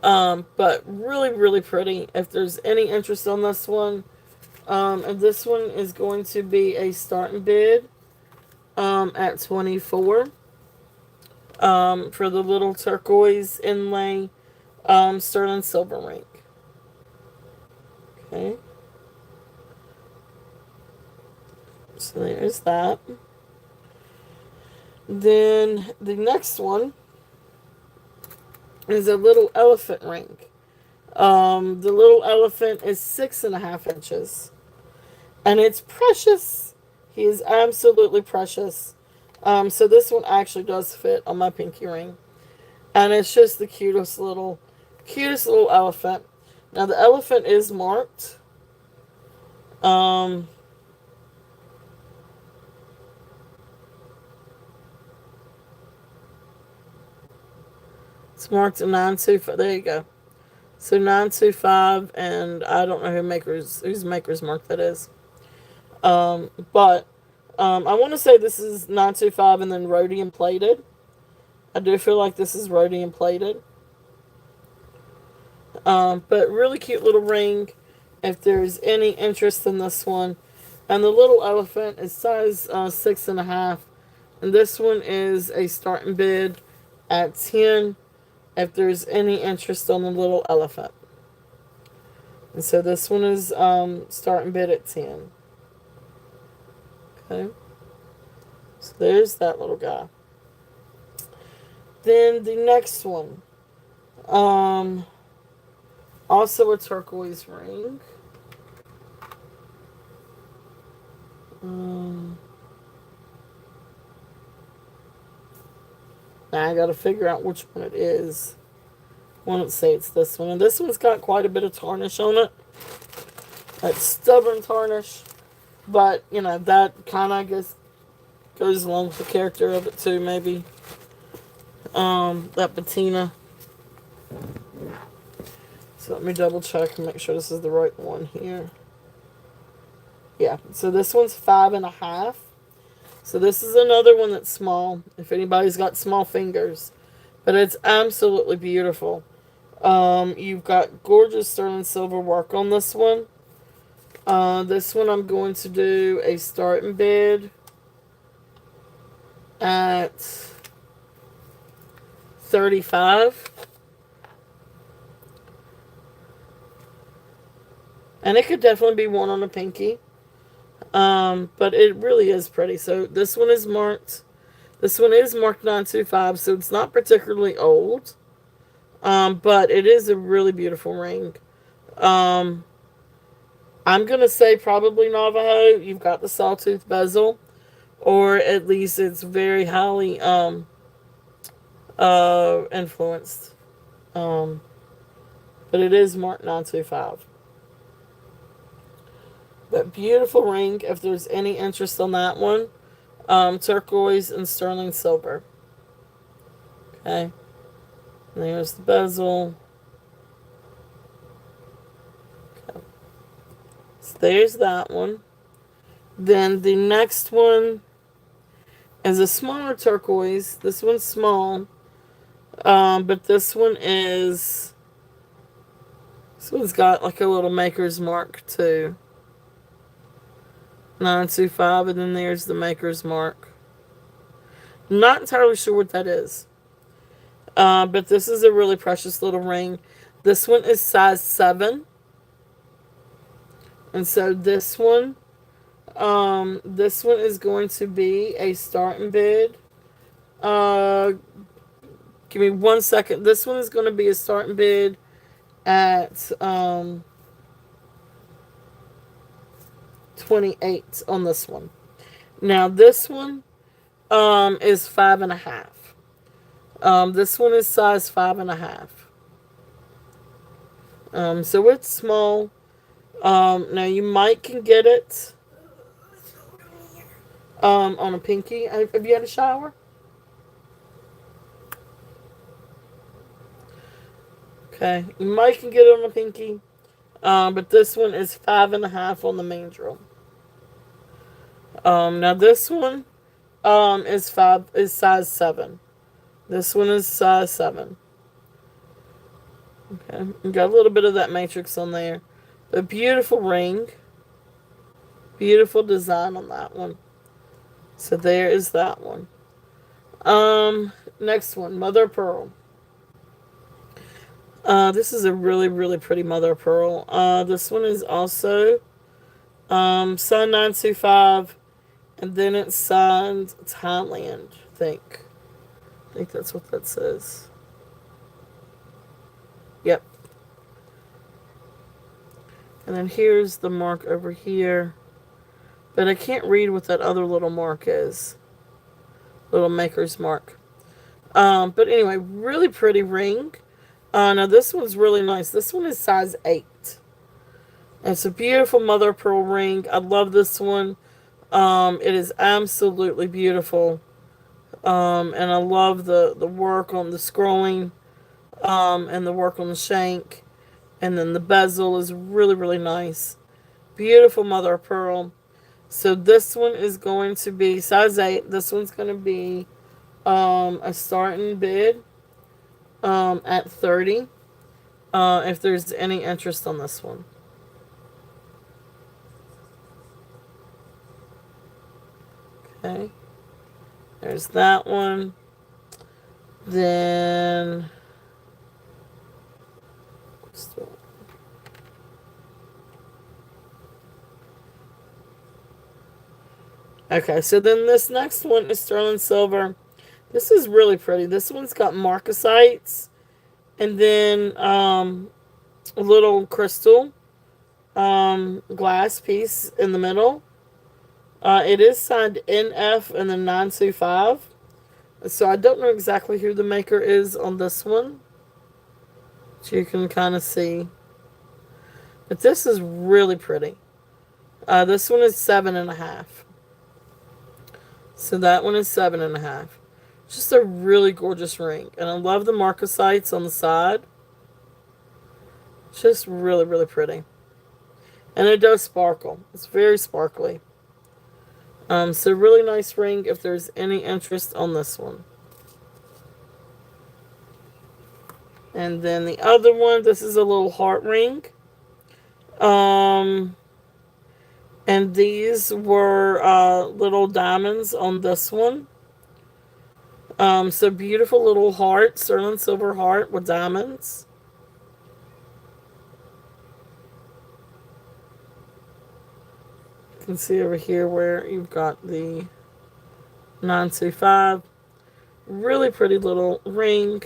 But really, really pretty. If there's any interest on this one, and this one is going to be a starting bid at $24 for the little turquoise inlay sterling silver ring. Okay. So there's that. Then the next one is a little elephant ring. The little elephant is 6.5 inches. And it's precious. He is absolutely precious. So this one actually does fit on my pinky ring. And it's just the cutest little elephant. Now the elephant is marked. It's marked a 925. There you go. So 925, and I don't know whose maker's mark that is. But I want to say this is 925 and then rhodium plated. I do feel like this is rhodium plated. But really cute little ring if there's any interest in this one. And the little elephant is size 6.5. And this one is a starting bid at 10 if there's any interest on the little elephant. And so this one is starting bid at 10. Okay. So there's that little guy. Then the next one. Also a turquoise ring. Now I gotta figure out which one it is. I won't say it's this one. And this one's got quite a bit of tarnish on it. That stubborn tarnish. But, you know, that kind of, I guess, goes along with the character of it too, maybe. That patina. So let me double check and make sure this is the right one here. Yeah, so this one's 5.5. So this is another one that's small, if anybody's got small fingers. But it's absolutely beautiful. You've got gorgeous sterling silver work on this one. This one I'm going to do a starting bid at $35. And it could definitely be worn on a pinky. But it really is pretty. So this one is marked. This one is marked 925, so it's not particularly old. But it is a really beautiful ring. I'm going to say probably Navajo. You've got the sawtooth bezel. Or at least it's very highly influenced. but it is marked 925. But beautiful ring, if there's any interest on that one. Turquoise and sterling silver. Okay. And there's the bezel. Okay. So there's that one. Then the next one is a smaller turquoise. This one's small. But this one's got like a little maker's mark too. 925, and then there's the maker's mark. Not entirely sure what that is. But this is a really precious little ring. This one is size 7. And so this one is going to be a starting bid. Give me 1 second. This one is going to be a starting bid at 28 on this one. Now this one is 5.5. This one is size 5.5. So it's small. Now you might can get it on a pinky. Have you had a shower? Okay, you might can get it on a pinky. But this one is 5.5 on the main drill. Now this one is size 7. This one is size 7. Okay, you got a little bit of that matrix on there. A beautiful ring. Beautiful design on that one. So there is that one. Next one, mother of pearl. This is a really, really pretty mother of pearl. This one is also signed 925, and then it's signed Thailand, I think. I think that's what that says. Yep. And then here's the mark over here. But I can't read what that other little mark is. Little maker's mark. But anyway, really pretty ring. Now this one's really nice. This one is size 8. It's a beautiful mother of pearl ring. I love this one. It is absolutely beautiful. And I love the work on the scrolling. And the work on the shank. And then the bezel is really, really nice. Beautiful mother of pearl. So this one is going to be size 8. This one's going to be a starting bid at 30. If there's any interest on this one. Okay. There's that one. Then okay, so then this next one is sterling silver. This is really pretty. This one's got marcasites and then a little crystal glass piece in the middle. It is signed NF and then 925. So I don't know exactly who the maker is on this one. So you can kind of see. But this is really pretty. This one is 7.5. So that one is 7.5. Just a really gorgeous ring. And I love the marcasites on the side. Just really, really pretty. And it does sparkle. It's very sparkly. So really nice ring if there's any interest on this one. And then the other one, this is a little heart ring. And these were little diamonds on this one. So beautiful little heart, sterling silver heart with diamonds. You can see over here where you've got the 925. Really pretty little ring.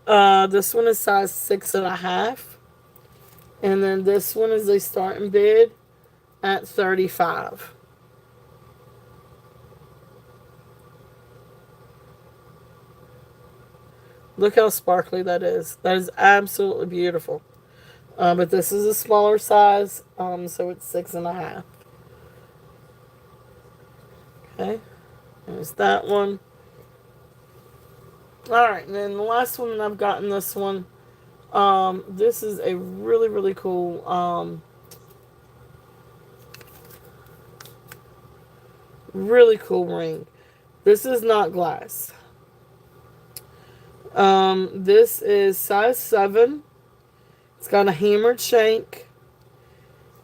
This one is size 6.5. And then this one is a starting bid at 35. Look how sparkly that is. That is absolutely beautiful. But this is a smaller size, so it's 6.5. Okay, there's that one. Alright, and then the last one that I've gotten this one. This is a really, really cool, really cool ring. This is not glass. This is size 7. It's got a hammered shank.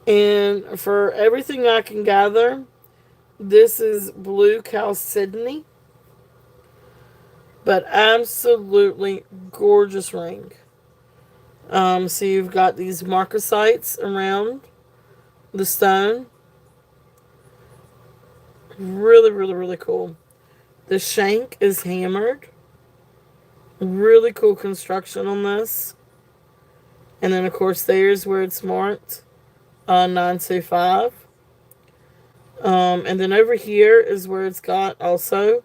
And for everything I can gather, this is blue chalcedony. But absolutely gorgeous ring. So you've got these marcasites around the stone. Really, really, really cool. The shank is hammered. Really cool construction on this. And then, of course, there's where it's marked 925. And then over here is where it's got also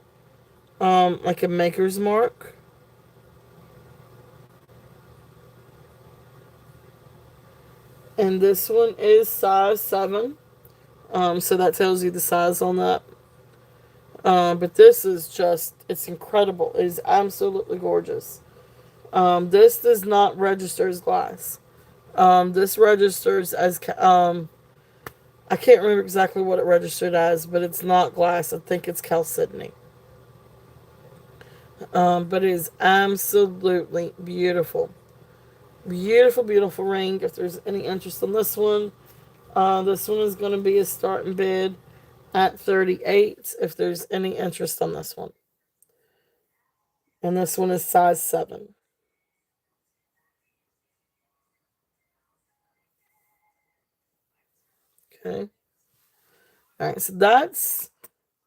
like a maker's mark. And this one is size 7. So that tells you the size on that. But this is just, it's incredible. It is absolutely gorgeous. This does not register as glass. This registers as, I can't remember exactly what it registered as, but it's not glass. I think it's chalcedony. But it is absolutely beautiful. Beautiful, beautiful ring. If there's any interest in this one is going to be a starting bid at 38 if there's any interest on this one. And this one is size 7. Okay. All right, so that's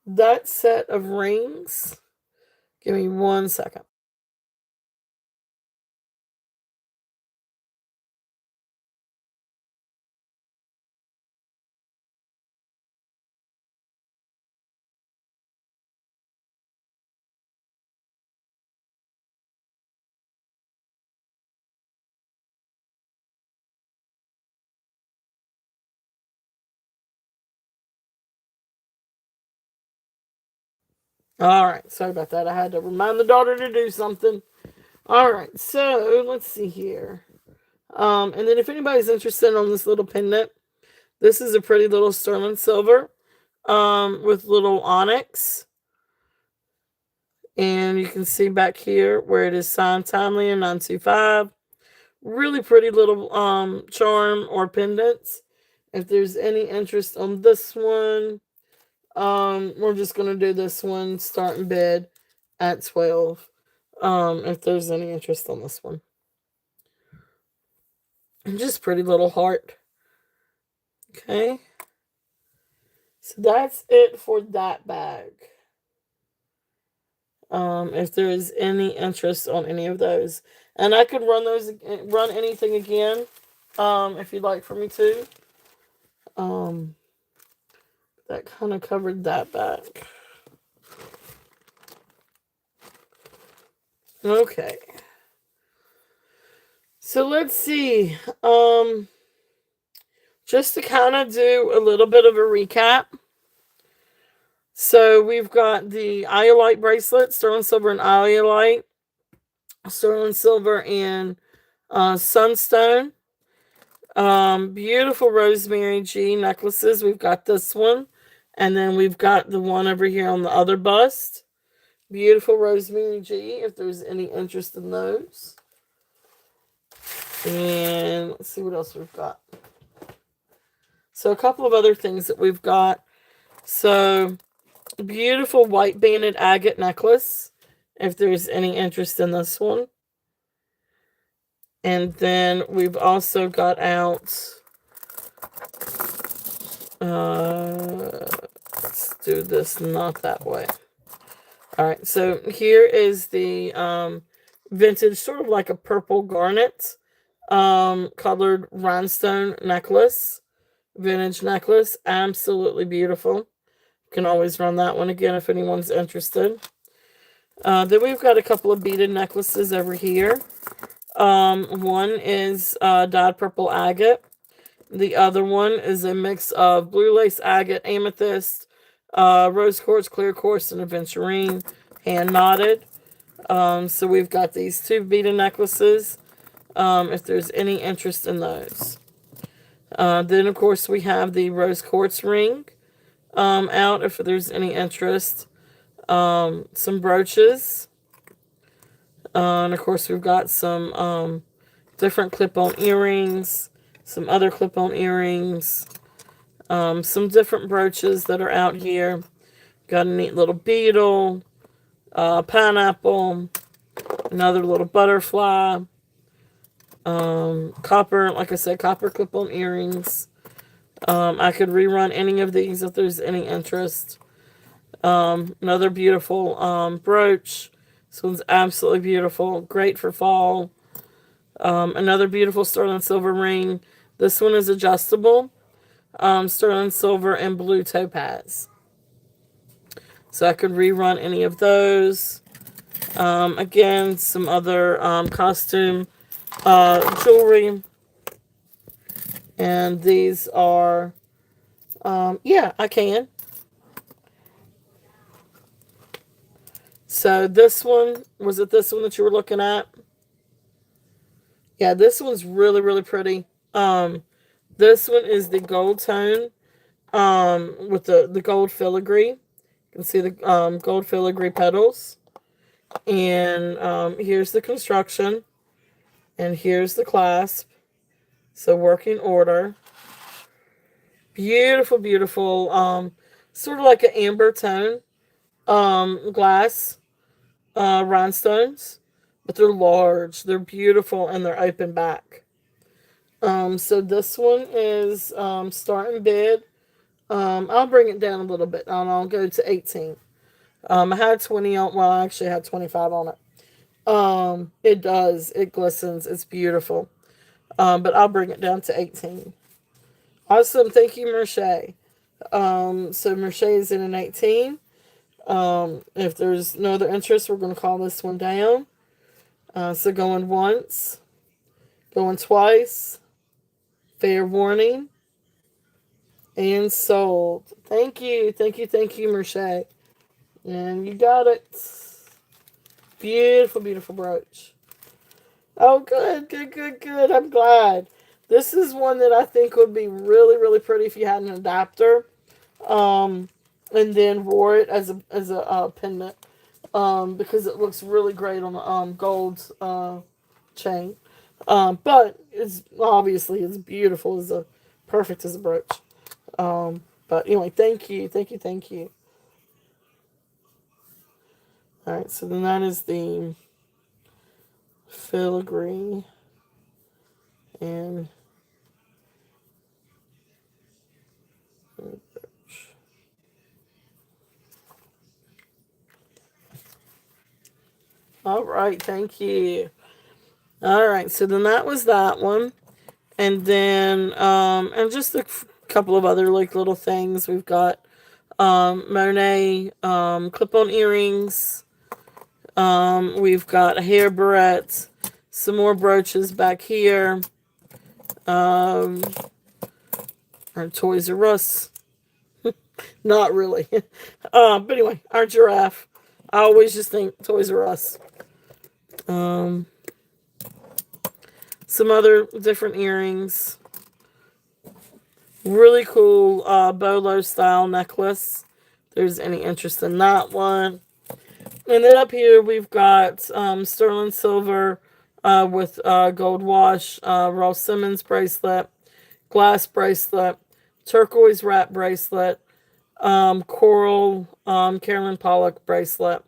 that set of rings. Give me 1 second. All right, sorry about that. I had to remind the daughter to do something. All right, so let's see here. And then if anybody's interested on this little pendant, this is a pretty little sterling silver with little onyx. And you can see back here where it is signed timely in 925. Really pretty little charm or pendants. If there's any interest on this one, we're just gonna do this one starting bid at 12. If there's any interest on this one. And just pretty little heart. Okay. So that's it for that bag. If there is any interest on any of those. And I could run anything again, if you'd like for me to. That kind of covered that back. Okay. So let's see. Just to kind of do a little bit of a recap. So we've got the iolite bracelet, sterling silver and iolite, sterling silver and sunstone. Beautiful rosemary G necklaces. We've got this one. And then we've got the one over here on the other bust. Beautiful rosemary G, if there's any interest in those. And let's see what else we've got. So a couple of other things that we've got. So beautiful white banded agate necklace, if there's any interest in this one. And then we've also got out, let's do this not that way. All right, so here is the vintage, sort of like a purple garnet colored rhinestone necklace, vintage necklace, absolutely beautiful. Can always run that one again if anyone's interested. Then we've got a couple of beaded necklaces over here. One is dyed purple agate. The other one is a mix of blue lace agate, amethyst, rose quartz, clear quartz, and aventurine, hand knotted. So we've got these two beaded necklaces. If there's any interest in those. Then of course we have the rose quartz ring out if there's any interest. Some brooches. And of course we've got some different clip-on earrings, some other clip-on earrings, some different brooches that are out here. Got a neat little beetle, pineapple, another little butterfly, copper, like I said, copper clip-on earrings. I could rerun any of these if there's any interest. Another beautiful brooch. This one's absolutely beautiful. Great for fall. Another beautiful sterling silver ring. This one is adjustable. Sterling silver and blue topaz. So I could rerun any of those. Again, some other costume jewelry. And these are, yeah, I can. So this one, was it this one that you were looking at? Yeah, this one's really, really pretty. This one is the gold tone with the gold filigree. You can see the gold filigree petals. And here's the construction. And here's the clasp. So working order. Beautiful, beautiful. Sort of like an amber tone glass rhinestones. But they're large. They're beautiful and they're open back. So this one is starting bid. I'll bring it down a little bit and I'll go to 18. I had 20 on, well, I actually had 25 on it. It does, it glistens, it's beautiful. But I'll bring it down to 18. Awesome, thank you, Merche. So Merche is in an 18. If there's no other interest, we're going to call this one down. So going once, going twice, fair warning, and sold. Thank you, thank you, thank you, Merche. And you got it. Beautiful, beautiful brooch. Oh, good, good, good, good. I'm glad. This is one that I think would be really, really pretty if you had an adapter. And then wore it as a pendant. Because it looks really great on a gold chain. But it's obviously it's beautiful as a perfect as a brooch. But anyway, thank you, thank you, thank you. All right, so then that is the filigree and all right, thank you. All right, so then that was that one, and then and just a couple of other like little things. We've got Monet clip-on earrings. We've got a hair barrette, some more brooches back here. Our Toys R Us. Not really. But anyway, our giraffe. I always just think Toys R Us. Some other different earrings. Really cool bolo style necklace. If there's any interest in that one. And then up here we've got sterling silver with gold wash, Ross Simmons bracelet, glass bracelet, turquoise wrap bracelet, coral Carolyn Pollock bracelet.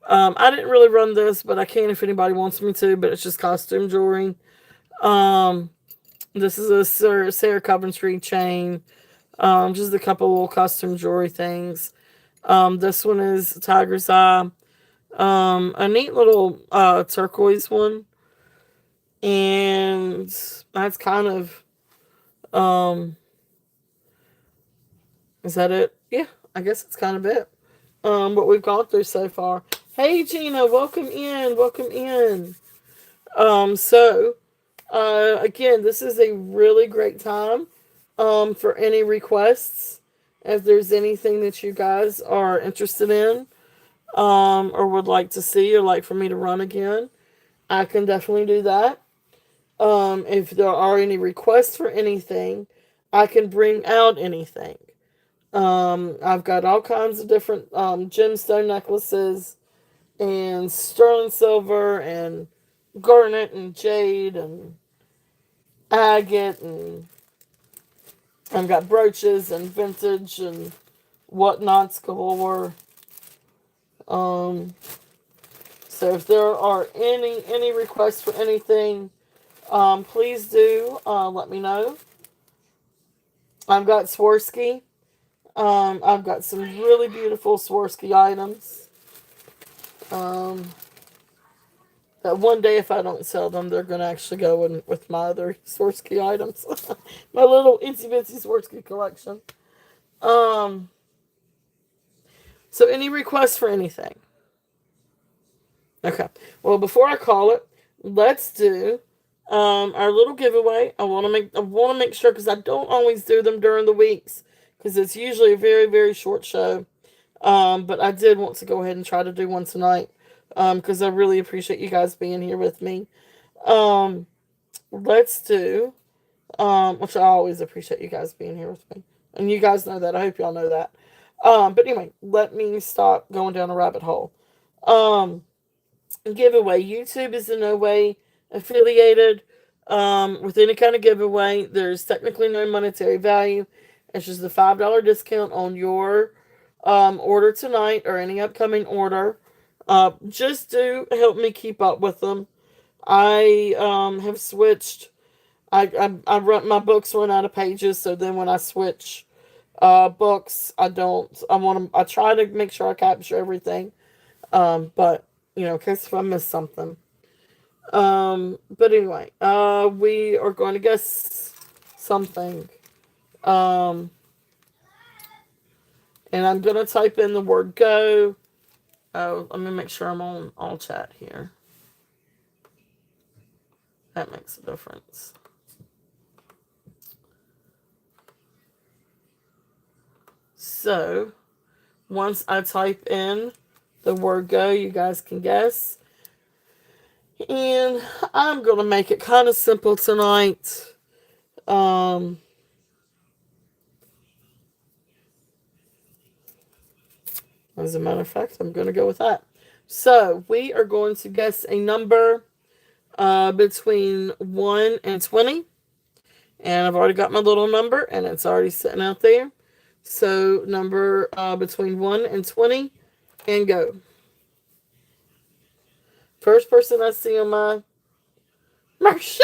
I didn't really run this, but I can if anybody wants me to, but it's just costume jewelry. This is a Sarah Coventry chain. Just a couple little custom jewelry things. This one is Tiger's Eye. A neat little turquoise one. And that's kind of is that it? Yeah, I guess it's kind of it. What we've gone through so far. Hey Gina, welcome in, welcome in. So again, this is a really great time for any requests. If there's anything that you guys are interested in or would like to see or like for me to run again, I can definitely do that. If there are any requests for anything, I can bring out anything. I've got all kinds of different gemstone necklaces and sterling silver and garnet and jade and agate, and I've got brooches and vintage and whatnots galore. Um, so if there are any requests for anything, please do let me know. I've got Swarovski. I've got some really beautiful Swarovski items. Um, that one day, if I don't sell them, they're going to actually go in with my other Swarovski items. My little itsy bitsy Swarovski collection. Um, so any requests for anything? Okay. Well, before I call it, let's do our little giveaway. I want to make sure, because I don't always do them during the weeks, because it's usually a very very short show. But I did want to go ahead and try to do one tonight. Because I really appreciate you guys being here with me. Um, let's do which I always appreciate you guys being here with me, and you guys know that. I hope y'all know that. But anyway, let me stop going down a rabbit hole. Um, giveaway. YouTube is in no way affiliated with any kind of giveaway. There's technically no monetary value. It's just a $5 discount on your order tonight or any upcoming order. Just to help me keep up with them. I have switched. I run my books run out of pages, so then when I switch books, I don't. I want to. I try to make sure I capture everything. But in case if I miss something. But anyway, we are going to guess something. Um, and I'm gonna type in the word go. Oh, let me make sure I'm on all chat here. That makes a difference. So, once I type in the word go, you guys can guess. And I'm going to make it kind of simple tonight. As a matter of fact, I'm going to go with that. So, we are going to guess a number between 1 and 20. And I've already got my little number, and it's already sitting out there. So, number between 1 and 20, and go. First person I see on my Marche.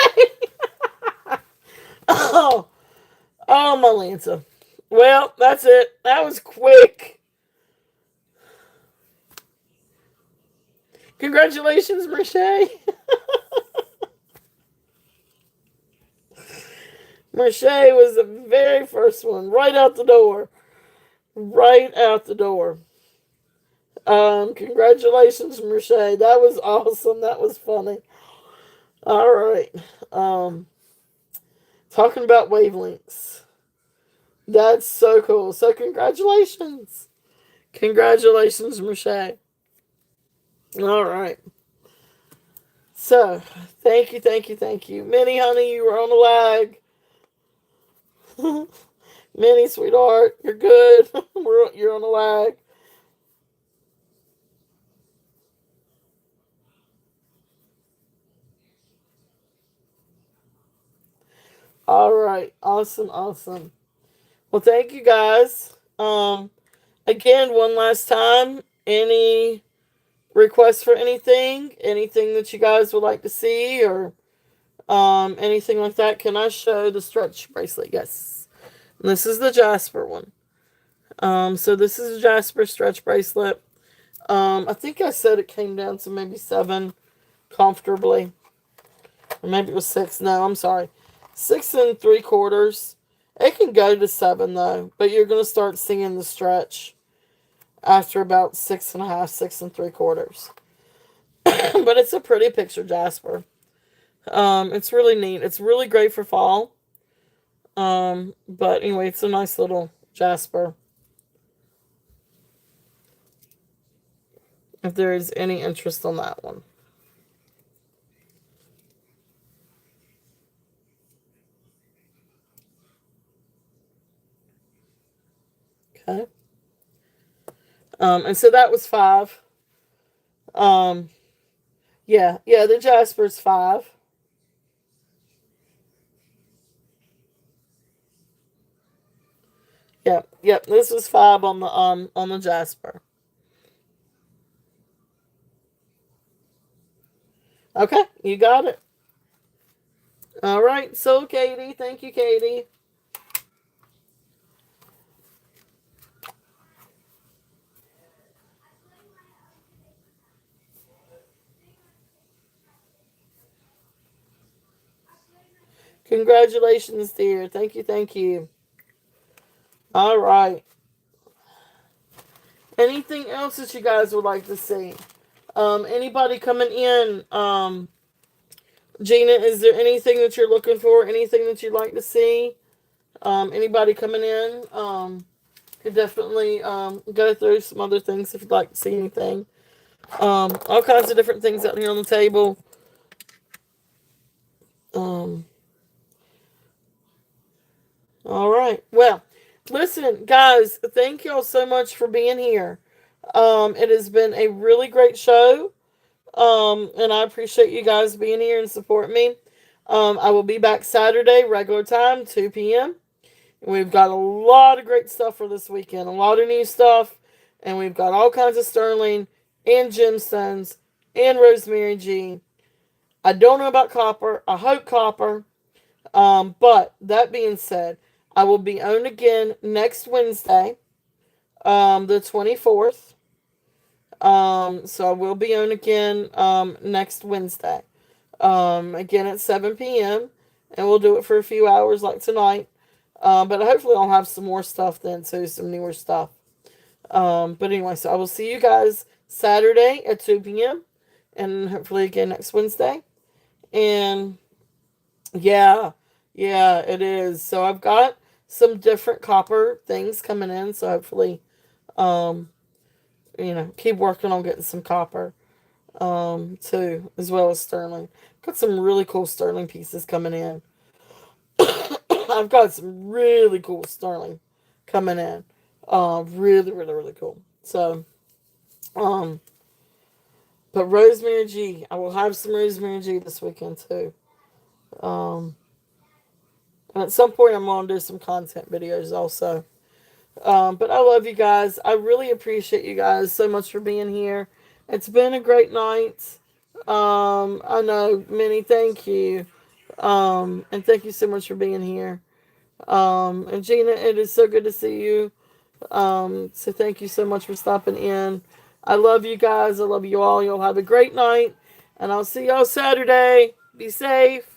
Oh, oh, my Lanta. Well, that's it. That was quick. Congratulations, Marche. Marche was the very first one, right out the door. Right out the door. Congratulations, Marche. That was awesome. That was funny. All right. Talking about wavelengths. That's so cool. So congratulations. Congratulations, Marche. All right. So, thank you, thank you, thank you. Minnie, honey, you were on the lag. Minnie, sweetheart, you're good. You're on the lag. All right. Awesome, awesome. Well, thank you guys. Again, one last time, any requests for anything that you guys would like to see, or anything like that? Can I show the stretch bracelet? Yes. And this is the Jasper one. So this is a Jasper stretch bracelet. I think I said it came down to maybe 7 comfortably. Or maybe it was 6. No, I'm sorry. 6 3/4. It can go to 7 though, but you're gonna start seeing the stretch after about 6.5, 6 3/4. But it's a pretty picture Jasper. It's really neat. It's really great for fall. But anyway, it's a nice little jasper. If there is any interest on that one. Okay. And so that was five. Um, yeah, the jasper's five. Yep. This was five on the jasper. Okay, you got it. All right. So, Katie, thank you, Katie. Congratulations, dear. Thank you, thank you. All right. Anything else that you guys would like to see? Anybody coming in? Gina, is there anything that you're looking for? Anything that you'd like to see? Anybody coming in? Could definitely go through some other things if you'd like to see anything. All kinds of different things out here on the table. Um, all right. Well, listen, guys, thank y'all so much for being here. It has been a really great show. And I appreciate you guys being here and support me. I will be back Saturday, regular time, 2 p.m. We've got a lot of great stuff for this weekend, a lot of new stuff, and we've got all kinds of sterling and gemstones and rosemary G. I don't know about copper. I hope copper. But that being said, I will be on again next Wednesday, the 24th. So I will be on again next Wednesday. Again at 7 p.m. And we'll do it for a few hours like tonight. But hopefully I'll have some more stuff then too, some newer stuff. But anyway, so I will see you guys Saturday at 2 p.m. and hopefully again next Wednesday. And yeah, yeah, it is. So I've got some different copper things coming in. So hopefully, um, keep working on getting some copper, too, as well as sterling. Got some really cool sterling pieces coming in. I've got some really cool sterling coming in. Really, really, really cool. So, um, but rosemary G, I will have some rosemary G this weekend too. Um, and at some point I'm gonna do some content videos also. But I love you guys. I really appreciate you guys so much for being here. It's been a great night. I know, Minnie, thank you. And thank you so much for being here. And Gina, it is so good to see you. So thank you so much for stopping in. I love you guys. I love you all. You'll have a great night. And I'll see y'all Saturday. Be safe.